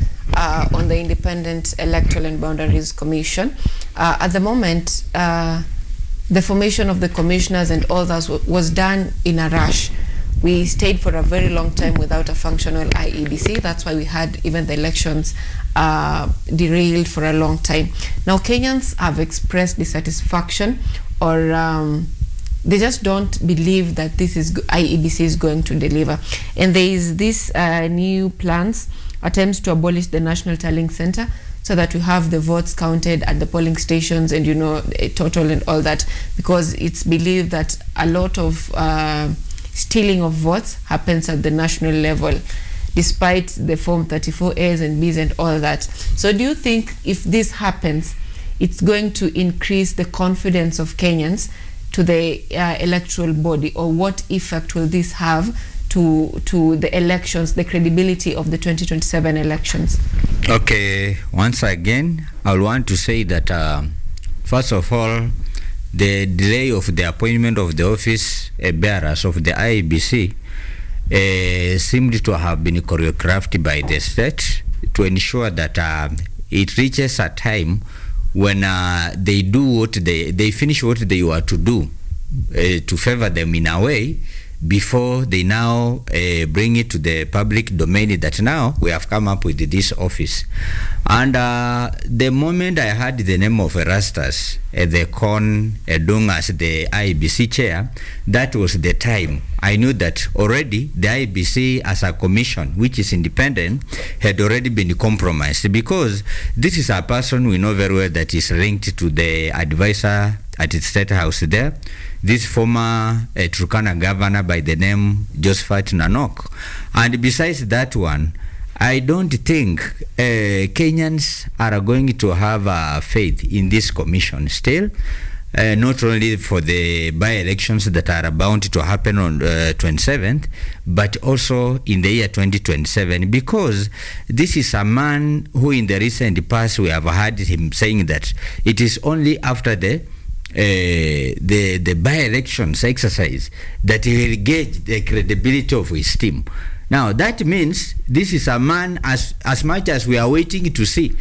on the Independent Electoral and Boundaries Commission. At the moment, the formation of the commissioners and all that was done in a rush. We stayed for a very long time without a functional IEBC. That's why we had even the elections derailed for a long time. Now Kenyans have expressed dissatisfaction, or they just don't believe that this is IEBC is going to deliver. And there is this new plans, attempts to abolish the National Tallying Center, so that we have the votes counted at the polling stations and, you know, a total and all that, because it's believed that a lot of stealing of votes happens at the national level, despite the Form 34As and Bs and all that. So do you think if this happens, it's going to increase the confidence of Kenyans to the electoral body, or what effect will this have to the elections, the credibility of the 2027 elections? Okay, once again, I want to say that first of all, the delay of the appointment of the office bearers of the IEBC seemed to have been choreographed by the state to ensure that it reaches a time when they do what they finish what they were to do to favor them in a way, before they now bring it to the public domain that now we have come up with this office. And the moment I heard the name of Erastus Edekon Edung as the IEBC chair, that was the time I knew that already the IEBC as a commission, which is independent, had already been compromised, because this is a person we know very well that is linked to the advisor at the State House there, this former Turkana governor by the name Josephat Nanok. And besides that one, I don't think Kenyans are going to have faith in this commission still, not only for the by-elections that are bound to happen on 27th, but also in the year 2027, because this is a man who in the recent past we have heard him saying that it is only after the by-elections exercise that he will get the credibility of his team. Now that means this is a man, as much as we are waiting to see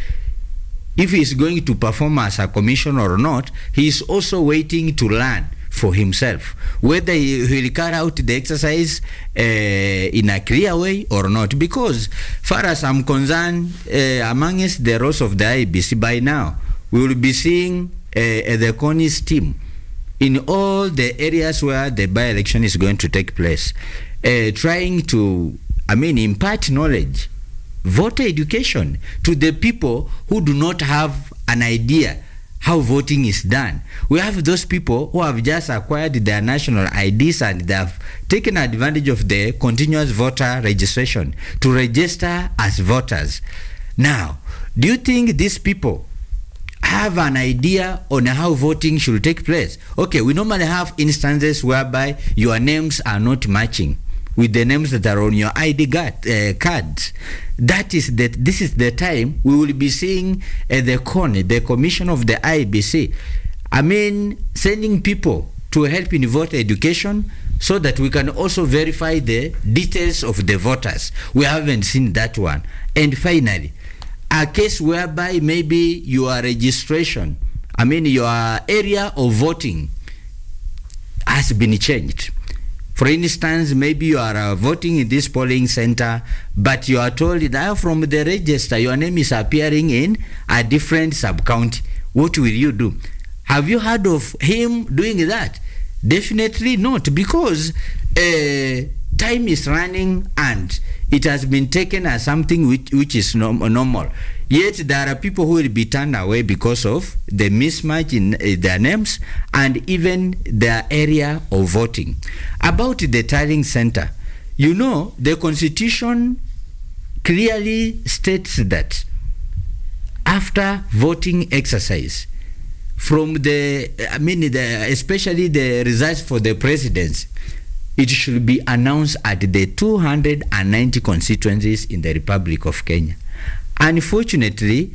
if he is going to perform as a commissioner or not, he is also waiting to learn for himself whether he will carry out the exercise in a clear way or not. Because far as I'm concerned, amongst the roles of the IEBC, by now we will be seeing the CONI's team in all the areas where the by-election is going to take place, trying to, impart knowledge, voter education to the people who do not have an idea how voting is done. We have those people who have just acquired their national IDs and they have taken advantage of the continuous voter registration to register as voters. Now, do you think these people have an idea on how voting should take place? Okay, we normally have instances whereby your names are not matching with the names that are on your ID cards. This is the time we will be seeing the commission of the IBC, sending people to help in voter education so that we can also verify the details of the voters. We haven't seen that one. And finally, a case whereby maybe your registration, your area of voting has been changed. For instance, maybe you are voting in this polling center, but you are told that from the register your name is appearing in a different sub-county. What will you do? Have you heard of him doing that? Definitely not, because time is running and it has been taken as something which is normal. Yet there are people who will be turned away because of the mismatch in their names and even their area of voting. About the tallying center, the Constitution clearly states that after voting exercise, from especially the results for the presidency, it should be announced at the 290 constituencies in the Republic of Kenya. Unfortunately,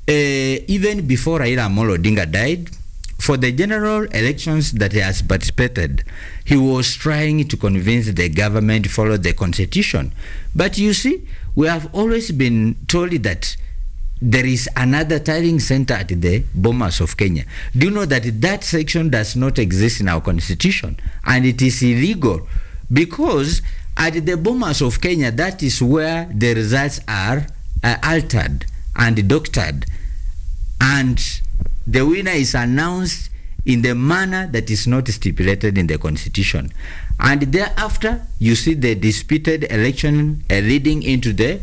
even before Raila Amolo Odinga died, for the general elections that he has participated, he was trying to convince the government to follow the constitution. But you see, we have always been told that there is another tallying center at the Bomas of Kenya. Do you know that that section does not exist in our constitution? And it is illegal because at the Bomas of Kenya, that is where the results are altered and doctored. And the winner is announced in the manner that is not stipulated in the constitution. And thereafter, you see the disputed election leading into the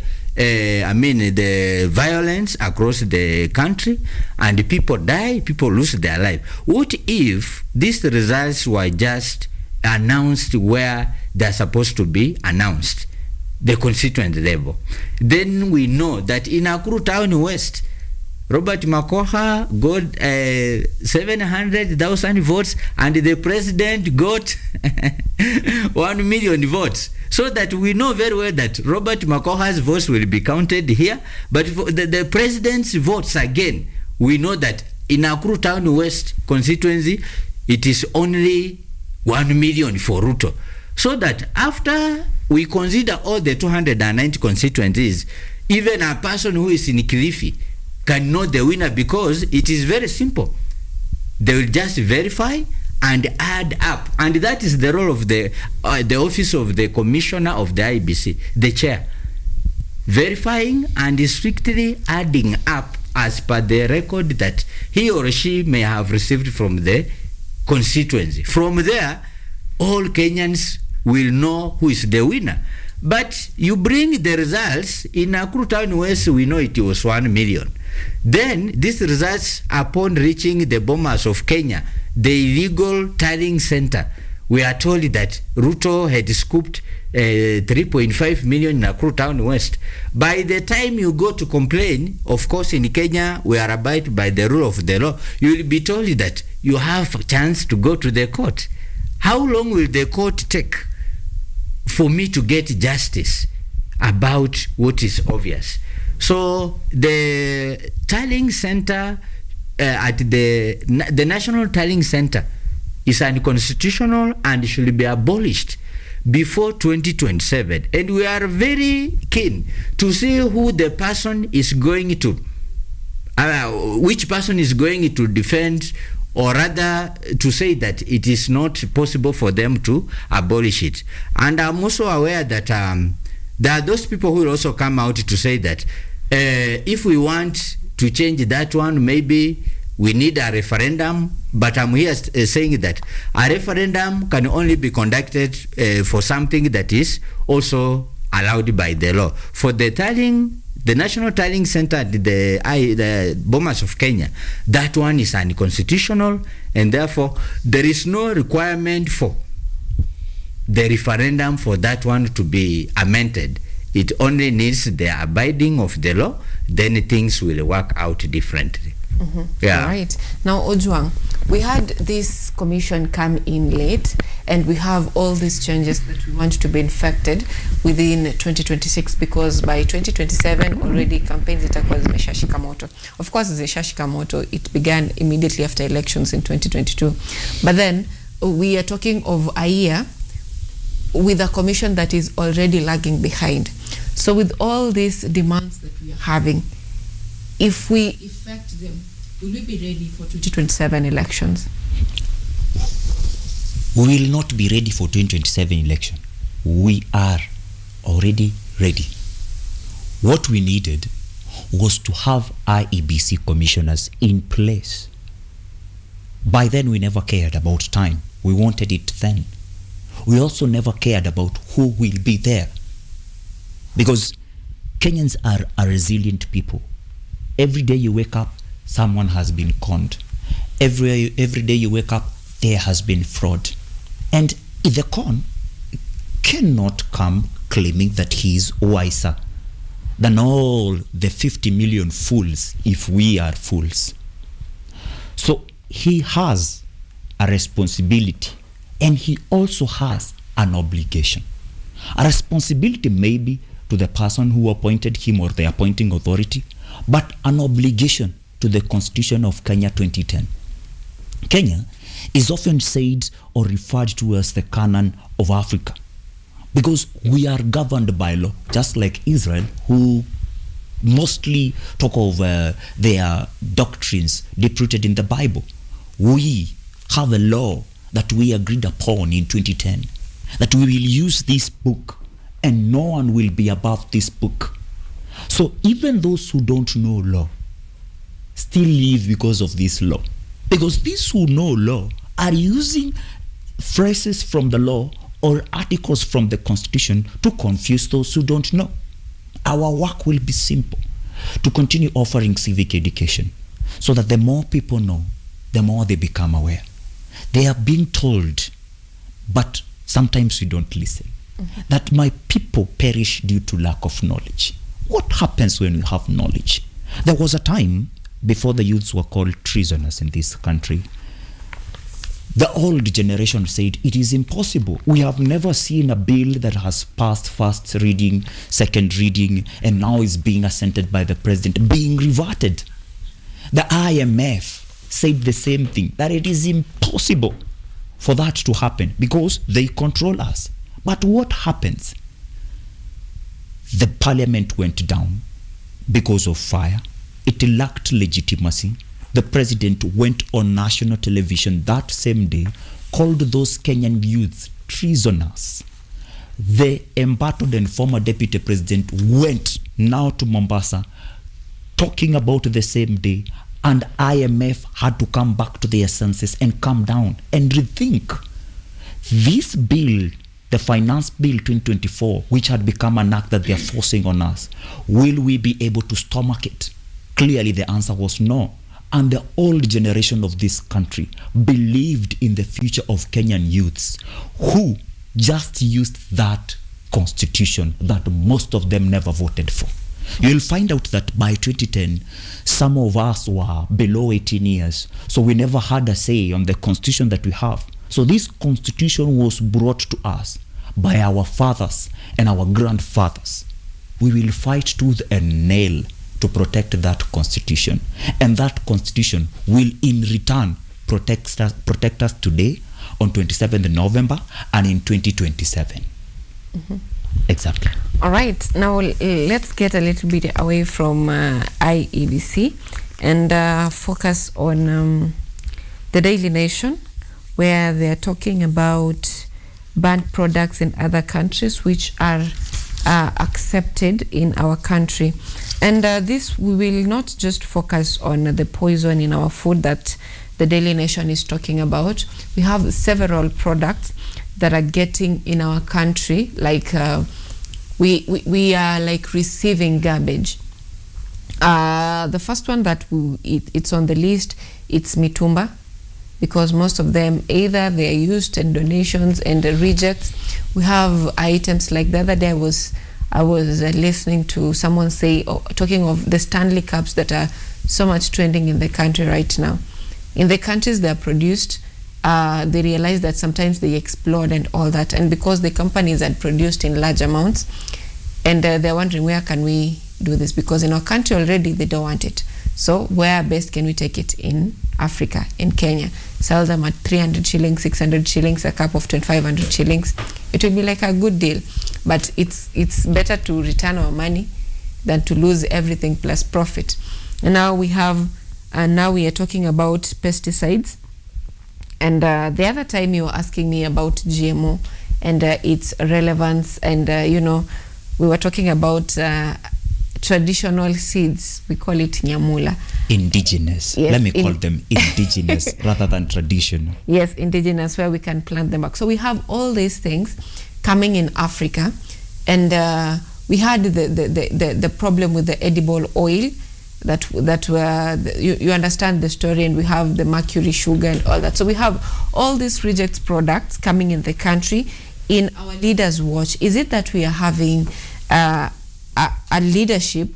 violence across the country, and people die, people lose their life. What if these results were just announced where they're supposed to be announced, the constituent level? Then we know that in Nakuru Town West, Robert Makoha got 700,000 votes and the president got 1 million votes. So that we know very well that Robert Makoha's votes will be counted here, but for the president's votes again, we know that in Nakuru Town West constituency, it is only 1 million for Ruto. So that after we consider all the 290 constituencies, even a person who is in Kilifi can know the winner, because it is very simple. They will just verify and add up, and that is the role of the office of the commissioner of the IBC, the chair, verifying and strictly adding up as per the record that he or she may have received from the constituency. From there, all Kenyans will know who is the winner. But you bring the results in Nakuru Town West, we know it was 1 million. Then these results, upon reaching the Bomas of Kenya, the illegal tallying center, we are told that Ruto had scooped 3.5 million in Nakuru Town West. By the time you go to complain, of course in Kenya we are abide by the rule of the law, you will be told that you have a chance to go to the court. How long will the court take for me to get justice about what is obvious? So the tallying center at the National Tallying Center is unconstitutional and should be abolished before 2027. And we are very keen to see who the person is going to, which person is going to defend, or rather to say that it is not possible for them to abolish it. And I'm also aware that there are those people who will also come out to say that if we want to change that one, maybe we need a referendum. But I'm here saying that a referendum can only be conducted for something that is also allowed by the law. For the tallying, the National Tallying Center, the Bomas of Kenya, that one is unconstitutional, and therefore there is no requirement for the referendum for that one to be amended. It only needs the abiding of the law, then things will work out differently. Yeah. All right. Now, Ojwang, we had this commission come in late, and we have all these changes that we want to be infected within 2026, because by 2027 already campaigns itakuwa zimeshashika moto. Of course, zimeshashika moto. It began immediately after elections in 2022. But then we are talking of a year with a commission that is already lagging behind. So with all these demands that we are having, if we effect them, will we be ready for 2027 elections? We will not be ready for 2027 election. We are already ready. What we needed was to have IEBC commissioners in place. By then, we never cared about time. We wanted it then. We also never cared about who will be there, because Kenyans are a resilient people. Every day you wake up, someone has been conned. Every day you wake up, there has been fraud. And the con cannot come claiming that he is wiser than all the 50 million fools if we are fools. So he has a responsibility, and he also has an obligation. A responsibility maybe to the person who appointed him or the appointing authority, but an obligation to the Constitution of Kenya 2010. Kenya is often said or referred to as the Canaan of Africa, because we are governed by law, just like Israel, who mostly talk of their doctrines deep-rooted in the Bible. We have a law that we agreed upon in 2010, that we will use this book and no one will be above this book. So even those who don't know law still live because of this law. Because these who know law are using phrases from the law or articles from the Constitution to confuse those who don't know. Our work will be simple: to continue offering civic education, so that the more people know, the more they become aware. They are being told, but sometimes we don't listen, that my people perish due to lack of knowledge. What happens when we have knowledge? There was a time before the youths were called treasoners in this country. The old generation said it is impossible. We have never seen a bill that has passed first reading, second reading, and now is being assented by the president, being reverted. The IMF said the same thing, that it is impossible for that to happen because they control us. But what happens? The parliament went down because of fire. It lacked legitimacy. The president went on national television that same day, called those Kenyan youths treasoners. The embattled and former deputy president went now to Mombasa, talking about the same day, and IMF had to come back to their senses and come down and rethink. This bill, the Finance Bill 2024, which had become an act that they are forcing on us, will we be able to stomach it? Clearly the answer was no. And the old generation of this country believed in the future of Kenyan youths, who just used that constitution that most of them never voted for. You'll find out that by 2010, some of us were below 18 years, so we never had a say on the constitution that we have. So this constitution was brought to us by our fathers and our grandfathers. We will fight tooth and nail to protect that constitution, and that constitution will in return protect us today on 27th November and in 2027. Exactly. All right, now let's get a little bit away from IEBC and focus on the Daily Nation, where they're talking about banned products in other countries which are accepted in our country. And this, we will not just focus on the poison in our food that the Daily Nation is talking about. We have several products that are getting in our country, like we are like receiving garbage. The first one that it's on the list, it's mitumba, because most of them either they are used in donations and the rejects. We have items like the other day I was I was listening to someone say, talking of the Stanley Cups that are so much trending in the country right now. In the countries they are produced, they realize that sometimes they explode and all that, and because the companies had produced in large amounts, and they're wondering, where can we do this? Because in our country already they don't want it. So where best can we take it? In Africa, in Kenya. Sell them at 300 shillings, 600 shillings, a cup of 2,500 shillings. It would be like a good deal. But it's better to return our money than to lose everything plus profit. And now we are talking about pesticides. And the other time you were asking me about GMO and its relevance, and we were talking about traditional seeds. We call it nyamula. Indigenous. Yes, Let me call them indigenous rather than traditional. Yes, indigenous, where we can plant them back. So we have all these things coming in Africa, and we had the problem with the edible oil that were you understand the story, and we have the mercury, sugar, and all that. So we have all these reject products coming in the country. In our leaders' watch, is it that we are having a leadership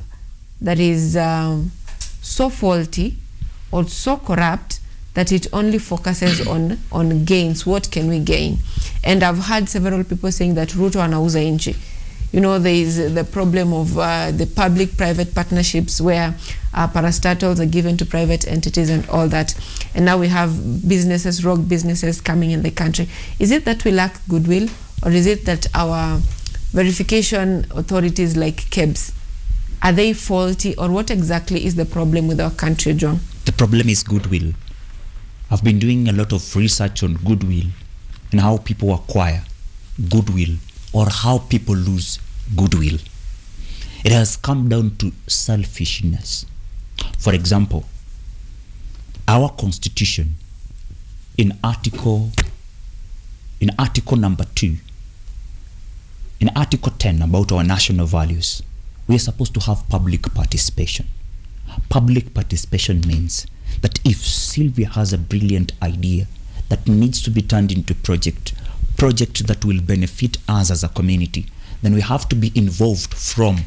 that is so faulty or so corrupt that it only focuses on gains? What can we gain? And I've heard several people saying that Ruto anauza nchi. There is the problem of the public-private partnerships where parastatals are given to private entities and all that. And now we have businesses, rogue businesses coming in the country. Is it that we lack goodwill, or is it that our verification authorities like KEBS, are they faulty, or what exactly is the problem with our country, John? The problem is goodwill. I've been doing a lot of research on goodwill and how people acquire goodwill or how people lose goodwill. It has come down to selfishness. For example, our constitution in article number 2, in article 10 about our national values, we are supposed to have public participation. Public participation means that if Sylvia has a brilliant idea that needs to be turned into project that will benefit us as a community, then we have to be involved from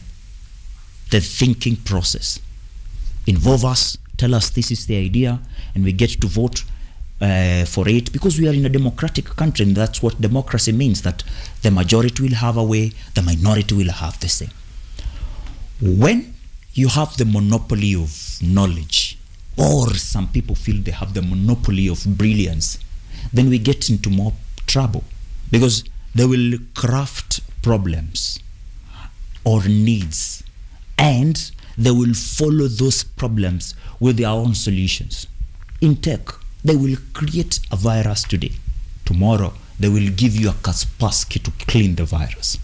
the thinking process. Involve us, tell us this is the idea, and we get to vote for it, because we are in a democratic country, and that's what democracy means, that the majority will have a way, the minority will have the same. When you have the monopoly of knowledge, or some people feel they have the monopoly of brilliance, then we get into more trouble, because they will craft problems or needs, and they will follow those problems with their own solutions. In tech, they will create a virus today. Tomorrow, they will give you a Kaspersky to clean the virus.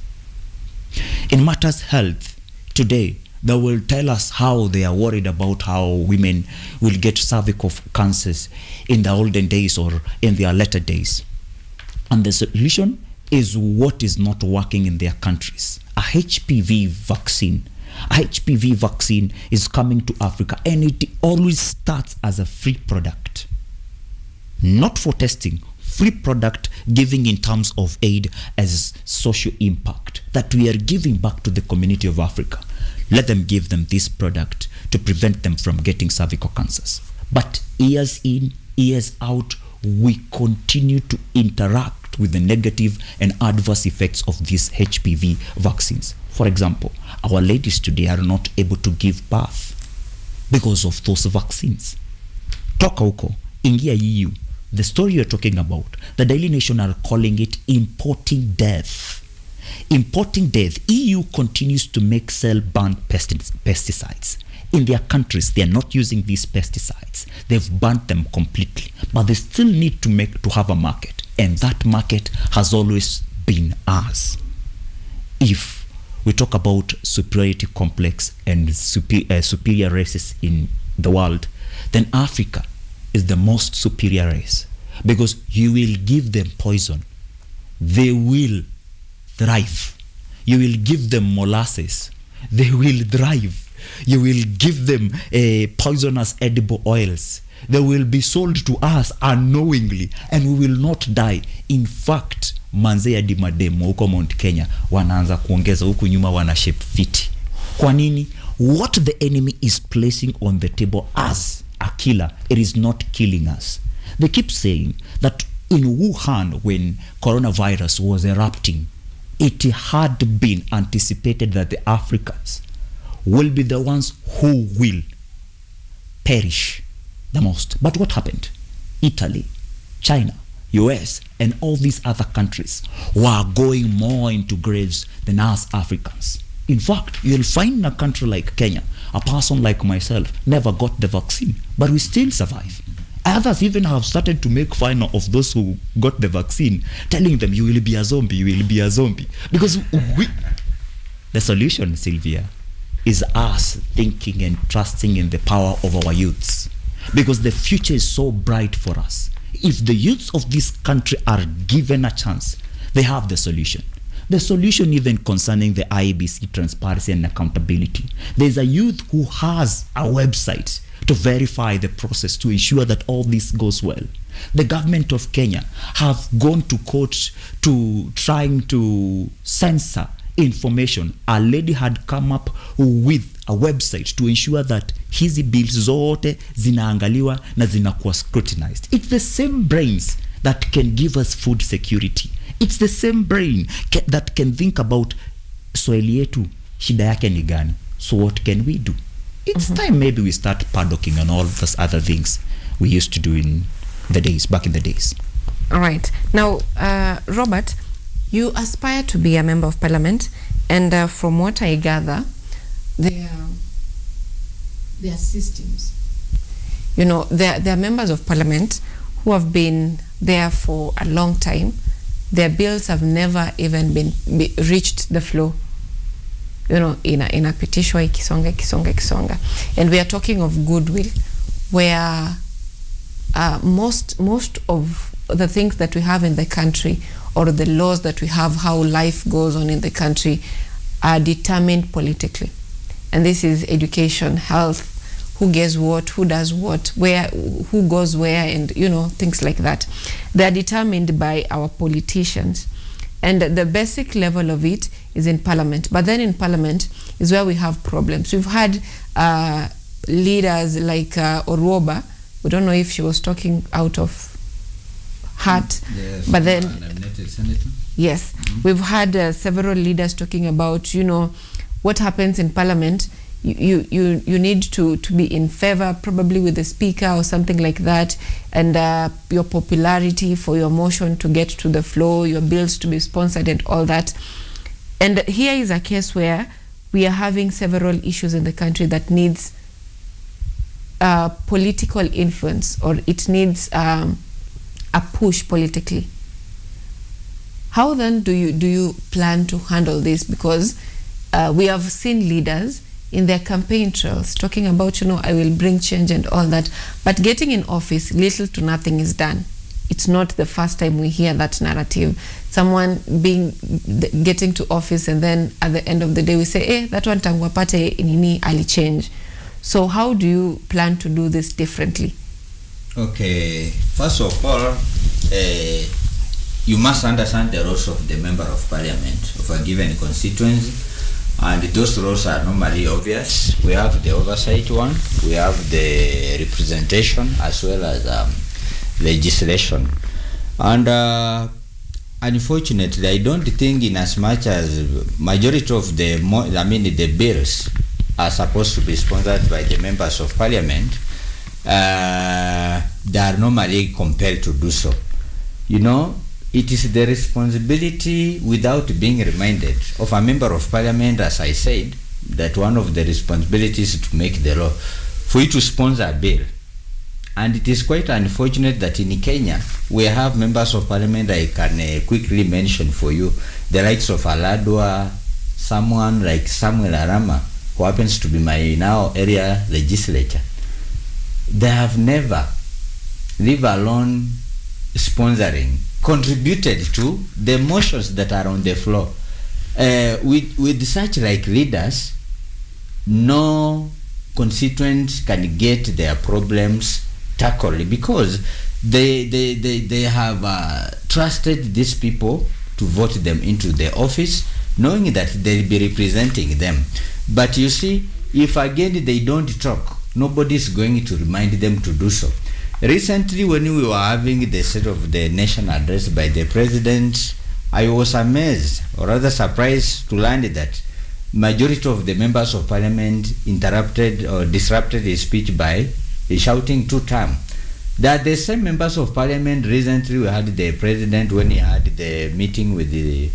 In matters health, today, they will tell us how they are worried about how women will get cervical cancers in the olden days or in their later days. And the solution is what is not working in their countries. A HPV vaccine. A HPV vaccine is coming to Africa, and it always starts as a free product. Not for testing, free product giving in terms of aid as social impact that we are giving back to the community of Africa. Let them give them this product to prevent them from getting cervical cancers. But years in, years out, we continue to interact with the negative and adverse effects of these HPV vaccines. For example, our ladies today are not able to give birth because of those vaccines. Toka huko, ingia EU. The story you're talking about, the Daily Nation are calling it importing death. Importing death. EU continues to sell banned pesticides. In their countries, they are not using these pesticides. They've banned them completely. But they still need to have a market. And that market has always been ours. If we talk about superiority complex and superior races in the world, then Africa is the most superior race, because you will give them poison, they will thrive. You will give them molasses, they will thrive. You will give them poisonous edible oils, they will be sold to us unknowingly, and we will not die. In fact, manze hadi mademo huko Mount Kenya wanaanza kuongeza, huku nyuma wana shape fit. Kwa nini? What the enemy is placing on the table as a killer, it is not killing us. They keep saying that in Wuhan, when coronavirus was erupting, it had been anticipated that the Africans will be the ones who will perish the most. But what happened? Italy, China, US, and all these other countries were going more into graves than us Africans. In fact, you'll find in a country like Kenya, a person like myself never got the vaccine, but we still survive. Others even have started to make fun of those who got the vaccine, telling them, you will be a zombie, you will be a zombie. Because the solution, Sylvia, is us thinking and trusting in the power of our youths. Because the future is so bright for us. If the youths of this country are given a chance, they have the solution. The solution even concerning the IEBC transparency and accountability. There's a youth who has a website to verify the process to ensure that all this goes well. The government of Kenya have gone to court to trying to censor information. A lady had come up with a website to ensure that hizi bills zote zinaangaliwa na zinakuwa scrutinized. It's the same brains that can give us food security. It's the same brain that can think about swahili yetu shida yake ni gani. So what can we do? It's time maybe we start paddocking and all those other things we used to do in the days, back in the days. All right. Now, Robert, you aspire to be a member of parliament, and from what I gather, there are systems. You know, there are members of parliament who have been there for a long time. Their bills have never even been reached the floor. You know, inapitishwa ikisonga. And we are talking of goodwill, where most of the things that we have in the country, or the laws that we have, how life goes on in the country, are determined politically. And this is education, health, who gets what, who does what, where, who goes where, and you know, things like that. They are determined by our politicians. And the basic level of it is in parliament. But then in parliament is where we have problems. We've had leaders like Orwoba. We don't know if she was talking out of heart, yes, but then yes, we've had several leaders talking about, you know, what happens in parliament. You need to be in favor probably with the speaker or something like that, and your popularity for your motion to get to the floor, your bills to be sponsored and all that. And here is a case where we are having several issues in the country that needs political influence, or it needs a push politically. How then do you plan to handle this? Because we have seen leaders in their campaign trails talking about, you know, I will bring change and all that, but getting in office, little to nothing is done. It's not the first time we hear that narrative. Someone getting to office, and then at the end of the day we say, that one tangu apate nini ali change. So how do you plan to do this differently? Okay, first of all, you must understand the roles of the member of parliament of a given constituency. And those roles are normally obvious. We have the oversight one, we have the representation, as well as legislation. And unfortunately, I don't think, in as much as majority of the bills are supposed to be sponsored by the members of parliament, they are normally compelled to do so. You know, it is the responsibility, without being reminded, of a member of parliament, as I said, that one of the responsibilities is to make the law, for you to sponsor a bill. And it is quite unfortunate that in Kenya, we have members of parliament, I can quickly mention for you, the likes of Aladwa, someone like Samuel Arama, who happens to be my now area legislature. They have never, leave alone sponsoring, contributed to the motions that are on the floor. With such like leaders, no constituent can get their problems tackled, because they have trusted these people to vote them into the office, knowing that they'll be representing them. But you see, if again they don't talk, nobody's going to remind them to do so. Recently, when we were having the State of the Nation address by the President, I was amazed, or rather surprised, to learn that majority of the members of Parliament interrupted or disrupted his speech by shouting 2 times. That the same members of Parliament recently we had the President when he had the meeting with the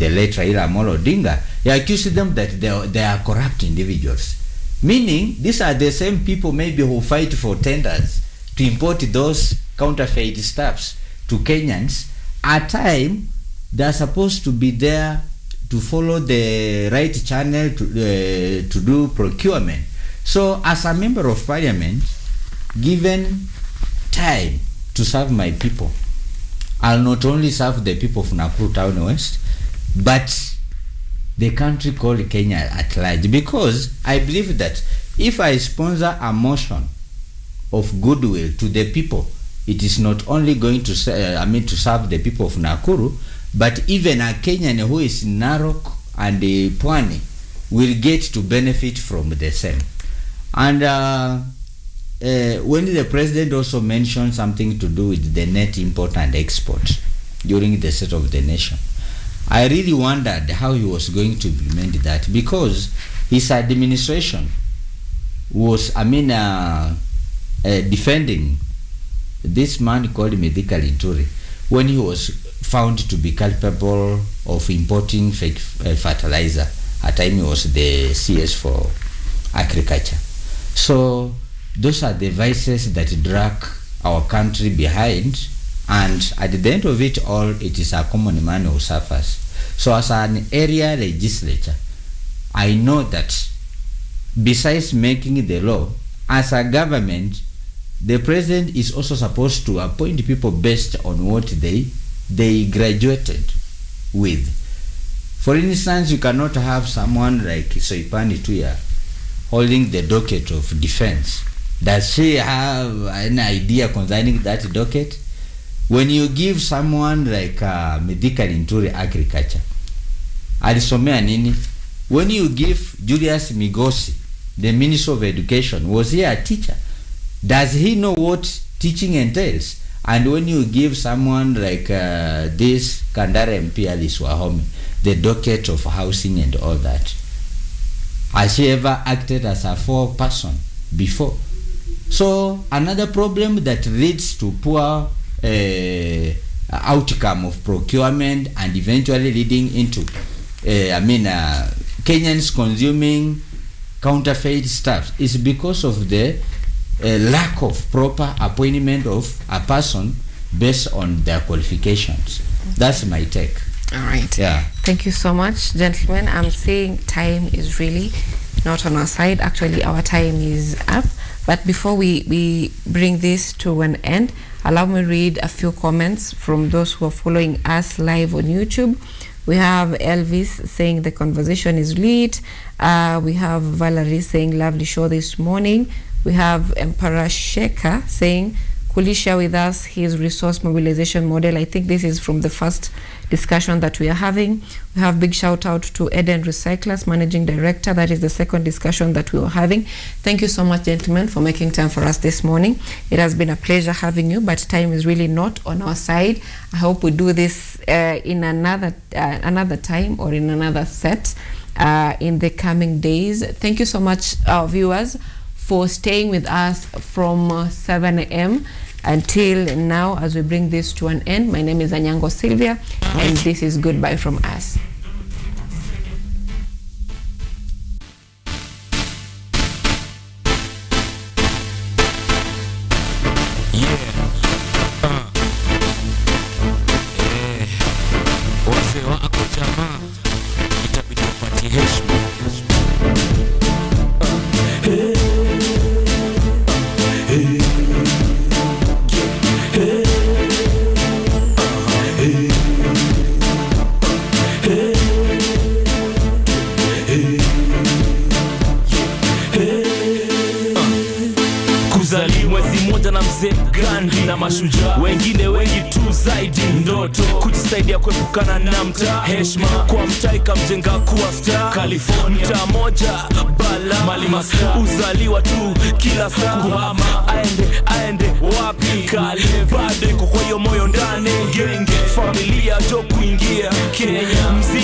late Raila Amolo Odinga, he accused them that they are corrupt individuals. Meaning, these are the same people maybe who fight for tenders to import those counterfeit stuffs to Kenyans. At time, they are supposed to be there to follow the right channel to do procurement. So, as a member of Parliament, given time to serve my people, I'll not only serve the people of Nakuru Town West, but the country called Kenya at large, because I believe that if I sponsor a motion of goodwill to the people, it is not only going to to serve the people of Nakuru, but even a Kenyan who is in Narok and Pwani will get to benefit from the same. And when the President also mentioned something to do with the net import and export during the State of the Nation, I really wondered how he was going to implement that, because his administration was, defending this man called Mithika Linturi when he was found to be culpable of importing fake fertilizer. At the time he was the CS for agriculture. So those are the vices that drag our country behind, and at the end of it all, it is a common man who suffers. So as an area legislature, I know that besides making the law, as a government, the President is also supposed to appoint people based on what they graduated with. For instance, you cannot have someone like Soipani Tuya holding the docket of defense. Does she have an idea concerning that docket? When you give someone like Mithika Linturi agriculture, alisomea nini? When you give Julius Migosi, the Minister of Education, was he a teacher? Does he know what teaching entails? And when you give someone like this Kandara MP Alice Wahome, the docket of housing and all that, has she ever acted as a foreperson before? So another problem that leads to poor outcome of procurement and eventually leading into Kenyans consuming counterfeit stuff is because of the lack of proper appointment of a person based on their qualifications. That's my take. All right. Yeah. Thank you so much, gentlemen. I'm saying time is really not on our side. Actually, our time is up. But before we bring this to an end, allow me to read a few comments from those who are following us live on YouTube. We have Elvis saying the conversation is lit. We have Valerie saying lovely show this morning. We have Emperor Sheka saying, could you share with us his resource mobilization model? I think this is from the first discussion that we are having. We have big shout out to Eden Recyclers Managing Director. That is the second discussion that we were having. Thank you so much, gentlemen, for making time for us this morning. It has been a pleasure having you, but time is really not on our side. I hope we do this in another time or in another set in the coming days. Thank you so much, our viewers, for staying with us from 7 a.m. until now as we bring this to an end. My name is Anyango Sylvia, and this is goodbye from us. na mzee Gandhi na mashujaa wengine wengi tu zaidi. Ndoto kujisaidia kuepukana na mtaa, heshima kwa mtaa ikamjenga kuwa star. California mtaa moja bala mali maska, uzaliwa tu kila saa kuhama, aende wapi kale bado iko kwa hiyo moyo ndani genge familia jo kuingia Kenya mzima.